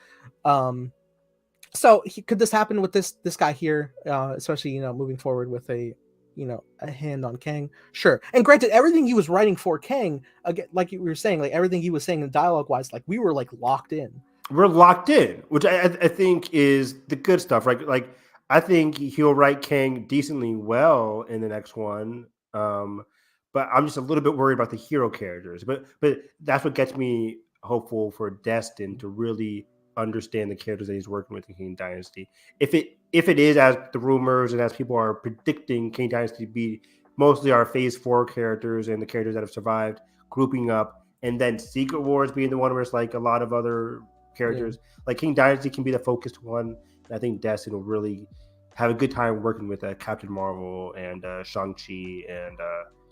So could this happen with this guy here, especially moving forward with a hand on Kang? Sure. And granted, everything he was writing for Kang, again, like we were saying, like everything he was saying in dialogue wise, like we were like locked in. We're locked in, which I think is the good stuff, right? Like, I think he'll write Kang decently well in the next one, but I'm just a little bit worried about the hero characters. But that's what gets me hopeful for Destin to really understand the characters that he's working with in King Dynasty. If it is as the rumors and as people are predicting King Dynasty to be mostly our Phase 4 characters and the characters that have survived grouping up, and then Secret Wars being the one where it's like a lot of other characters, like King Dynasty can be the focused one. I think Destin will really have a good time working with Captain Marvel and Shang-Chi and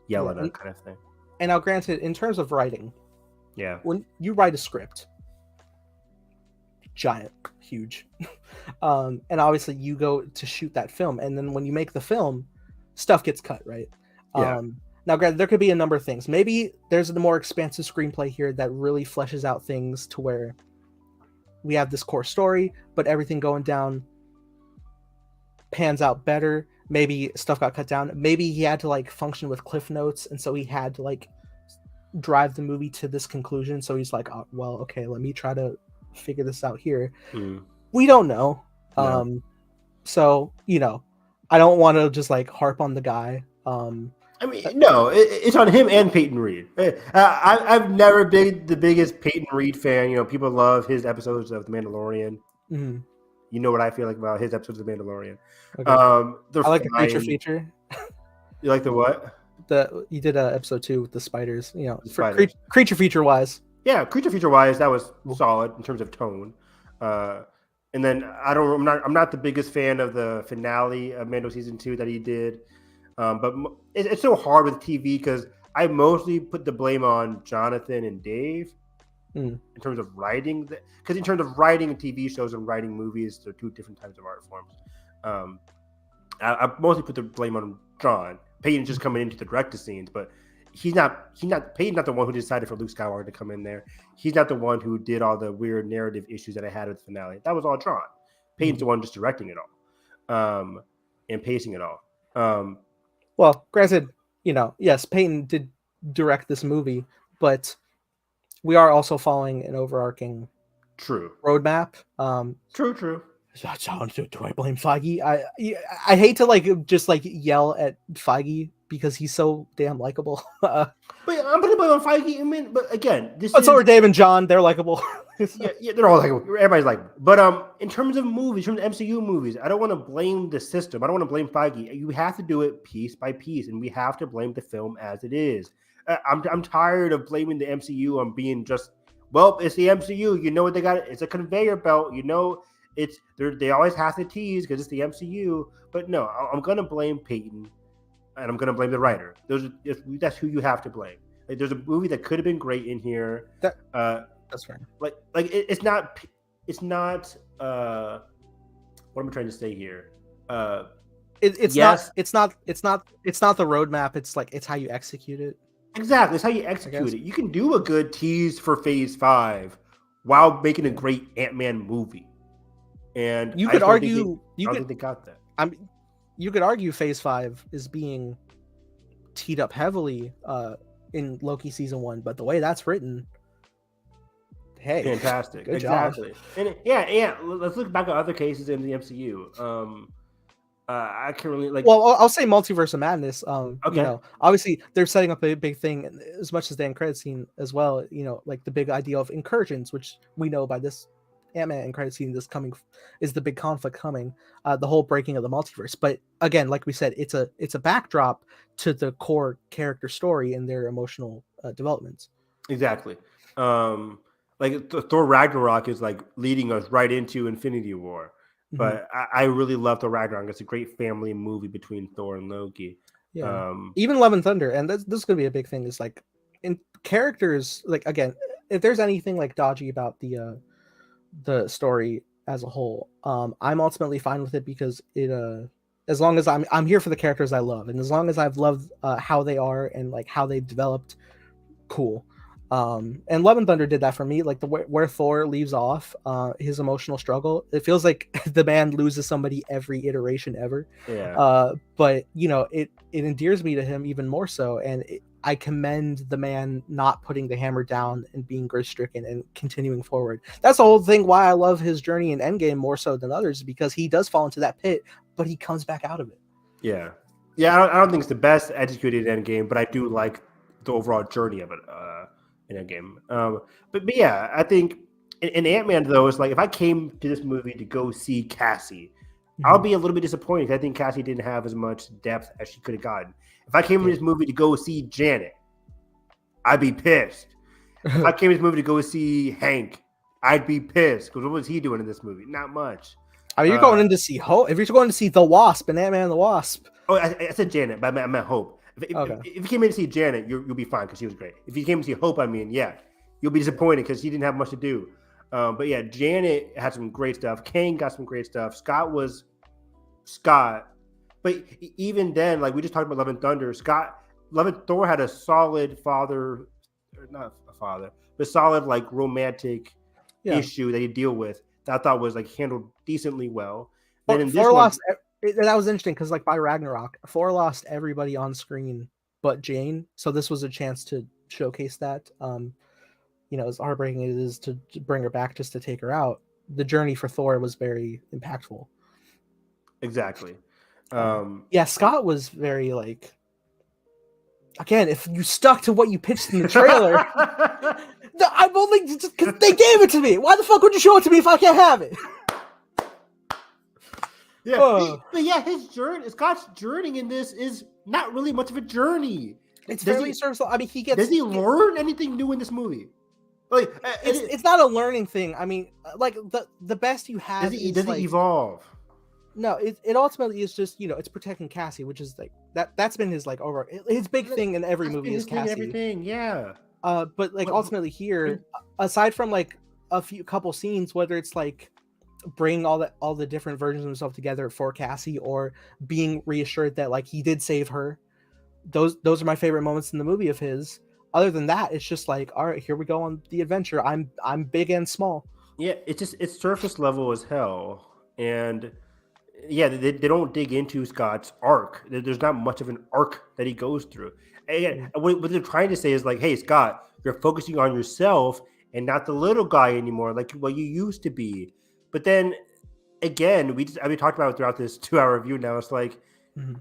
Yelena kind of thing. And now, granted, in terms of writing, when you write a script, giant, huge, and obviously you go to shoot that film, and then when you make the film, stuff gets cut, right? Now, granted, there could be a number of things. Maybe there's a more expansive screenplay here that really fleshes out things to where we have this core story, but everything going down pans out better. Maybe stuff got cut down. Maybe he had to like function with cliff notes, and so he had to like drive the movie to this conclusion. So he's like, oh, well, okay, let me try to figure this out here. We don't know. No. So I don't want to just like harp on the guy. I mean, no, it's on him and Peyton Reed. I've never been the biggest Peyton Reed fan. People love his episodes of The Mandalorian. You know what I feel like about his episodes of The Mandalorian. Okay. I like the creature feature. You like the what? You did episode 2 with the spiders. Spiders. Creature feature wise. Yeah, creature feature wise, that was solid in terms of tone. And then I'm not the biggest fan of the finale of Mando season 2 that he did. But it's so hard with TV because I mostly put the blame on Jonathan and Dave in terms of writing. Because in terms of writing TV shows and writing movies, they're two different types of art forms. I mostly put the blame on John. Peyton's just coming in to direct the scenes, but Peyton's not the one who decided for Luke Skywalker to come in there. He's not the one who did all the weird narrative issues that I had with the finale. That was all John. Peyton's the one just directing it all, and pacing it all. Well, granted, yes, Peyton did direct this movie, but we are also following an overarching roadmap. True. Do I blame Feige? I hate to just yell at Feige because he's so damn likable. But I'm putting blame on Feige. I mean, but again, so are Dave and John. They're likable. yeah, they're all likable. Everybody's likable. But in terms of movies, in terms of MCU movies, I don't want to blame the system. I don't want to blame Feige. You have to do it piece by piece, and we have to blame the film as it is. I'm tired of blaming the MCU on being just, well, it's the MCU. You know what they got? It's a conveyor belt. They always have to tease because it's the MCU. But no, I'm gonna blame Peyton, and I'm gonna blame the writer. That's who you have to blame. There's a movie that could have been great in here. That's fair. It's not it's not. What am I trying to say here? It's Yes, not the roadmap. It's how you execute it. exactly. It's how you execute it. You can do a good tease for Phase 5 while making a great Ant-Man movie, and You I could just don't think argue I don't think they got that. you could argue Phase 5 is being teed up heavily in Loki season 1, but the way that's written, hey, Fantastic, good exactly. job. And yeah. Let's look back at other cases in the MCU. I can't really like. Well, I'll say Multiverse of Madness. Okay. Obviously they're setting up a big thing as much as the end credit scene as well. Like the big idea of incursions, which we know by this Ant-Man end credit scene is the big conflict coming. The whole breaking of the multiverse. But again, like we said, it's a backdrop to the core character story and their emotional developments. Exactly. Like Thor Ragnarok is like leading us right into Infinity War. But I really love Thor Ragnarok. It's a great family movie between Thor and Loki. Yeah. Even Love and Thunder, and this is gonna be a big thing, is like in characters, like again, if there's anything like dodgy about the story as a whole, I'm ultimately fine with it because it as long as I'm here for the characters I love, and as long as I've loved how they are and like how they've developed, cool. And Love and Thunder did that for me. Like where Thor leaves off, his emotional struggle, it feels like the man loses somebody every iteration ever. Yeah. But it endears me to him even more so, and I commend the man not putting the hammer down and being grief stricken and continuing forward. That's the whole thing why I love his journey in Endgame more so than others, because he does fall into that pit, but he comes back out of it. Yeah. I don't think it's the best executed Endgame, but I do like the overall journey of it in Endgame. But yeah, I think in Ant-Man though, it's like if I came to this movie to go see Cassie, I'll be a little bit disappointed. I think Cassie didn't have as much depth as she could have gotten. If I came to this movie to go see Janet, I'd be pissed. If I came to this movie to go see Hank, I'd be pissed because what was he doing in this movie? Not much. I mean, you're going in to see Hope. If you're going to see the Wasp and Ant-Man and the Wasp. Oh, I said Janet, but I meant Hope. If you came in to see Janet, you'll be fine because she was great. If you came to see Hope, yeah, you'll be disappointed because she didn't have much to do. But yeah, Janet had some great stuff. Kane got some great stuff. Scott was Scott. But even then, like we just talked about Love and Thunder, Thor had a solid father, or not a father, but solid like romantic issue that he deal with that I thought was like handled decently well. Then in Thor lost. That was interesting because like by Ragnarok, Thor lost everybody on screen but Jane, so this was a chance to showcase that. As heartbreaking it is to bring her back just to take her out, the journey for Thor was very impactful. Exactly. Scott was very like. Again, if you stuck to what you pitched in the trailer, I'm only just because they gave it to me. Why the fuck would you show it to me if I can't have it? Yeah, but yeah, Scott's journey in this is not really much of a journey. It's fairly surface. I mean, does he learn anything new in this movie? Like, it's not a learning thing. I mean, like the best you have. Does he evolve? No, it ultimately is just it's protecting Cassie, which is like that's been his like over his big thing in every movie is Cassie. Everything, yeah. But like ultimately here, aside from like a couple scenes, whether it's like bringing all the different versions of himself together for Cassie or being reassured that like he did save her, those are my favorite moments in the movie of his. Other than that, it's just like, all right, here we go on the adventure. I'm big and small. Yeah, it's surface level as hell, and yeah, they don't dig into Scott's arc. There's not much of an arc that he goes through. And what they're trying to say is like, hey, Scott, you're focusing on yourself and not the little guy anymore, like what you used to be. But then again, we talked about it throughout this 2-hour review. Now it's like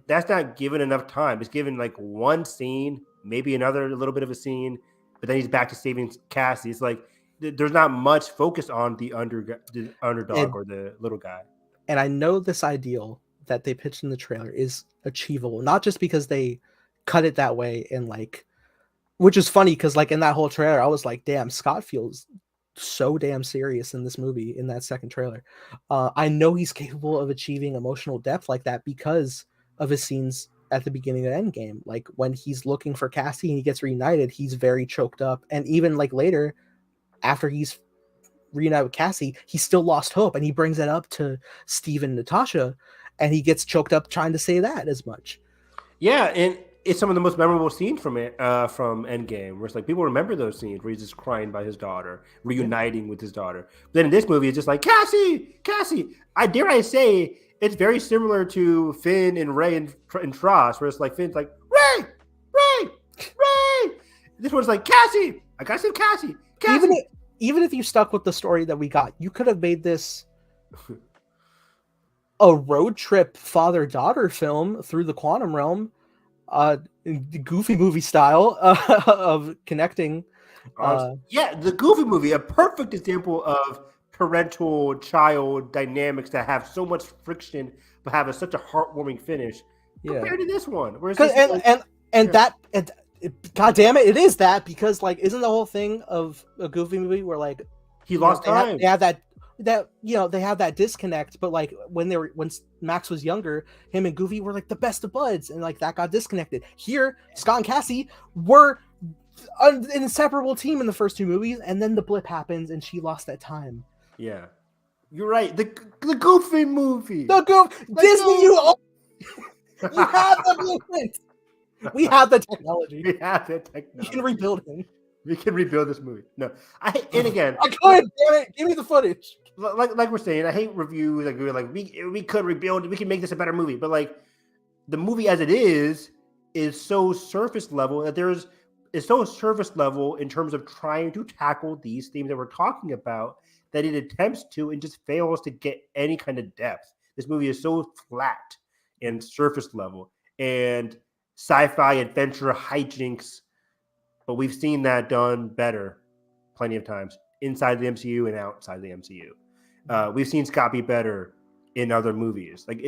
that's not given enough time. It's given like one scene, maybe another little bit of a scene, but then he's back to saving Cassie. It's like there's not much focus on the underdog or the little guy. And I know this ideal that they pitched in the trailer is achievable, not just because they cut it that way and like, which is funny because like in that whole trailer, I was like, damn, Scott feels so damn serious in this movie in that second trailer. I know he's capable of achieving emotional depth like that because of his scenes at the beginning of Endgame. Like when he's looking for Cassie and he gets reunited, he's very choked up. And even like later, after he's reunite with Cassie, he still lost hope, and he brings that up to Steve and Natasha, and he gets choked up trying to say that as much. Yeah, and it's some of the most memorable scenes from Endgame, where it's like people remember those scenes where he's just crying by his daughter, reuniting with his daughter. But then in this movie, it's just like Cassie. I say it's very similar to Finn and Ray and Tross, where it's like Finn's like Ray. This one's like Cassie. I gotta say Cassie. Even if you stuck with the story that we got, you could have made this a road trip father-daughter film through the quantum realm, Goofy movie style of connecting. The Goofy movie, a perfect example of parental-child dynamics that have so much friction but have such a heartwarming finish compared to this one. God damn it, it is that, because like, isn't the whole thing of a Goofy movie where like he lost time? They have that disconnect, but like when Max was younger, him and Goofy were like the best of buds, and like that got disconnected. Here, Scott and Cassie were an inseparable team in the first 2 movies, and then the blip happens and she lost that time. Yeah, you're right. The Goofy movie. Disney, you have the blueprint. We have the technology. We can rebuild him. We can rebuild this movie. No, and again, I could. Damn it! Give me the footage. Like we're saying, I hate reviews. Like we could rebuild. We can make this a better movie. But like the movie as it is so surface level that it's so surface level in terms of trying to tackle these themes that we're talking about that it attempts to and just fails to get any kind of depth. This movie is so flat and surface level and sci-fi adventure hijinks, but we've seen that done better plenty of times inside the MCU and outside the MCU. We've seen Scott be better in other movies. Like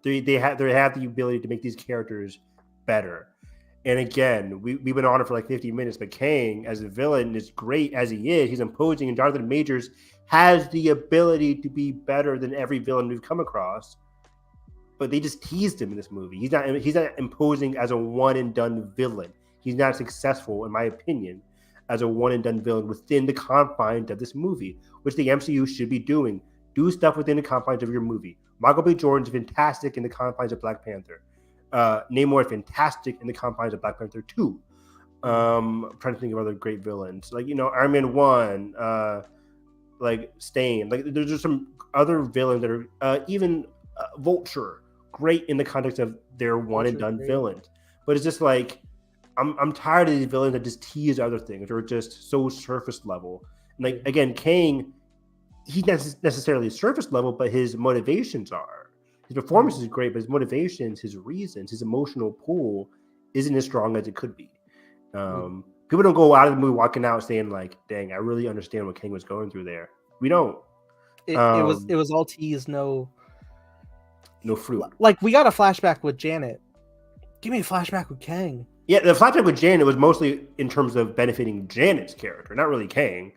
they have the ability to make these characters better. And again, we've been on it for like 50 minutes, but Kang as a villain is great as he is. He's imposing, and Jonathan Majors has the ability to be better than every villain we've come across. But they just teased him in this movie. He's not imposing as a one and done villain. He's not successful, in my opinion, as a one and done villain within the confines of this movie, which the MCU should be doing. Do stuff within the confines of your movie. Michael B. Jordan's fantastic in the confines of Black Panther. Namor is fantastic in the confines of Black Panther 2. I'm trying to think of other great villains. Like, Iron Man 1, like Stain. Like, there's just some other villains that are even Vulture. Great in the context of their one and done villains, but it's just like I'm tired of these villains that just tease other things or just so surface level. And like again, Kang, he's not necessarily surface level, but his motivations are. His performance is great, but his motivations, his reasons, his emotional pull isn't as strong as it could be. People don't go out of the movie walking out saying like, "Dang, I really understand what Kang was going through there." We don't. It was all tease, no fruit. Like, we got a flashback with Janet. Give me a flashback with Kang. Yeah, the flashback with Janet was mostly in terms of benefiting Janet's character, not really Kang.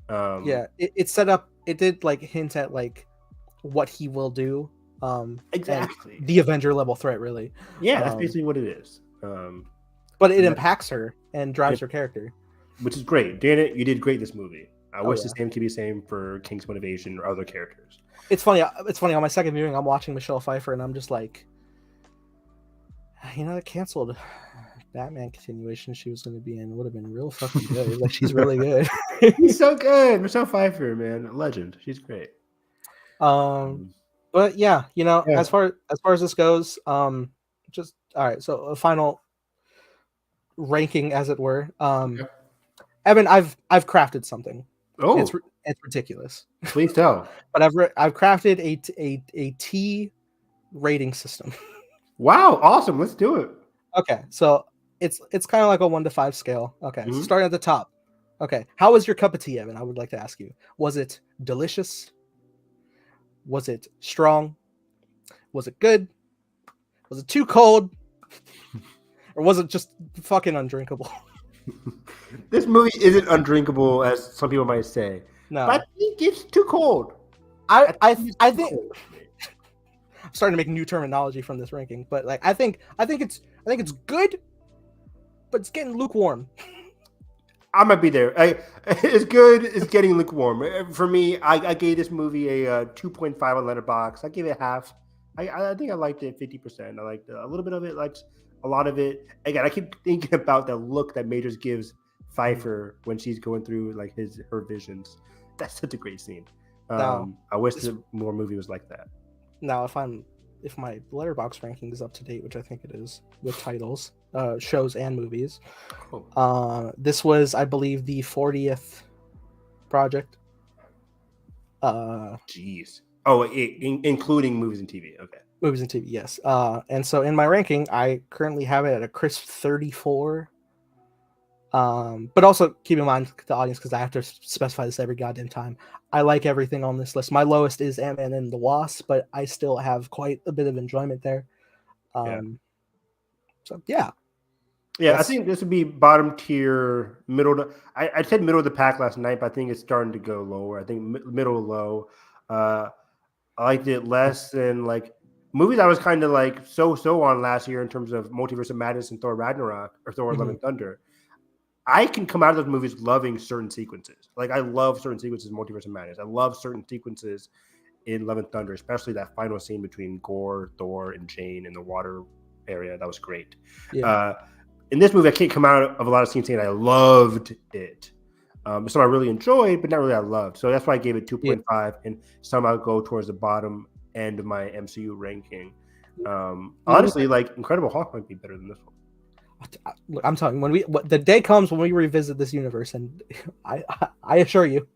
It set up. It did like hint at like what he will do. Exactly. The Avenger level threat, really. Yeah, that's basically what it is. But it impacts her and drives her character, which is great. Janet, you did great this movie. I wish the same could be the same for King's motivation or other characters. It's funny. On my second viewing, I'm watching Michelle Pfeiffer, and I'm just like, the canceled Batman continuation she was going to be in would have been real fucking good. Like, she's really good. She's so good. Michelle Pfeiffer, man, a legend. She's great. But yeah, as far as this goes, just all right. So a final ranking, as it were. Evan, I've crafted something. Oh, it's ridiculous. Please tell. But I've crafted a T rating system. Wow, awesome! Let's do it. Okay, so it's kind of like a 1 to 5 scale. Okay, so starting at the top. Okay, how was your cup of tea, Evan? I would like to ask you. Was it delicious? Was it strong? Was it good? Was it too cold? Or was it just fucking undrinkable? This movie isn't undrinkable, as some people might say. No, but I think it's too cold. I think I'm starting to make new terminology from this ranking, but like I think it's good, but it's getting lukewarm. I might be there. It's good. It's getting lukewarm for me. I gave this movie a 2.5 on Letterboxd. I gave it half. I think I liked it 50%. I liked a little bit of it, liked a lot of it. Again, I keep thinking about the look that Majors gives Pfeiffer when she's going through like her visions. That's such a great scene. Now, I wish more movie was like that. Now, if my Letterboxd ranking is up to date, which I think it is, with titles, shows and movies, this was, I believe, the 40th project. Jeez. Oh, including movies and TV. Okay. Movies and TV, yes. And so in my ranking, I currently have it at a crisp 34. But also keep in mind the audience, because I have to specify this every goddamn time. I like everything on this list. My lowest is Ant-Man and the Wasp, but I still have quite a bit of enjoyment there. So yeah. Yeah, I think this would be bottom tier, I said middle of the pack last night, but I think it's starting to go lower. I think middle low. I liked it less than like movies I was kind of like so on last year in terms of Multiverse of Madness and Thor Ragnarok or Thor Love and Thunder. I can come out of those movies loving certain sequences. Like I love certain sequences in Multiverse of Madness. I love certain sequences in Love and Thunder, especially that final scene between Gore, Thor, and Jane in the water area. That was great. Yeah. In this movie, I can't come out of a lot of scenes saying I loved it. Some I really enjoyed, but not really I loved. So that's why I gave it 2.5, and some I'll go towards the bottom end of my MCU ranking. Honestly, like Incredible Hulk might be better than this one. Look, I'm telling you, the day comes when we revisit this universe, and I assure you,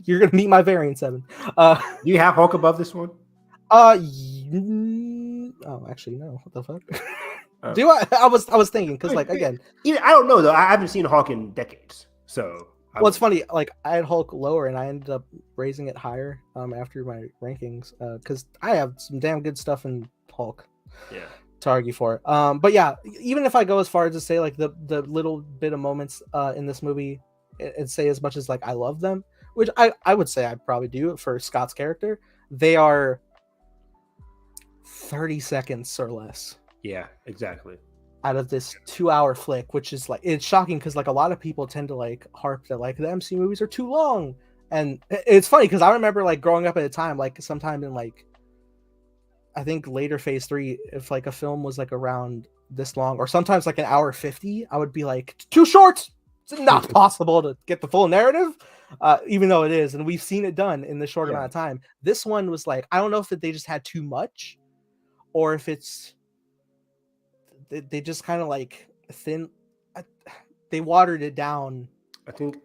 you're gonna meet my variant 7. Do you have Hulk above this one? Oh, actually, no. What the fuck? Do I? I was thinking, because like again, I don't know though. I haven't seen Hulk in decades, so. Well, it's funny. Like I had Hulk lower, and I ended up raising it higher after my rankings, because I have some damn good stuff in Hulk. Yeah. To argue for. But yeah, even if I go as far as to say like the little bit of moments in this movie and say as much as like I love them, which I would say I probably do for Scott's character, they are 30 seconds or less. Yeah, exactly. Out of this 2-hour flick, which is like, it's shocking because like a lot of people tend to like harp that like the MCU movies are too long. And it's funny because I remember like growing up at a time, like sometime in like I think later phase 3, if like a film was like around this long, or sometimes like an hour 50, I would be like, too short. It's not possible to get the full narrative, even though it is, and we've seen it done in the short amount of time. This one was like, I don't know if they just had too much, or if it's they just kind of like they watered it down. I think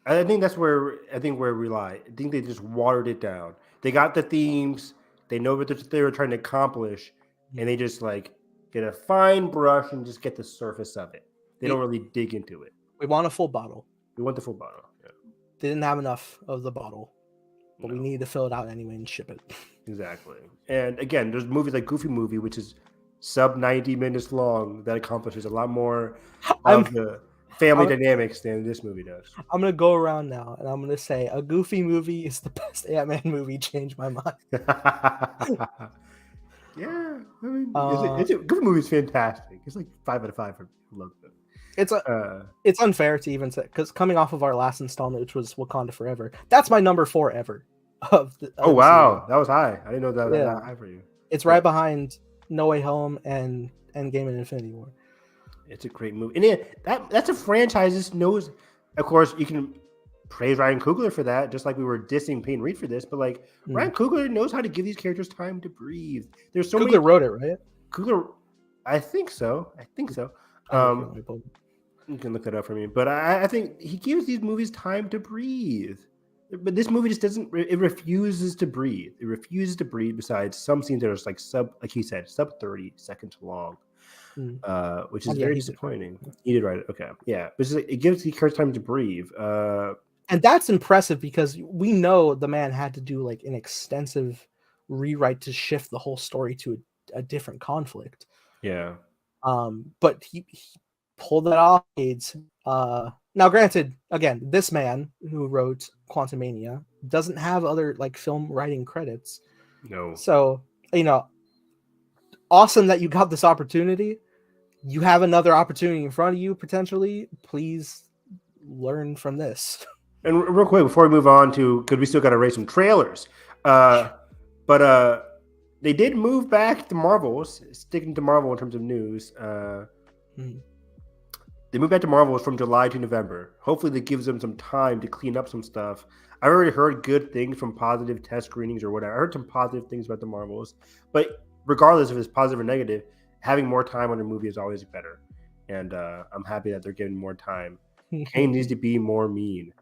that's where we lie. I think they just watered it down. They got the themes. They know what they were trying to accomplish, and they just like get a fine brush and just get the surface of it. They don't really dig into it. We want a full bottle. We want the full bottle. Yeah. They didn't have enough of the bottle, but we need to fill it out anyway and ship it. Exactly. And again, there's movies like Goofy Movie, which is sub 90 minutes long, that accomplishes a lot more of the family dynamics than this movie does. I'm going to go around now, and I'm going to say a Goofy Movie is the best Ant-Man movie. Changed my mind. Yeah. I mean, Goofy Movie is fantastic. It's like 5 out of 5 for love it. It's unfair to even say, because coming off of our last installment, which was Wakanda Forever, that's my number 4 ever. Wow, that was high. I didn't know that was that high for you. It's right behind No Way Home and Endgame and Infinity War. It's a great movie, and that's a franchise that knows. Of course, you can praise Ryan Coogler for that, just like we were dissing Peyton Reed for this. But like Ryan Coogler knows how to give these characters time to breathe. There's so Coogler wrote it, right? Coogler, I think so. You can look that up for me, but I think he gives these movies time to breathe. But this movie just doesn't. It refuses to breathe. It refuses to breathe. Besides some scenes that are like he said, sub 30 seconds long, which is very disappointing. He did write it. Okay, yeah, but it gives the character time to breathe. And that's impressive because we know the man had to do like an extensive rewrite to shift the whole story to a different conflict. Yeah. But he pulled that off. Now, granted, again, this man who wrote Quantumania doesn't have other like film writing credits. No. So, awesome that you got this opportunity, you have another opportunity in front of you potentially. Please learn from this. And real quick before we move on to, because we still got to rate some trailers, but they did move back to Marvels, sticking to Marvel in terms of news. They moved back to Marvels from July to November. Hopefully, that gives them some time to clean up some stuff. I've already heard good things from positive test screenings or whatever. I heard some positive things about the Marvels, but regardless if it's positive or negative, having more time on a movie is always better. And I'm happy that they're giving more time. Kane needs to be more mean.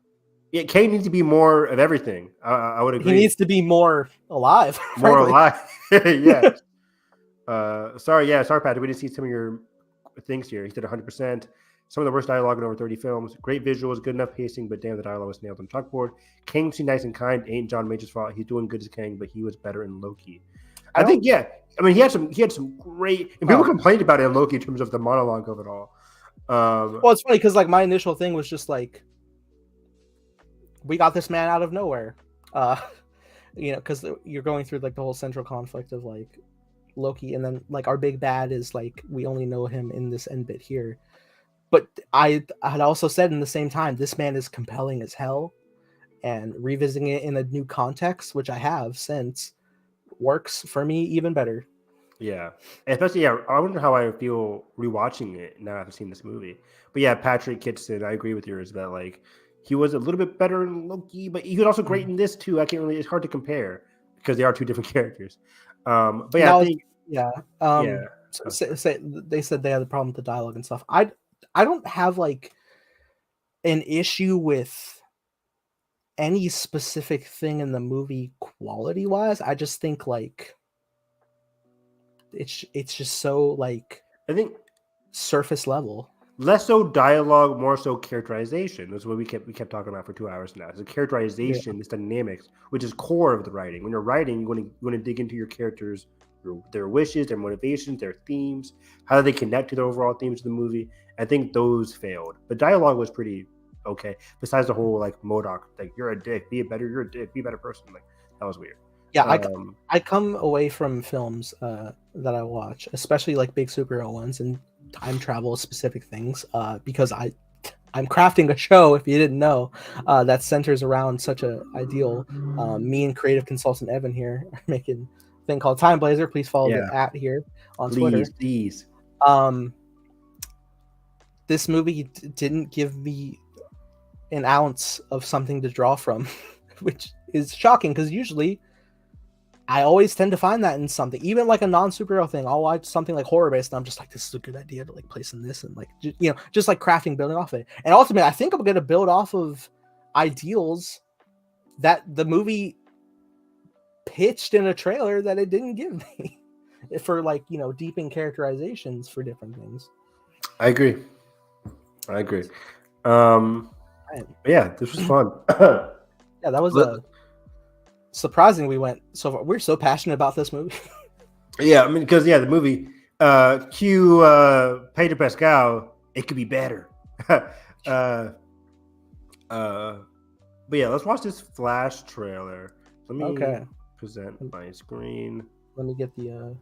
Yeah, Kane needs to be more of everything. I would agree. He needs to be more alive. More frankly. alive. Yeah. Sorry, Patrick. We didn't see some of your things here. He said 100%. Some of the worst dialogue in over 30 films. Great visuals, good enough pacing, but damn, the dialogue was nailed on chalkboard. Kang seemed nice and kind. Ain't John Major's fault. He's doing good as Kang, but he was better in Loki. I think, yeah. I mean, he had some great. And people complained about it in Loki in terms of the monologue of it all. Well, it's funny because like my initial thing was just like, we got this man out of nowhere. Because you're going through like the whole central conflict of like Loki, and then like our big bad is like we only know him in this end bit here. But I had also said in the same time, this man is compelling as hell, and revisiting it in a new context, which I have since, works for me even better. Yeah, especially I wonder how I feel rewatching it now after seeing this movie. But yeah, Patrick Kitson, I agree with yours that like he was a little bit better in Loki, but he was also great in this too. I can't really. It's hard to compare because they are two different characters. But yeah, I think they said they had a problem with the dialogue and stuff. I don't have like an issue with any specific thing in the movie quality wise. I just think like it's just so like I think surface level. Less so dialogue, more so characterization. That's what we kept talking about for 2 hours now. It's the characterization, this dynamics, which is core of the writing. When you're writing, you want to dig into your characters, their wishes, their motivations, their themes, how do they connect to the overall themes of the movie. I think those failed. But dialogue was pretty okay. Besides the whole like MODOK, like you're a dick, you're a dick, be a better person. Like that was weird. Yeah, I come away from films that I watch, especially like big superhero ones and time travel specific things, because I'm crafting a show, if you didn't know, that centers around such a ideal. Me and creative consultant Evan here are making a thing called Time Blazer. Please follow the @ here on Twitter. Please. This movie didn't give me an ounce of something to draw from, which is shocking because usually I always tend to find that in something, even like a non-superhero thing. I'll watch something like horror based, and I'm just like, this is a good idea to like place in this, and like just like crafting, building off it. And ultimately, I think I'm going to build off of ideals that the movie pitched in a trailer that it didn't give me for like deepening characterizations for different things. I agree. Yeah, this was fun. Yeah, that was surprising. We went so far. We're so passionate about this movie. Yeah, I mean, because the movie, cue Pedro Pascal, it could be better. But yeah, let's watch this Flash trailer. Let me present my screen. Let me get the.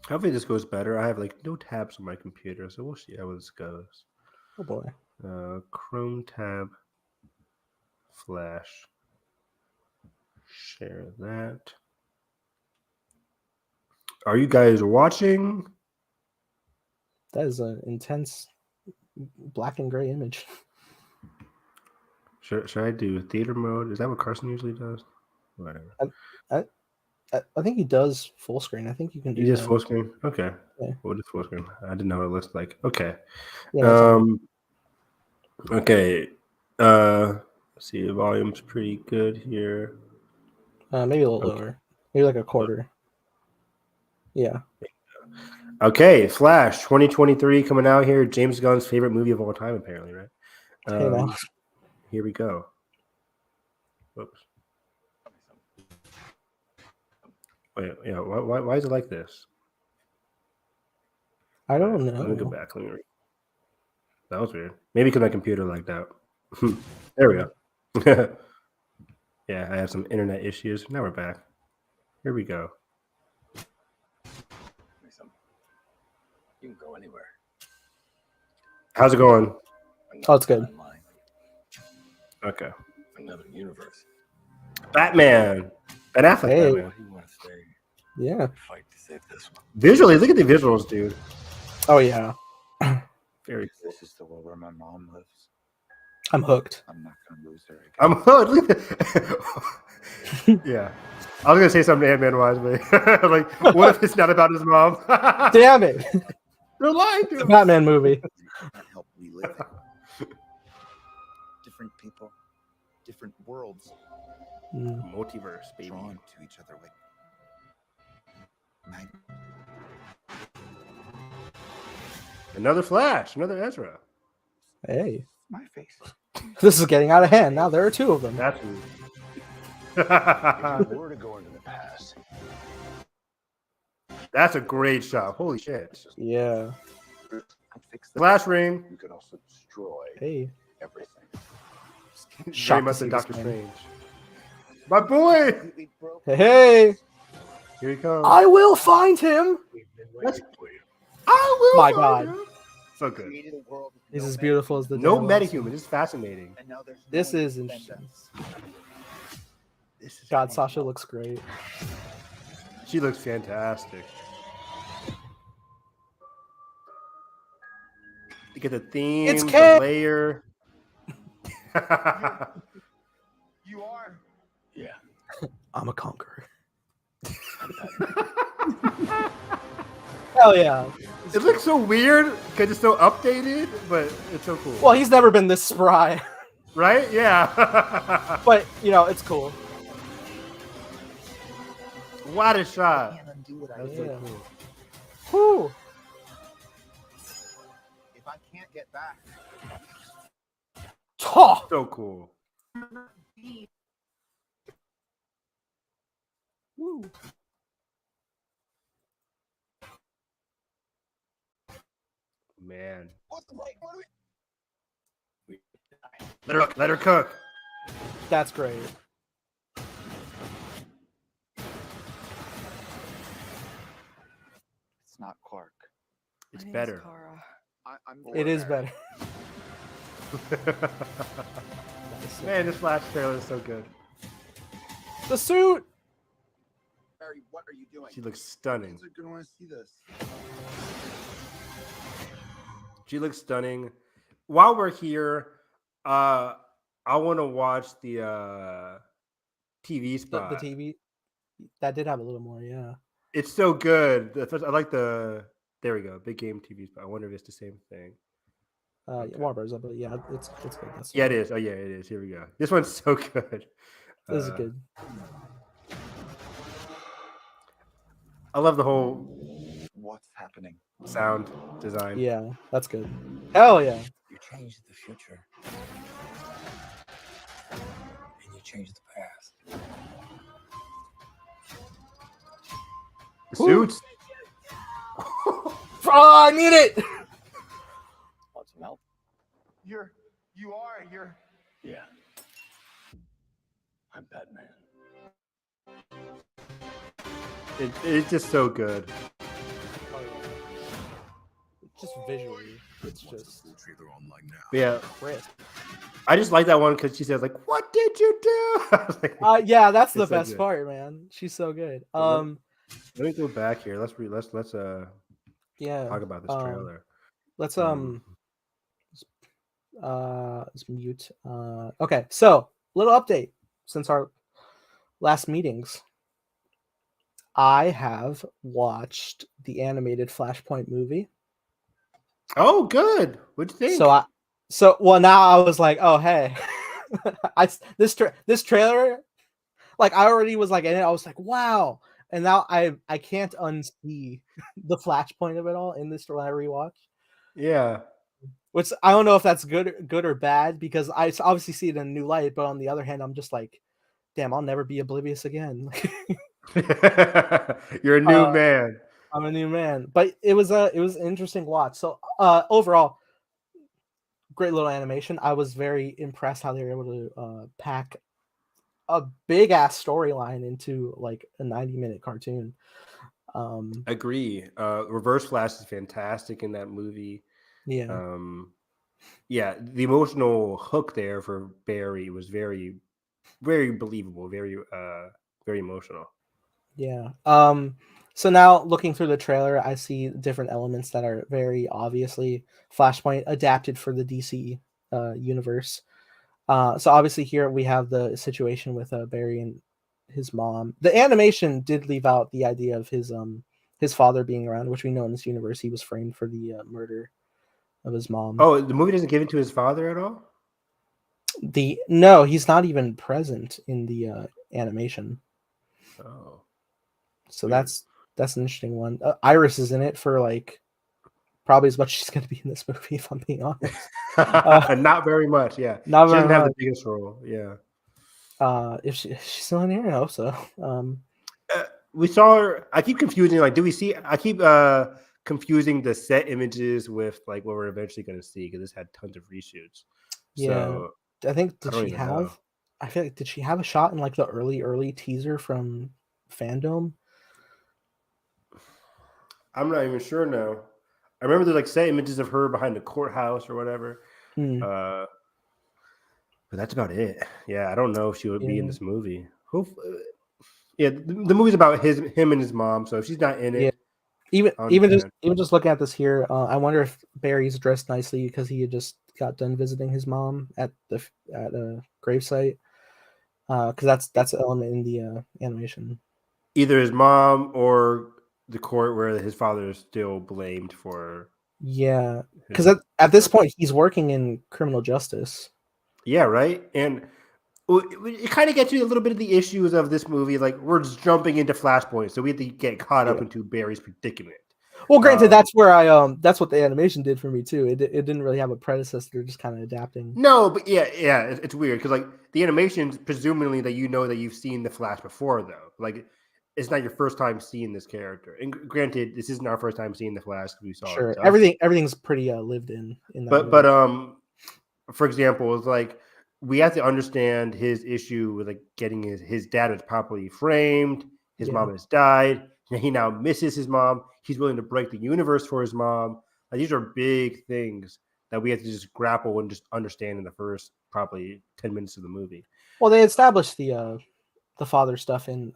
Hopefully this goes better. I have like no tabs on my computer, so we'll see how this goes. Oh boy. Chrome tab, Flash. Share that. Are you guys watching? That is an intense black and gray image. Should I do theater mode? Is that what Carson usually does? Whatever. I think he does full screen. I think you can do. He does full screen. Okay. Yeah. What is full screen? I didn't know what it looked like. Okay. Yeah, okay. Let's see. The volume's pretty good here. Maybe a little lower. Maybe like a quarter. Yeah. Okay. Flash 2023 coming out here. James Gunn's favorite movie of all time, apparently, right? Here we go. Whoops. Wait, yeah. Why is it like this? I don't know. Let me go back. That was weird. Maybe because my computer like that. There we go. Yeah, I have some internet issues. Now we're back. Here we go. You can go anywhere. How's it going? Oh, it's good. Timeline, Okay. another universe. Batman. Ben Affleck Hey. Batman. You want to stay Yeah. and fight to save this one. Visually, look at the visuals, dude. Oh yeah. Very cool. This is the world where my mom lives. I'm hooked. I'm not gonna lose her again. I'm hooked. Look at that. Yeah. I was gonna say something Ant-Man wise, but like, what if it's not about his mom? Damn it! They're lying It's to a him. Batman movie. You can't help relive it. Different people, different worlds, Multiverse, baby. drawn to each other like magnets. Another Flash, another Ezra. Hey, My face. this is getting out of hand. Now there are two of them. That's If you were to go into the past, That's a great shot. Holy shit. Yeah. I'd fix the Flash ring. You could also destroy Hey. everything. Very Shocked to much see like this Doctor man. Strange. My boy. Completely broke. Hey. Here he comes. I will find him. We've been Let's- waiting for you. I will. My find God. him. So good. Created a world with He's no as beautiful as the No day. metahuman. This is fascinating. and now there's no This one is to defend interesting. us. This is God, Sasha looks great. She looks fantastic. You get the theme, It's the Kate! layer. You are. Yeah. I'm a conqueror. Hell yeah. It looks so weird because it's so updated, but it's so cool. Well, he's never been this spry, Right? Yeah. but you know it's cool. What a shot. Can't undo what I That's did. so cool. Whew. If I can't get back, Oh, So cool. woo. Man. what do we? Let her cook. That's great. It's not Clark. It's better. I'm It is Warner. better. Man, this Flash trailer is so good. The suit. Barry, what are you doing? She looks stunning. Kids are gonna want to see this. She looks stunning. While we're here, I want to watch the TV The spot. TV. That did have a little more, yeah. It's so good. I like the. There we go. Big game TV spot. I wonder if it's the same thing. Okay. Warner's, but yeah, it's good. That's Yeah, it is. Oh yeah, it is. Here we go. This one's so good. This is good. I love the whole What's happening? sound design. Yeah, that's good. Hell yeah. You changed the future. And you changed the past. The suits. Oh, I need it. Want some help? You're. Yeah. I'm Batman. It's just so good. Just visually, it's just Yeah, crisp. I just like that one because she says like, "What did you do?" I was like, Yeah, that's the It's so best good. part, man. She's so good. Let me go back here. Let's Yeah. talk about this trailer. Let's let's mute. Okay, so little update since our last meetings. I have watched the animated Flashpoint movie. Oh, good. What'd you think? Well, now I was like, oh hey, this trailer, like I already was like in it. I was like, wow, and now I can't unsee the Flashpoint of it all in this when I rewatch. Yeah. Which I don't know if that's good or bad because I obviously see it in a new light, but on the other hand, I'm just like, damn, I'll never be oblivious again. You're a new man. I'm a new man, but it was an interesting watch. So overall, great little animation. I was very impressed how they were able to pack a big ass storyline into like a 90-minute cartoon. Agree. Reverse Flash is fantastic in that movie. Yeah. Yeah, the emotional hook there for Barry was very, very believable, very emotional. Yeah. So now looking through the trailer, I see different elements that are very obviously Flashpoint adapted for the DC universe. So obviously here we have the situation with Barry and his mom. The animation did leave out the idea of his father being around, which we know in this universe he was framed for the murder of his mom. Oh, the movie doesn't give it to his father at all? No, he's not even present in the animation. Oh, So weird. that's an interesting one. Iris is in it for like probably as much as she's going to be in this movie, if I'm being honest. Not very much. Yeah, Not she very doesn't have the much. biggest role. Yeah. If she's still in here, I hope so. We saw her. I keep confusing. Like, do we see? I keep confusing the set images with like what we're eventually going to see because this had tons of reshoots. Yeah, So I think I don't even know. I feel like did she have a shot in like the early teaser from Fandom? I'm not even sure now. I remember there's like set images of her behind the courthouse or whatever. Hmm. But that's about it. Yeah, I don't know if she would be in Yeah. this movie. Yeah, the movie's about him and his mom. So if she's not in Yeah. it, Even I even just understand. even just looking at this here, I wonder if Barry's dressed nicely because he had just got done visiting his mom at a gravesite. Because that's an element in the animation. Either his mom or the court where his father is still blamed for Yeah, because his at this death. point he's working in criminal justice. Yeah, right. And it kind of gets you a little bit of the issues of this movie. Like we're just jumping into Flashpoint, so we have to get caught up Yeah. into Barry's predicament. Well, granted, that's where that's what the animation did for me too. It didn't really have a predecessor, just kind of adapting. No, but yeah, it's weird because like the animations, presumably that you know that you've seen the Flash before, though. Like it's not your first time seeing this character. And granted, this isn't our first time seeing the Flash because we saw Sure, Dust. everything's pretty lived in that But movie. for example, it's like we have to understand his issue with like getting his dad was properly framed. His Yeah, mom has died. And he now misses his mom. He's willing to break the universe for his mom. Like, these are big things that we have to just grapple and just understand in the first probably 10 minutes of the movie. well, they established the father stuff in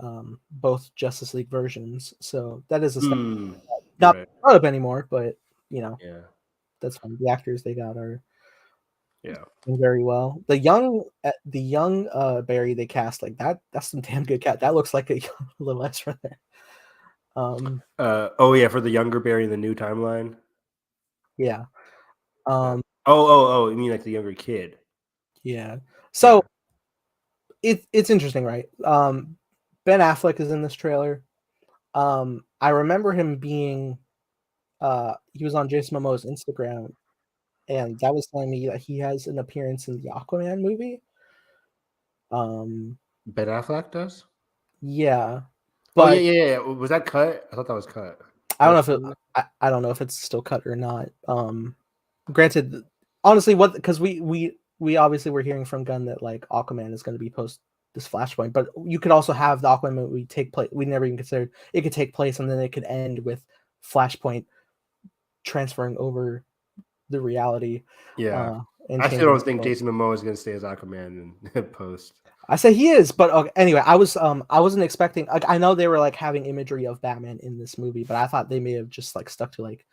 both Justice League versions, so that is a step not Right. brought up anymore. But you know, Yeah. that's fine. The actors they got are Yeah. doing very well. The young Barry they cast like that. That's some damn good cat. That looks like a little S right there. Oh yeah, for the younger Barry in the new timeline. Yeah. Yeah. Oh, you mean like the younger kid? Yeah. Yeah. So it's interesting, right? Ben Affleck is in this trailer. I remember him being he was on Jason Momoa's Instagram, and that was telling me that he has an appearance in the Aquaman movie. Ben Affleck does? Yeah, Oh yeah, but yeah. Was that cut? I thought that was cut. I don't know if I don't know if it's still cut or not. Granted, honestly, what because we obviously were hearing from Gunn that like Aquaman is going to be post this Flashpoint, but you could also have the Aquaman movie take place. We never even considered it could take place, and then it could end with Flashpoint transferring over the reality. Yeah. And I still changing don't think stuff. Jason Momoa is going to stay as Aquaman in post. I say he is, but okay, anyway, I wasn't expecting. Like, I know they were like having imagery of Batman in this movie, but I thought they may have just like stuck to like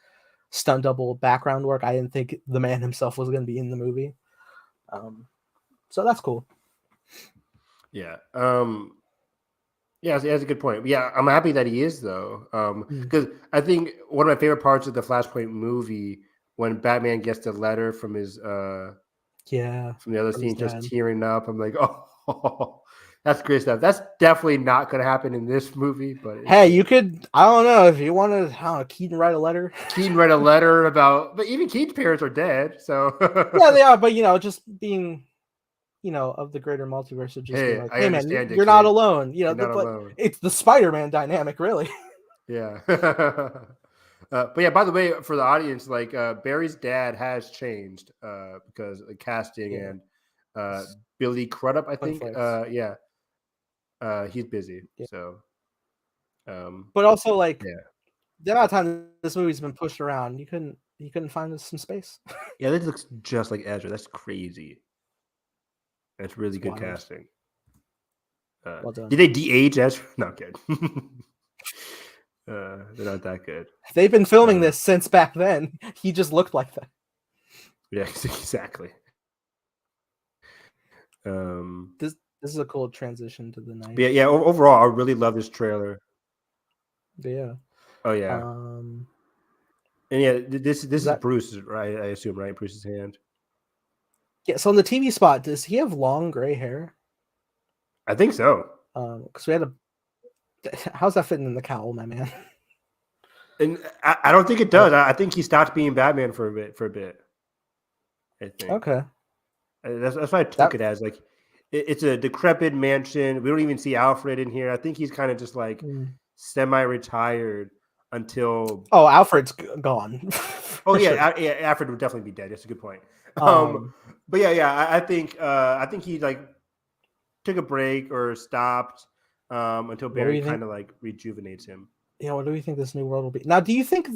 stunt double background work. I didn't think the man himself was going to be in the movie. So that's cool. Yeah. Yeah, that's a good point. Yeah, I'm happy that he is though, because I think one of my favorite parts of the Flashpoint movie when Batman gets the letter from his from the other scene, just tearing up. I'm like, oh, that's great stuff. That's definitely not going to happen in this movie. But hey, you could. I don't know if you want to. I don't know. Keaton write a letter. Keaton write a letter about, but even Keaton's parents are dead. So yeah, they are. But just being. Of the greater multiverse of just being hey, like, I hey man, understand you're it, not kid. alone. You're not alone. It's the Spider-Man dynamic, really. Yeah. But yeah, by the way, for the audience, like Barry's dad has changed because of casting and Billy Crudup, I think. Flex. He's busy. Yeah. So But also, like, Yeah. the amount of time this movie's been pushed around, you couldn't find some space. Yeah, this looks just like Ezra. That's crazy. That's really It's good wild. casting. Well done. Did they de-age Ezra? No, I'm kidding. They're not that good. They've been filming this since back then. He just looked like that. Yeah, exactly. This is a cool transition to the night. Yeah. Overall, I really love this trailer. Yeah. Oh yeah. And yeah, this is Bruce, right? I assume, right? Bruce's hand. Yeah. So on the TV spot, does he have long gray hair? I think so. Because we had how's that fitting in the cowl, my man? And I don't think it does. I think he stopped being Batman for a bit. I think. Okay. That's what I took it as. Like, it's a decrepit mansion. We don't even see Alfred in here. I think he's kind of just like semi-retired until. Oh, Alfred's gone. Oh yeah, sure. Alfred would definitely be dead. That's a good point. But yeah, I think he like took a break or stopped until Barry kind of like rejuvenates him. Yeah, what do we think this new world will be? Now, do you think?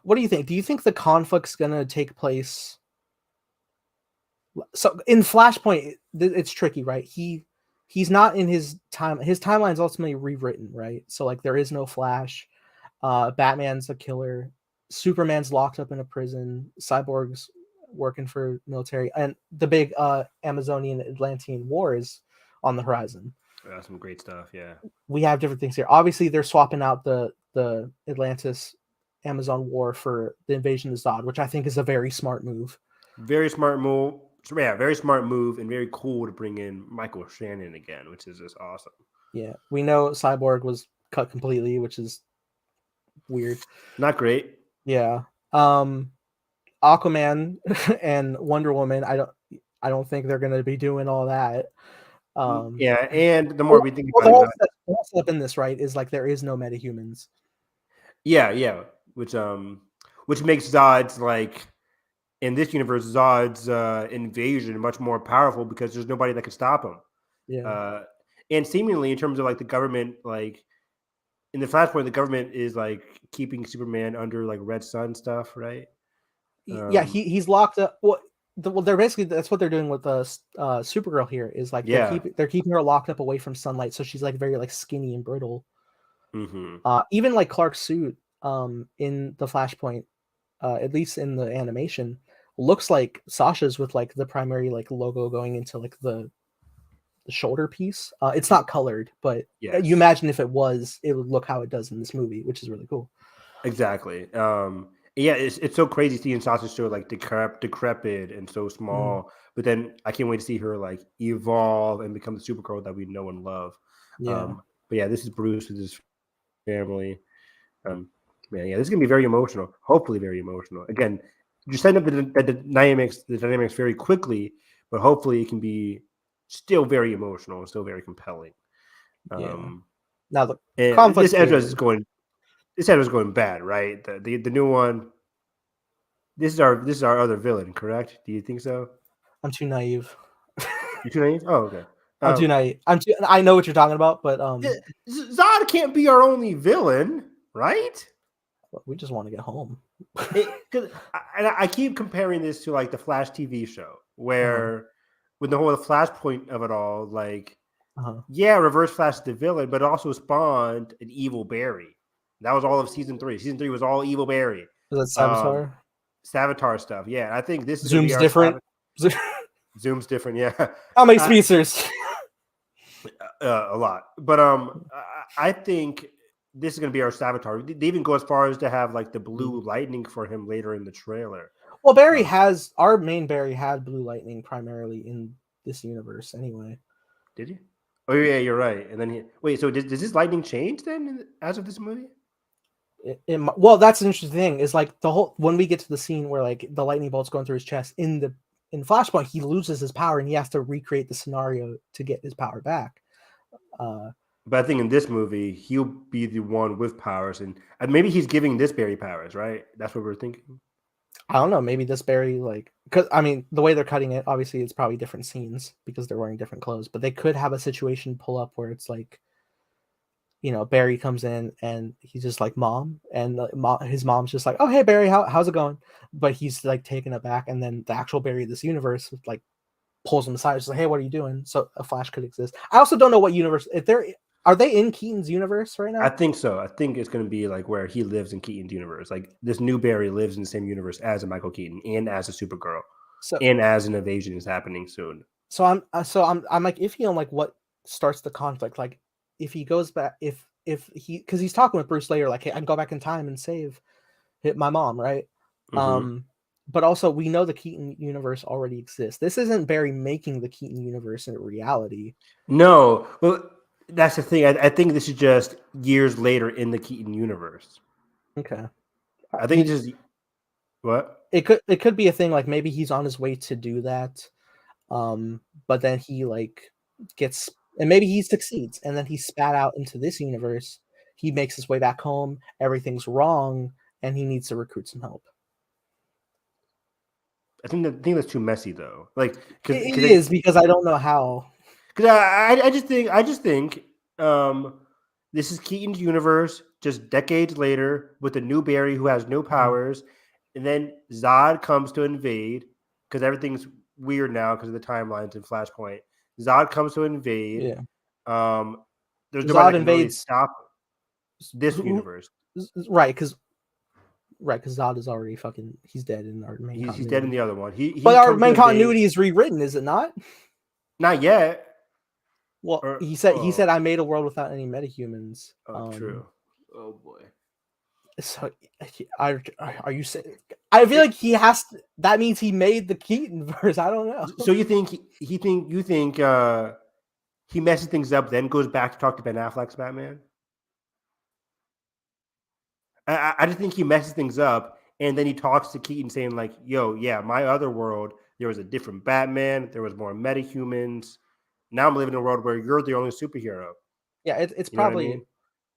What do you think? Do you think the conflict's gonna take place? So in Flashpoint, it's tricky, right? He's not in his time. His timeline's ultimately rewritten, right? So like there is no Flash. Batman's a killer. Superman's locked up in a prison. Cyborg's working for military, and the big Amazonian Atlantean war is on the horizon. That's some great stuff. Yeah, we have different things here. Obviously, they're swapping out the Atlantis Amazon war for the invasion of Zod, which I think is a very smart move. Very smart move. Yeah, very smart move, and very cool to bring in Michael Shannon again, which is just awesome. Yeah, we know Cyborg was cut completely, which is weird. Not great. Yeah. Aquaman and Wonder Woman, I don't think they're going to be doing all that. Yeah, and the more we think about it, also up in this, right, is like there is no metahumans. Yeah, which makes Zod's like in this universe, Zod's invasion much more powerful because there's nobody that can stop him. Yeah, and seemingly in terms of like the government, like in the Flashpoint, the government is like keeping Superman under like Red Sun stuff, right? Yeah, he's locked up. Well, they're basically that's what they're doing with Supergirl here is like they're keeping her locked up away from sunlight, so she's like very like skinny and brittle. Mm-hmm. Even like Clark's suit in the Flashpoint, at least in the animation, looks like Sasha's with like the primary like logo going into like the shoulder piece. It's not colored, but you imagine if it was, it would look how it does in this movie, which is really cool. Exactly. Yeah, it's so crazy seeing Sasha so like decrepit and so small. But then I can't wait to see her like evolve and become the Supergirl that we know and love. Yeah. But yeah, this is Bruce with his family. Man, yeah, this is gonna be very emotional. Hopefully, very emotional. Again, you're setting up the dynamics very quickly, but hopefully, it can be still very emotional and still very compelling. Now the conflict. This Ezra's going. This Ezra's going bad, right? The new one. This is our other villain, correct? Do you think so? I'm too naive. You're too naive? Oh, okay. I'm too naive. I know what you're talking about, but Zod can't be our only villain, right? We just want to get home. I keep comparing this to like the Flash TV show, where with the whole Flashpoint of it all, like, Reverse Flash is the villain, but it also spawned an evil Barry. That was all of season 3. Season 3 was all evil Barry. Was that Savitar? Savitar stuff. Yeah, I think this is Zoom's different. Zoom's different. Yeah. How many speedsters? A lot, but I think this is going to be our Savitar. They even go as far as to have like the blue lightning for him later in the trailer. Well, Barry has our main Barry had blue lightning primarily in this universe, anyway. Did you? Oh yeah, you're right. And then wait, so does this lightning change then as of this movie? Well, that's an interesting thing. Is like the whole when we get to the scene where like the lightning bolt's going through his chest in Flashpoint, he loses his power and he has to recreate the scenario to get his power back. But I think in this movie, he'll be the one with powers, and maybe he's giving this Barry powers, right? That's what we're thinking. I don't know. Maybe this Barry, like, because I mean, the way they're cutting it, obviously, it's probably different scenes because they're wearing different clothes. But they could have a situation pull up where it's like Barry comes in and he's just like, "Mom," and his mom's just like, "Oh, hey Barry, how's it going?" But he's like taken aback, and then the actual Barry of this universe like pulls him aside, just like, "Hey, what are you doing?" So a Flash could exist. I also don't know what universe if are they in Keaton's universe right now? I think so. I think it's going to be like where he lives in Keaton's universe. Like this new Barry lives in the same universe as a Michael Keaton and as a Supergirl So and as an invasion is happening soon. I'm like iffy on like what starts the conflict. Like if he goes back, if he because he's talking with Bruce later, like, "Hey, I can go back in time and save my mom," right? Mm-hmm. But also we know the Keaton universe already exists. This isn't Barry making the Keaton universe in reality. No, well, that's the thing. I think this is just years later in the Keaton universe. Okay. I think it's just what? It could be a thing like maybe he's on his way to do that, but then he like gets and maybe he succeeds and then he's spat out into this universe. He makes his way back home. Everything's wrong, and he needs to recruit some help. I think that's too messy though. Like It is because I don't know how. because I just think this is Keaton's universe just decades later with a new Barry who has no powers, and then Zod comes to invade because everything's weird now because of the timelines and Flashpoint. Zod comes to invade. Yeah. There's nobody Zod that can really invades stop this who- universe. right because Zod is already fucking he's dead in our main He's continuity. dead in the other one. He But our comes to main invade. continuity is rewritten, is it not? Not yet. Well, Or- he said I made a world without any metahumans. True. Oh boy. So are you saying? I feel like he has to, that means he made the Keaton verse. I don't know. So you think you think he messes things up, then goes back to talk to Ben Affleck's Batman? I just think he messes things up, and then he talks to Keaton, saying like, "Yo, yeah, my other world, there was a different Batman. There was more metahumans. Now I'm living in a world where you're the only superhero." Yeah, it's You know what I probably mean?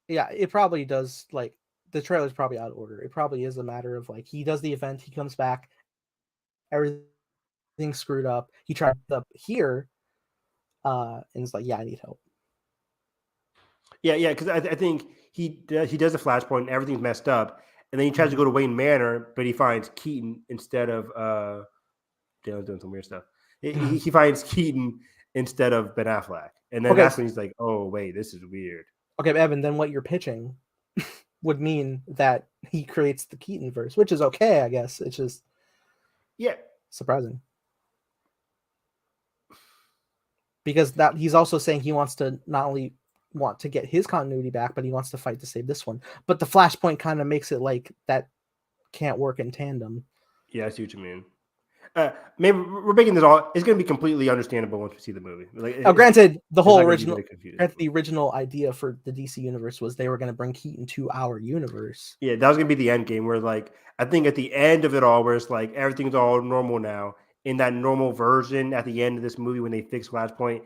yeah, it probably does. Like the trailer's probably out of order. It probably is a matter of like he does the event, he comes back, everything's screwed up. He tries up here, and it's like, yeah, I need help. Yeah, because I think he does a flashpoint, and everything's messed up, and then he tries to go to Wayne Manor, but he finds Keaton instead of Dale's doing some weird stuff. He finds Keaton instead of Ben Affleck, and then Okay, that's when he's like, "Oh wait, this is weird." Okay, Evan, then what you're pitching would mean that he creates the Keaton verse, which is okay, I guess. It's just Yeah, surprising. Because that he's also saying he wants to not only want to get his continuity back, but he wants to fight to save this one. But the Flashpoint kind of makes it like that can't work in tandem. yeah, I see what you mean. Maybe we're making this all. It's going to be completely understandable once we see the movie. Like, Granted, the it's whole not gonna be original, very confusing. the original idea for the DC universe was they were going to bring Keaton to our universe. Yeah, that was going to be the end game. Where like I think at the end of it all, where it's like everything's all normal now. In that normal version, at the end of this movie, when they fix Flashpoint,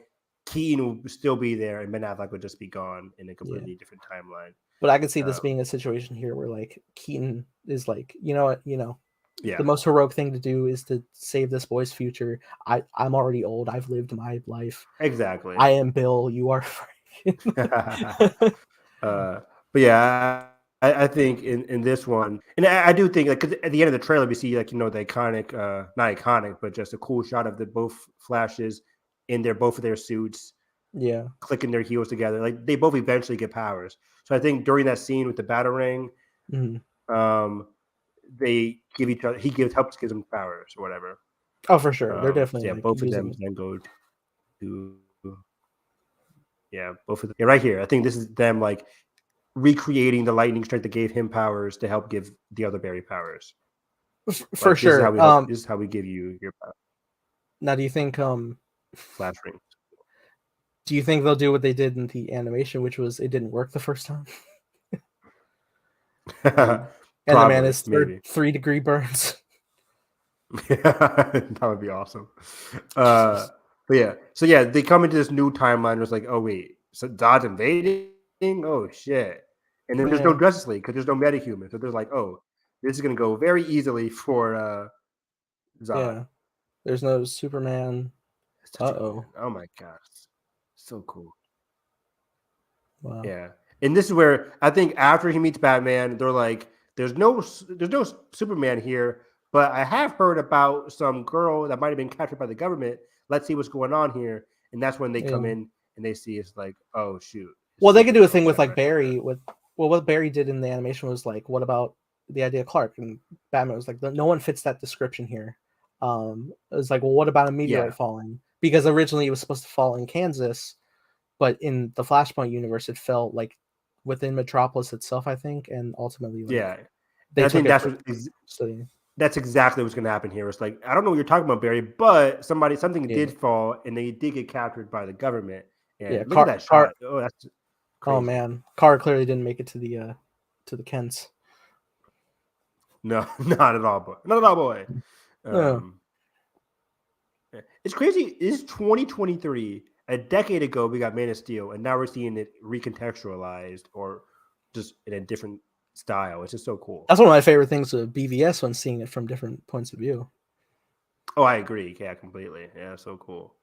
Keaton would still be there, and Ben Affleck would just be gone in a completely different timeline. But I could see this being a situation here where like Keaton is like, you know what, Yeah, the most heroic thing to do is to save this boy's future. I'm already old. I've lived my life. exactly. I am Bill. You are But yeah, I think in this one, and I do think like 'cause at the end of the trailer we see like the iconic, not iconic, but just a cool shot of the both Flashes in both of their suits, yeah. clicking their heels together. Like they both eventually get powers. So I think during that scene with the Batarang, they give each other. He helps give them powers or whatever. Oh, for sure. They're definitely like both of them then go to. Yeah, both of them. Yeah, right here. I think this is them like recreating the lightning strike that gave him powers to help give the other Barry powers. For like, sure. This is how we give you your power. Now, do you think Flash rings? Do you think they'll do what they did in the animation, which was it didn't work the first time? And the man is 3-degree burns. That would be awesome. But yeah, so yeah, they come into this new timeline. It was like, oh wait, so Zod's invading. Oh shit! And then there's no Justice League because there's no metahuman. So there's like, oh, this is gonna go very easily for Zod. Yeah, there's no Superman. Oh my gosh, so cool. Wow. Yeah, And this is where I think after he meets Batman, they're like, there's no Superman here, but I have heard about some girl that might have been captured by the government. Let's see what's going on here. And that's when they come in and they see it's like, oh shoot. Well, they could do a thing with like Barry what Barry did in the animation was like, what about the idea of Clark? And Batman was like, no one fits that description here. It was like, well, what about a meteorite falling? Because originally it was supposed to fall in Kansas, but in the Flashpoint universe, it fell like within Metropolis itself, I think, and ultimately, like, I think that's exactly what's going to happen here. It's like, I don't know what you're talking about, Barry, but something did fall, and they did get captured by the government. And look at that shot. Oh, that's crazy. Oh man, Carr clearly didn't make it to the Kents. No, not at all, boy. Not at all, boy. It's crazy. It's 2023. A decade ago, we got Man of Steel, and now we're seeing it recontextualized or just in a different style. It's just so cool. That's one of my favorite things of BVS when seeing it from different points of view. Oh, I agree. Yeah, completely. Yeah, so cool.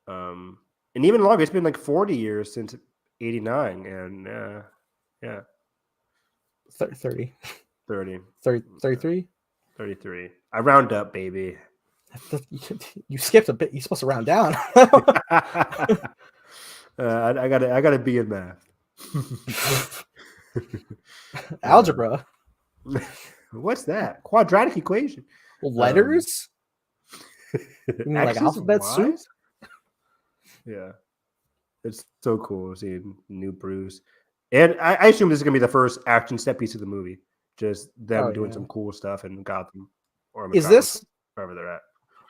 And even longer. It's been like 40 years since 89, and yeah. 30. 33. I round up, baby. You skipped a bit. You're supposed to round down. I gotta be in math. Algebra. What's that? Quadratic equation. Letters? You mean like alphabet soup? Yeah. It's so cool seeing new Bruce. And I assume this is gonna be the first action set piece of the movie. Just them doing some cool stuff in Gotham or is this wherever they're at.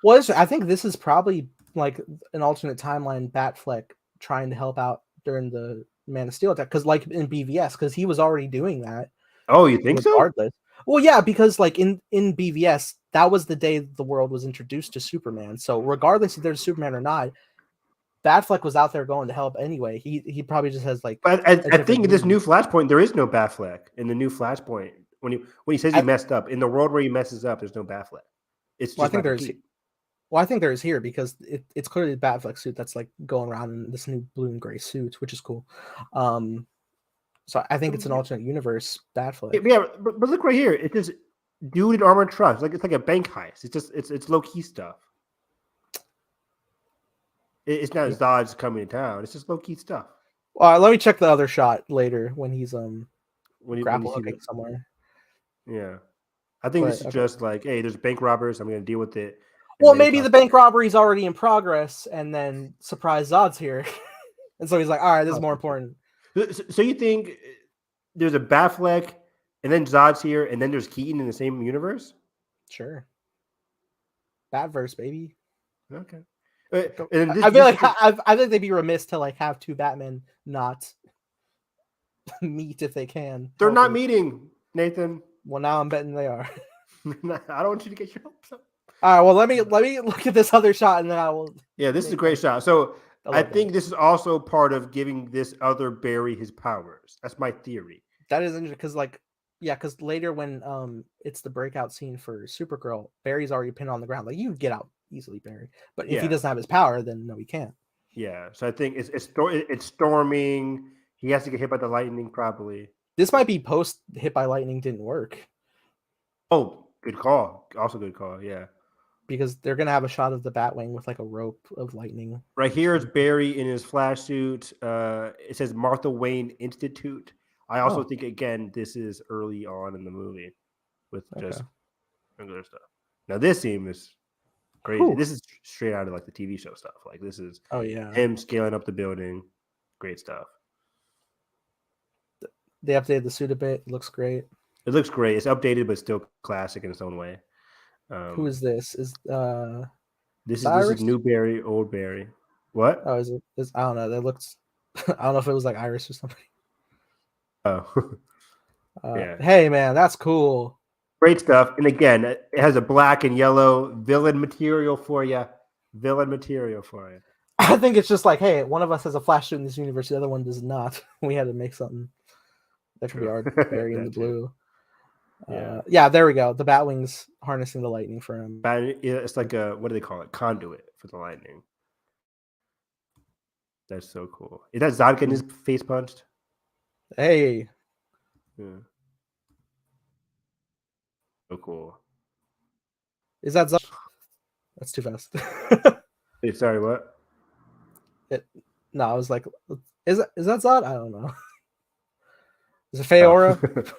Well, I think this is probably like an alternate timeline Batfleck trying to help out during the Man of Steel attack, because like in BVS, because he was already doing that. Oh, you think so? Well, yeah, because like in BVS, that was the day the world was introduced to Superman. So regardless if there's Superman or not, Batfleck was out there going to help anyway. He probably just has like. But I think in this new Flashpoint, there is no Batfleck in the new Flashpoint. When he says he messed up in the world where he messes up, there's no Batfleck. It's just I think there is here because it's clearly the Batfleck suit that's like going around in this new blue and gray suit, which is cool. So I think it's an alternate universe Batfleck. Yeah, but look right here. It's just dude in armored trucks. Like it's like a bank heist. It's low key stuff. It's not Zod's coming to town. It's just low key stuff. Let me check the other shot later when he's grapple hooking somewhere. Yeah, I think this is just like, hey, there's bank robbers. I'm going to deal with it. Well, maybe the bank robbery is already in progress, and then surprise Zod's here, and so he's like, all right, this is more important. So you think there's a Batfleck, and then Zod's here, and then there's Keaton in the same universe? Sure. Batverse, baby. Okay. I feel like I think they'd be remiss to like have two Batmen not meet if they can. They're not meeting, Nathan. Well, now I'm betting they are. I don't want you to get your hopes up. All right. Well, let me look at this other shot, and then I will. Yeah, this is a great shot. So I think this is also part of giving this other Barry his powers. That's my theory. That is interesting because, because later when it's the breakout scene for Supergirl, Barry's already pinned on the ground. Like, you can get out easily, Barry. But if he doesn't have his power, then no, he can't. Yeah. So I think it's storming. He has to get hit by the lightning, probably. This might be post hit by lightning didn't work. Oh, good call. Also good call. Yeah. Because they're gonna have a shot of the Batwing with like a rope of lightning. Right here is Barry in his flash suit. It says Martha Wayne Institute. I also think again this is early on in the movie with just regular stuff. Now this scene is crazy. Ooh. This is straight out of like the TV show stuff. Like this is him scaling up the building. Great stuff. They updated the suit a bit. It looks great. It looks great. It's updated but still classic in its own way. Who is this? This is new Barry, old Barry. What? Oh, is it? I don't know. That looks. I don't know if it was like Iris or something. Oh, yeah. Hey, man, that's cool. Great stuff. And again, it has a black and yellow villain material for you. I think it's just like, hey, one of us has a flash suit in this universe, the other one does not. We had to make something that could be our Barry in the blue. Yeah, there we go. The Batwing's harnessing the lightning for him. It's like a, what do they call it? Conduit for the lightning. That's so cool. Is that Zod getting his face punched? Hey, Yeah. So cool. is that Zod? That's too fast. Hey, sorry, what? No, I was like, is that Zod? I don't know. Is it Feora?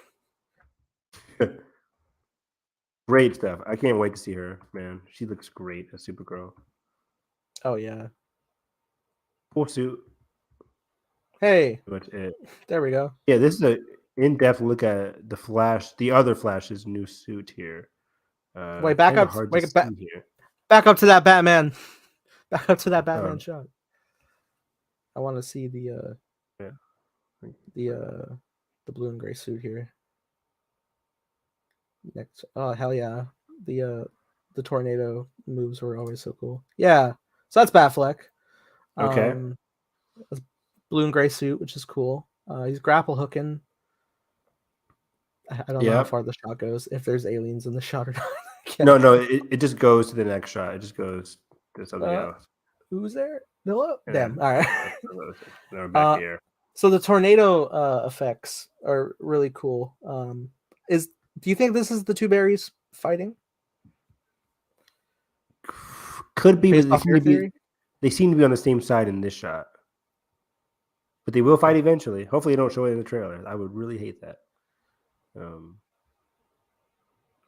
Great stuff. I can't wait to see her, man. She looks great as Supergirl. Oh yeah. Cool suit. Hey, But there we go. yeah, this is a in-depth look at the Flash, the other Flash's new suit here. Wait, back Kinda up. hard to Wait, back. see here. Back up to that Batman. Back up to that Batman Oh. shot. I want to see the Yeah. the blue and gray suit here. Next, oh hell yeah, the tornado moves were always so cool. Yeah, so that's Batfleck. Okay. That's blue and gray suit, which is cool. He's grapple hooking. I don't know how Yep. far the shot goes. If there's aliens in the shot or not. No, it just goes to the next shot. It just goes to something else. Who's there? Noah? Yeah. Damn. All right. Now we're back here. So the tornado effects are really cool. Do you think this is the two berries fighting? Could be, Based but off your theory? they seem to be on the same side in this shot. But they will fight eventually. Hopefully, they don't show it in the trailer. I would really hate that. Oh,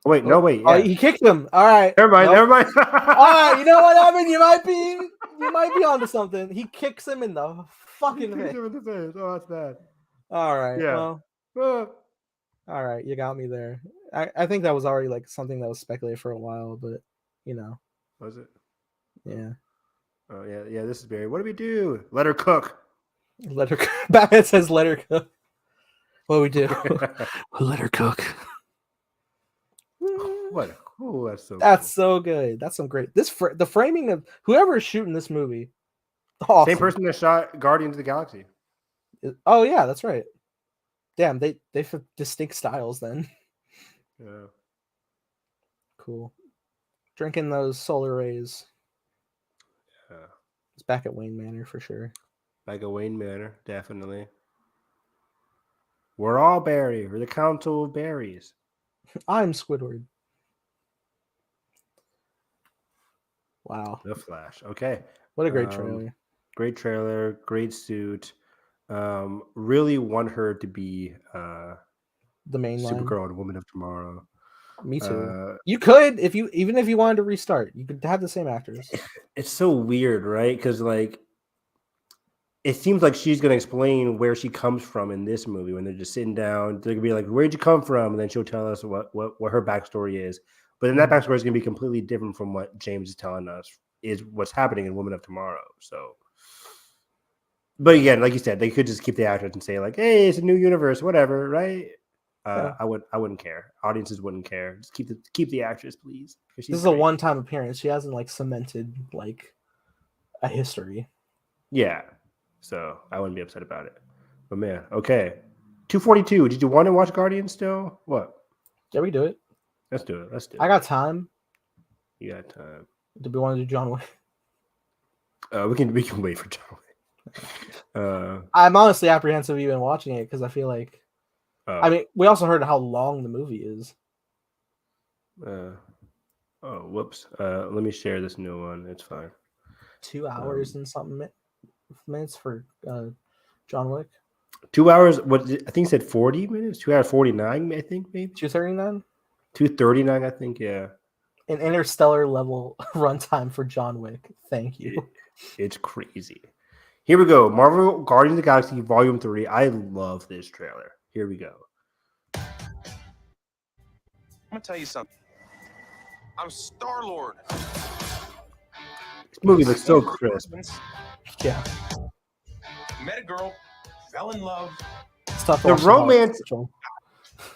wait, no, wait. Yeah. Oh, he kicked him. All right. Never mind. Nope. Never mind. All right. You know what, Evan? You might be onto something. He kicks him in the fucking face. Oh, that's bad. All right. Yeah. Well, all right. You got me there. I think that was already like something that was speculated for a while, but you know. Was it? Yeah. Oh yeah. This is Barry. What do we do? Let her cook. Let her cook. Batman says, "Let her cook." What do we do? Let her cook. What? Oh, that's so. That's cool. so good. That's some great. The framing of whoever is shooting this movie. Awesome. Same person that shot Guardians of the Galaxy. Oh yeah, that's right. Damn, they have distinct styles then. Yeah. Cool. Drinking those solar rays. Yeah. It's back at Wayne Manor for sure. Back at Wayne Manor, definitely. We're all Barry. We're the Council of Berries. I'm Squidward. Wow. The Flash. Okay. What a great trailer. Great trailer. Great suit. Really want her to be The main Supergirl line. and Woman of Tomorrow. Me too. You could even if you wanted to restart, you could have the same actors. It's so weird, right? Because like it seems like she's gonna explain where she comes from in this movie when they're just sitting down. They're gonna be like, "Where'd you come from?" And then she'll tell us what her backstory is. But then that backstory is gonna be completely different from what James is telling us is what's happening in Woman of Tomorrow. So, but again, like you said, they could just keep the actors and say like, "Hey, it's a new universe, whatever," right? Yeah. I wouldn't care. Audiences wouldn't care. Just keep the actress, please. This is a one-time appearance. She hasn't like cemented like a history. Yeah. So I wouldn't be upset about it. But man, okay. 242. Did you want to watch Guardians still? What? Yeah, we do it. Let's do it. I got time. You got time. Do we want to do John Wick? We can wait for John Wick. I'm honestly apprehensive even watching it because I feel like I mean, we also heard how long the movie is. Whoops. Let me share this new one. It's fine. 2 hours and something minutes for John Wick. 2 hours. What I think it said 40 minutes. 2 hours 49. I think maybe 2:39. 2:39. I think. Yeah. An interstellar level runtime for John Wick. Thank you. It's crazy. Here we go. Marvel Guardians of the Galaxy Volume 3. I love this trailer. Here we go. I'm gonna tell you something. I'm Star-Lord. This movie looks so crisp. Yeah. Met a girl, fell in love. It's tough to The watch romance.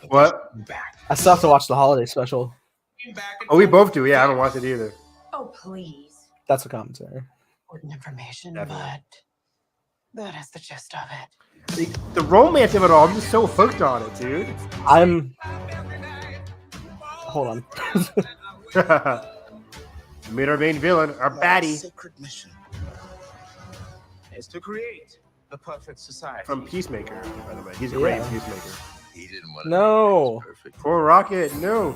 What? Back. I still have to watch the holiday special. Oh, we both do. Yeah, I haven't watched it either. Oh, please. That's a commentary. Important information, Definitely. but that is the gist of it. The romance of it all, I'm just so hooked on it, dude. Hold on. Meet our main villain, our My baddie. sacred mission Is to create the perfect society. From Peacemaker, by the way. He's great in Yeah. Peacemaker. He didn't want to No. make things perfect. Poor Rocket, no.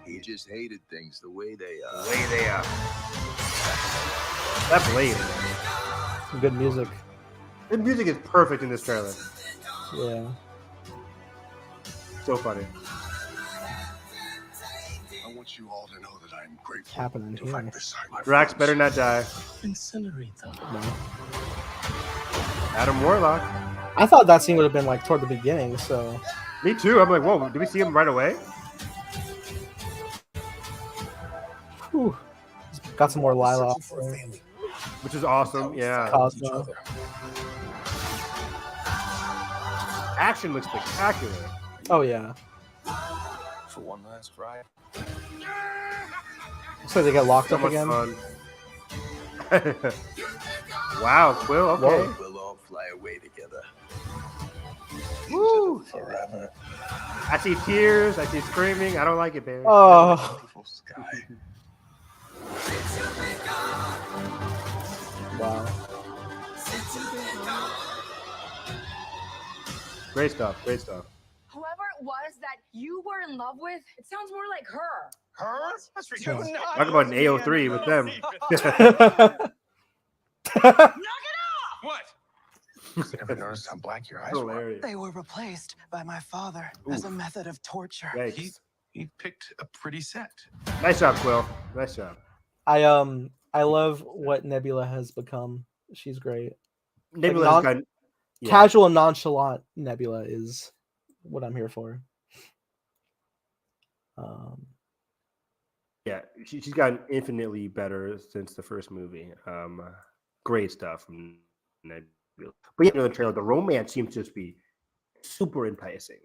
He just hated things the way they The are. way they are. That blade. Some good music. The music is perfect in this trailer. Yeah. So funny. I want you all to know that I'm grateful Happening to here. fight beside my Drax friends. better not die. Incinerate them. No. Adam Warlock. I thought that scene would have been like toward the beginning, so Me too. I'm like, whoa, did we see him right away? whew. Got some more Lila. Searching for a family. Which is awesome. Yeah. Cosmo. Action looks spectacular. Oh yeah. For one last ride. So they get locked So up much again. fun. Wow, Quill, okay. We'll all fly away together. Woo! Forever. I see tears, I see screaming. I don't like it, man. Oh, Beautiful sky. wow. Great stuff, great stuff. Whoever it was that you were in love with, it sounds more like her. Her? That's ridiculous. Talk about an AO3 with them. What? Ever noticed how black your eyes were? Hilarious. They were replaced by my father as a method of torture. Yikes. He picked a pretty set. Nice job, Quill. Nice job. I love what Nebula has become. She's great. Nebula's got Casual and nonchalant Nebula is what I'm here for. Yeah, she's gotten infinitely better since the first movie. Great stuff from Nebula. But yeah, the trailer, the romance seems to just be super enticing.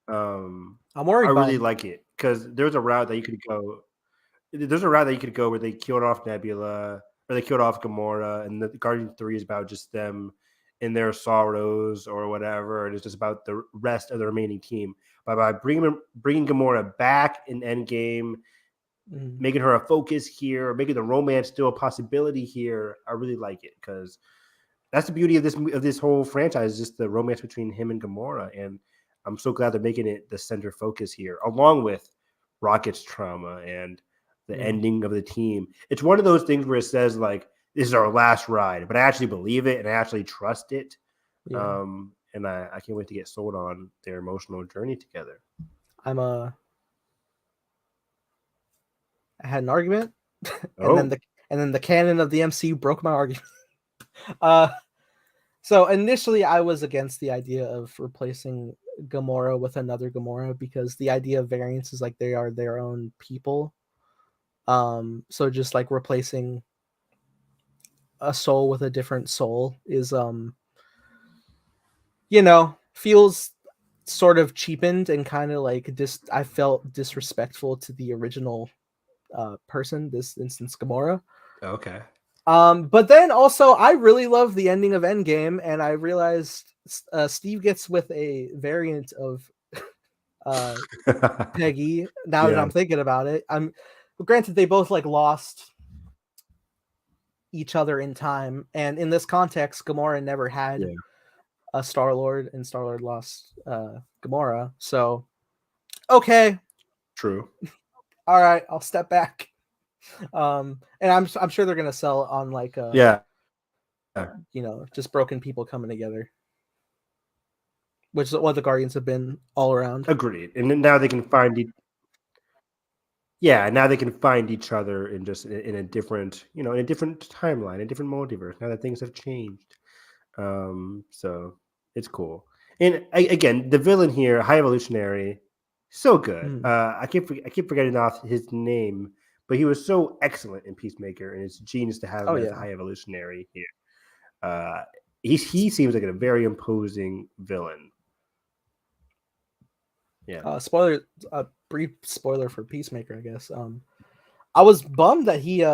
I'm worried. I really about like it because there's a route that you could go. There's a route that you could go where they killed off Nebula or they killed off Gamora, and the Guardians 3 is about just them in their sorrows or whatever, and it's just about the rest of the remaining team. But by bringing Gamora back in Endgame, making her a focus here, making the romance still a possibility here, I really like it because that's the beauty of this whole franchise, just the romance between him and Gamora, and I'm so glad they're making it the center focus here, along with Rocket's trauma and the ending of the team. It's one of those things where it says like, this is our last ride, but I actually believe it and I actually trust it. Yeah. And I can't wait to get sold on their emotional journey together. I had an argument, Oh. and then the canon of the MCU broke my argument. So initially I was against the idea of replacing Gamora with another Gamora because the idea of variants is like they are their own people. So just like replacing a soul with a different soul is feels sort of cheapened and kind of like I felt disrespectful to the original person, this instance Gamora. Okay. But then also I really love the ending of Endgame, and I realized Steve gets with a variant of Peggy. Now that I'm thinking about it, granted they both like lost each other in time, and in this context, Gamora never had a Star-Lord, and Star-Lord lost Gamora. So, okay, True. all right, I'll step back. And I'm sure they're gonna sell on like just broken people coming together, which is what the Guardians have been all around. Agreed. And then now they can find now they can find each other in just in a different, in a different timeline, a different multiverse. Now that things have changed, so it's cool. And again, the villain here, High Evolutionary, so good. I keep forgetting off his name. But he was so excellent in Peacemaker, and it's genius to have him as a High Evolutionary here. He seems like a very imposing villain. Yeah. Brief spoiler for Peacemaker, I guess. I was bummed that he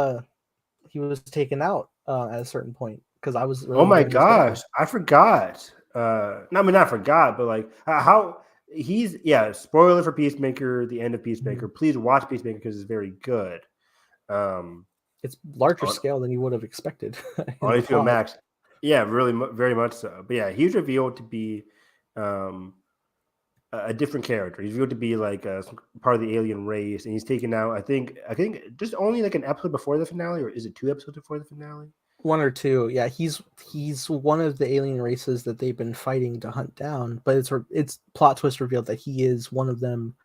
was taken out at a certain point because I was. Really Oh my gosh, I forgot. Not forgot, but like how. He's spoiler for Peacemaker, the end of Peacemaker. Please watch Peacemaker because it's very good. It's larger scale than you would have expected. On HBO Max. Yeah, really, very much so. But yeah, he's revealed to be um, a different character. He's revealed to be like part of the alien race, and he's taken out. I think just only like an episode before the finale, or is it 2 episodes before the finale? One or two, yeah. He's one of the alien races that they've been fighting to hunt down, but it's plot twist revealed that he is one of them.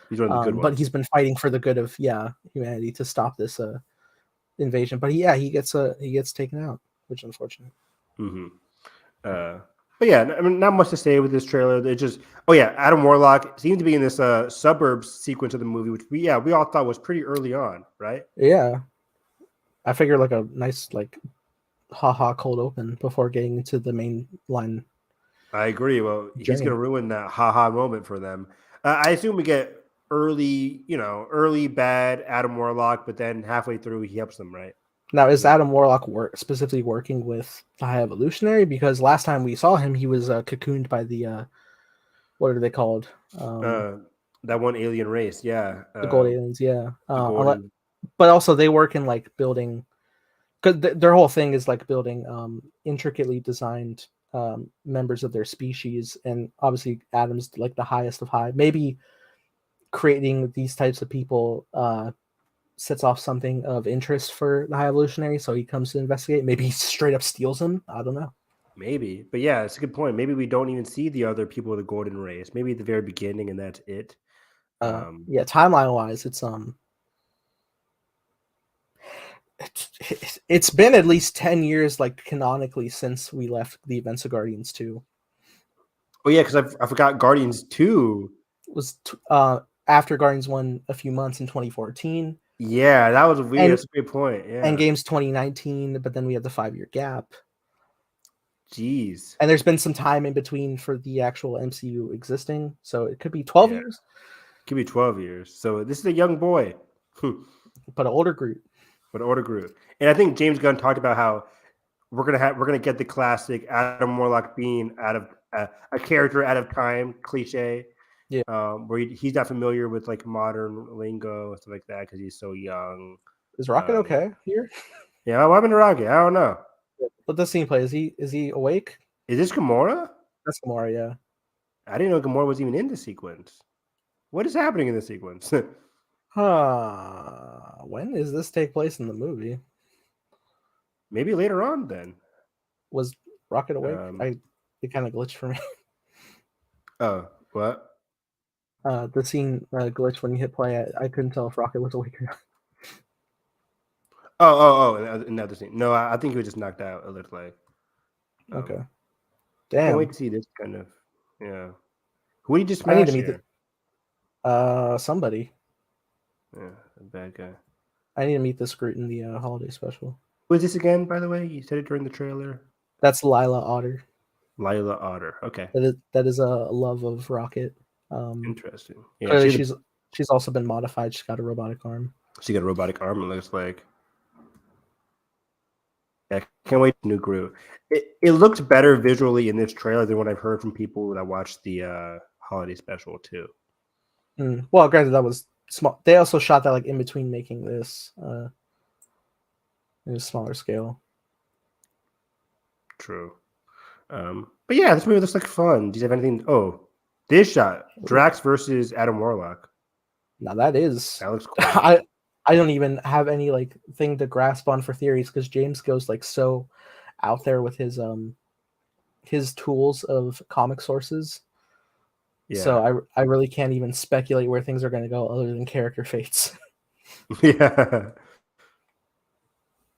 He's one of the good But ones. he's been fighting for the good of humanity to stop this invasion. But he gets taken out, which is unfortunate. Mm-hmm. But yeah, I mean, not much to say with this trailer. They just, oh yeah, Adam Warlock seems to be in this suburbs sequence of the movie, which we all thought was pretty early on, right? Yeah, I figured like a nice like haha cold open before getting into the main line. I agree. Well, he's Journey. going to ruin that haha moment for them. I assume we get early bad Adam Warlock, but then halfway through he helps them, right? Now, is Adam Warlock specifically working with the High Evolutionary? Because last time we saw him, he was cocooned by the what are they called? That one alien race, yeah. The gold aliens, yeah. The golden... But also they work in like building, because their whole thing is like building intricately designed members of their species, and obviously Adam's like the highest of high. Maybe creating these types of people sets off something of interest for the High Evolutionary, so he comes to investigate. Maybe he straight up steals him. I don't know. Maybe, but yeah, it's a good point. Maybe we don't even see the other people of the golden race. Maybe at the very beginning, and that's it. Yeah, timeline wise, it's been at least 10 years, like canonically, since we left the events of Guardians 2. Oh yeah, because I forgot Guardians 2 was after Guardians 1 a few months in 2014. Yeah, that was weird. That's a great point. Yeah. Endgame's 2019, but then we had the 5-year gap. Jeez. And there's been some time in between for the actual MCU existing, so it could be 12 years. It could be 12 years. So this is a young boy. But an older Groot. And I think James Gunn talked about how we're gonna get the classic Adam Warlock being out of a character out of time cliche. Yeah. Where he's not familiar with like modern lingo and stuff like that because he's so young. Is Rocket okay here? Yeah, what happened to Rocket? I don't know. What does scene play? Is he awake? Is this Gamora? That's Gamora, yeah. I didn't know Gamora was even in the sequence. What is happening in the sequence? When does this take place in the movie? Maybe later on then. Was Rocket awake? It kind of glitched for me. Oh, what? The scene glitched when you hit play. I couldn't tell if Rocket was awake or not. Oh, another scene. No, I think he was just knocked out. It looked like. Okay. Damn. Damn. Can't wait to see this kind of. Yeah. Who did you just smash? I need to meet somebody. Yeah, a bad guy. I need to meet this Groot in the holiday special. Who is this again, by the way? You said it during the trailer. That's Lila Otter. Lila Otter. Okay. That is a love of Rocket. Interesting. Yeah, she's also been modified. She's got a robotic arm. She got a robotic arm, it looks like. Yeah, can't wait for new Groot. It looked better visually in this trailer than what I've heard from people that watched the holiday special too. Well, granted, that was small. They also shot that like in between making this in a smaller scale. True. But yeah, this movie looks like fun. Do you have anything? Oh, this shot. Drax versus Adam Warlock. Now that looks cool. I don't even have any like thing to grasp on for theories because James goes like so out there with his tools of comic sources. Yeah. So I really can't even speculate where things are going to go other than character fates. Yeah.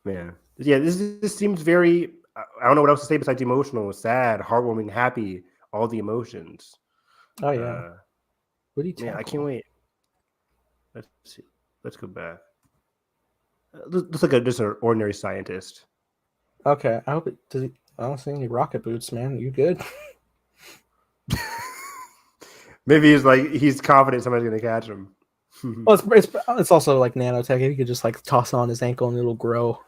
Man. Yeah, this seems very, I don't know what else to say besides emotional, sad, heartwarming, happy, all the emotions. Oh yeah. What do you tackle? I can't wait. Let's see. Let's go back. Looks like just an ordinary scientist. Okay, I hope it does. I don't see any rocket boots, man. You good? Maybe he's confident somebody's gonna catch him. Well, it's also like nanotech. He could just like toss it on his ankle and it'll grow.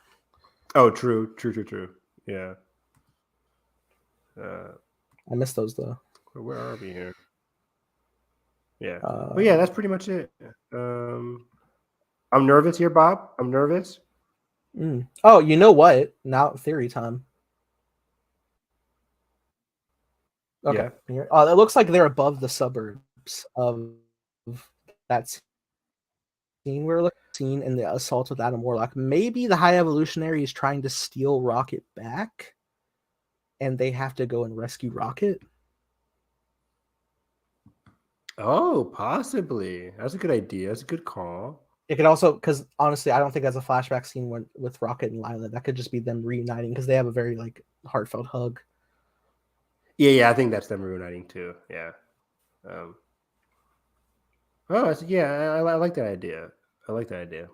Oh, true. Yeah. I missed those though. Where are we here? Yeah. But yeah, that's pretty much it. I'm nervous here, Bob. I'm nervous. Oh, you know what? Now theory time. Okay. It looks like they're above the suburbs of that scene we're seeing in the assault with Adam Warlock. Maybe the High Evolutionary is trying to steal Rocket back, and they have to go and rescue Rocket. Oh, possibly. That's a good idea. That's a good call. It could also, because honestly, I don't think that's a flashback scene with Rocket and Lila. That could just be them reuniting because they have a very like heartfelt hug. Yeah, I think that's them reuniting too. Yeah. I like that idea. I like that idea.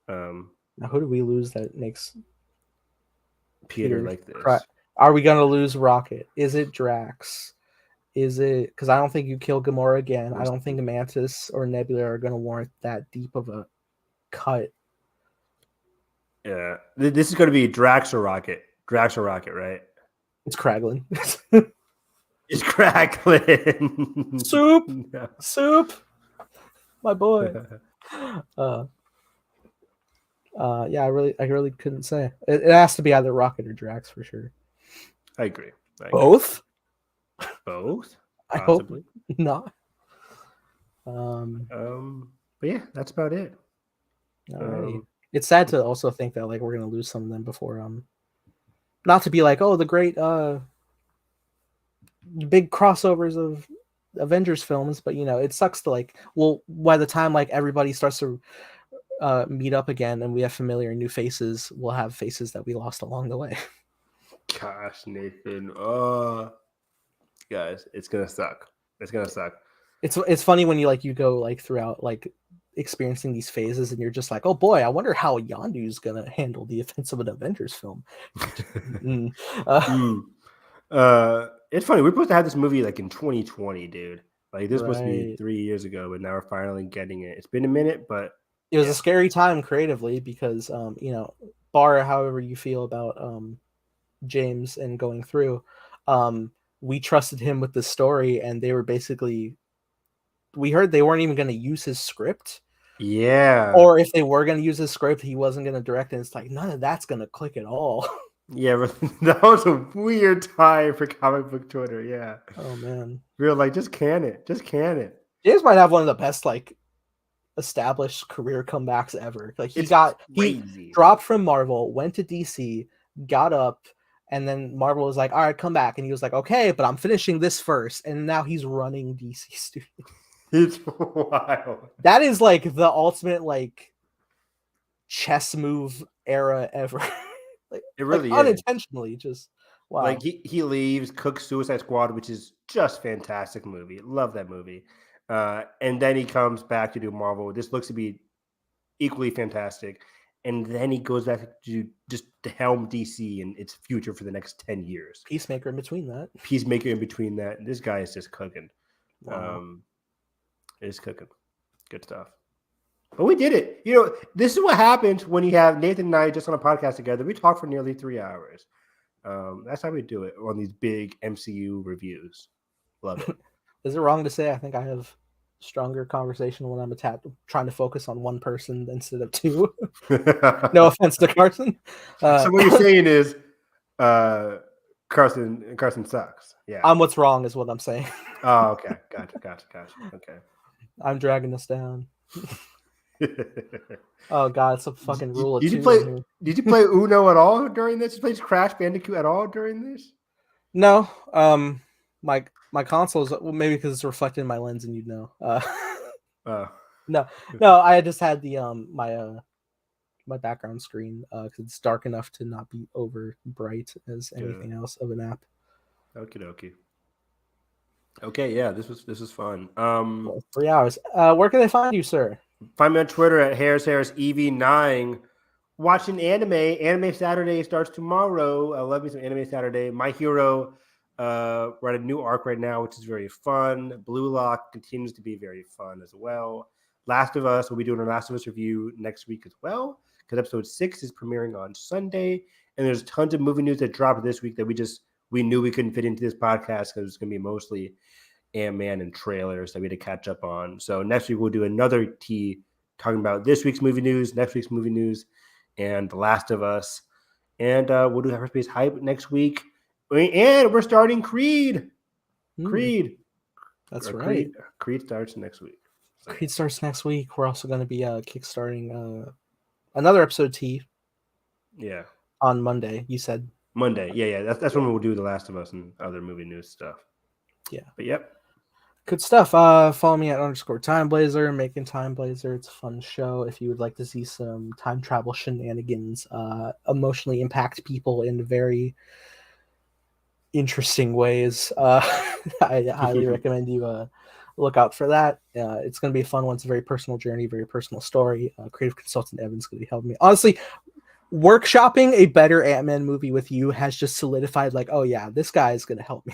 Now, who do we lose that makes Peter like this? cry? Are we gonna lose Rocket? Is it Drax? Is it because I don't think you kill Gamora again? I don't think Mantis or Nebula are gonna warrant that deep of a cut. Yeah, this is going to be Drax or Rocket. Drax or Rocket, right? It's Kraglin. It's Cracklin. Soup, No. soup, my boy. Yeah, I really couldn't say. It has to be either Rocket or Drax for sure. I agree. Both? Both? I Possibly. hope not. But yeah, that's about it. Alrighty. It's sad to also think that like we're gonna lose some of them before not to be like, oh, the great big crossovers of Avengers films, but you know, it sucks to like, well, by the time like everybody starts to meet up again and we have familiar new faces, we'll have faces that we lost along the way. Gosh, Nathan. Guys, it's gonna suck. It's gonna suck. It's funny when you go like throughout like experiencing these phases and you're just like, oh boy, I wonder how Yondu's gonna handle the events of an Avengers film. It's funny. We're supposed to have this movie like in 2020, dude. Like this was supposed to be 3 years ago, but now we're finally getting it. It's been a minute, but it was a scary time creatively because you know, bar however you feel about James and going through, we trusted him with the story, and they were basically, we heard they weren't even going to use his script. Yeah. Or if they were going to use his script, he wasn't going to direct it. It's like none of that's going to click at all. Yeah, but that was a weird time for comic book Twitter. Yeah. Oh man. Real like just can it. Just can it. James might have one of the best like established career comebacks ever. Like he dropped from Marvel, went to DC, got up, and then Marvel was like, all right, come back. And he was like, okay, but I'm finishing this first. And now he's running DC Studios. It's wild. That is like the ultimate like chess move era ever. Like, it really like, is. Unintentionally, just wow. Like he leaves, cooks Suicide Squad, which is just fantastic movie. Love that movie. And then he comes back to do Marvel. This looks to be equally fantastic. And then he goes back to just to helm DC and its future for the next 10 years. Peacemaker in between that. This guy is just cooking. Wow. It's cooking. Good stuff. But we did it. You know, this is what happens when you have Nathan and I just on a podcast together. We talk for nearly 3 hours. That's how we do it on these big MCU reviews. Love it. Is it wrong to say I think I have stronger conversation when I'm trying to focus on one person instead of two? No offense to Carson. So what you're saying is Carson sucks. Yeah. I'm what's wrong is what I'm saying. Oh, okay. Gotcha. Okay. I'm dragging us down. Oh God, it's a fucking rule of Did two. Did you play Uno at all during this? Did you play Crash Bandicoot at all during this? No. My console's maybe because it's reflected in my lens and you'd know. No, I just had the my background screen because it's dark enough to not be over bright as anything else of an app. Okie dokie. Okay, yeah, this was fun. 3 hours. Where can they find you, sir? Find me on Twitter at HarrisEV9. Watching anime. Anime Saturday starts tomorrow. I love me some Anime Saturday. My Hero. We're at a new arc right now, which is very fun. Blue Lock continues to be very fun as well. Last of Us, we'll be doing our Last of Us review next week as well, because episode 6 is premiering on Sunday. And there's tons of movie news that dropped this week that we knew we couldn't fit into this podcast because it's going to be mostly Ant-Man and trailers that we had to catch up on. So next week we'll do another tea talking about this week's movie news, next week's movie news, and The Last of Us. And we'll do Hyperspace Hype next week. And we're starting Creed. Creed. That's Or right. Creed starts next week. So, Creed starts next week. We're also going to be kickstarting another episode T yeah. on Monday. You said Monday. Yeah. That's when we'll do The Last of Us and other movie news stuff. Yeah. But yep. Good stuff. Follow me at _TimeBlazer, Making Time Blazer. It's a fun show. If you would like to see some time travel shenanigans, emotionally impact people in very interesting ways, I highly recommend you look out for that. It's going to be a fun one. It's a very personal journey, very personal story. Creative consultant Evan's going to be helping me. Honestly, workshopping a better Ant-Man movie with you has just solidified, like, oh yeah, this guy is going to help me.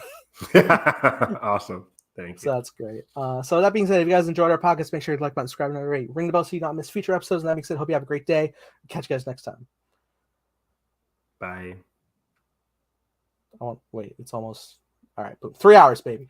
Awesome. Thank So you. that's great. So that being said, if you guys enjoyed our podcast, make sure you like button, subscribe, and rate. Ring the bell so you don't miss future episodes. And that being said, hope you have a great day. Catch you guys next time. Bye. Wait, it's almost all right. Boom. 3 hours, baby.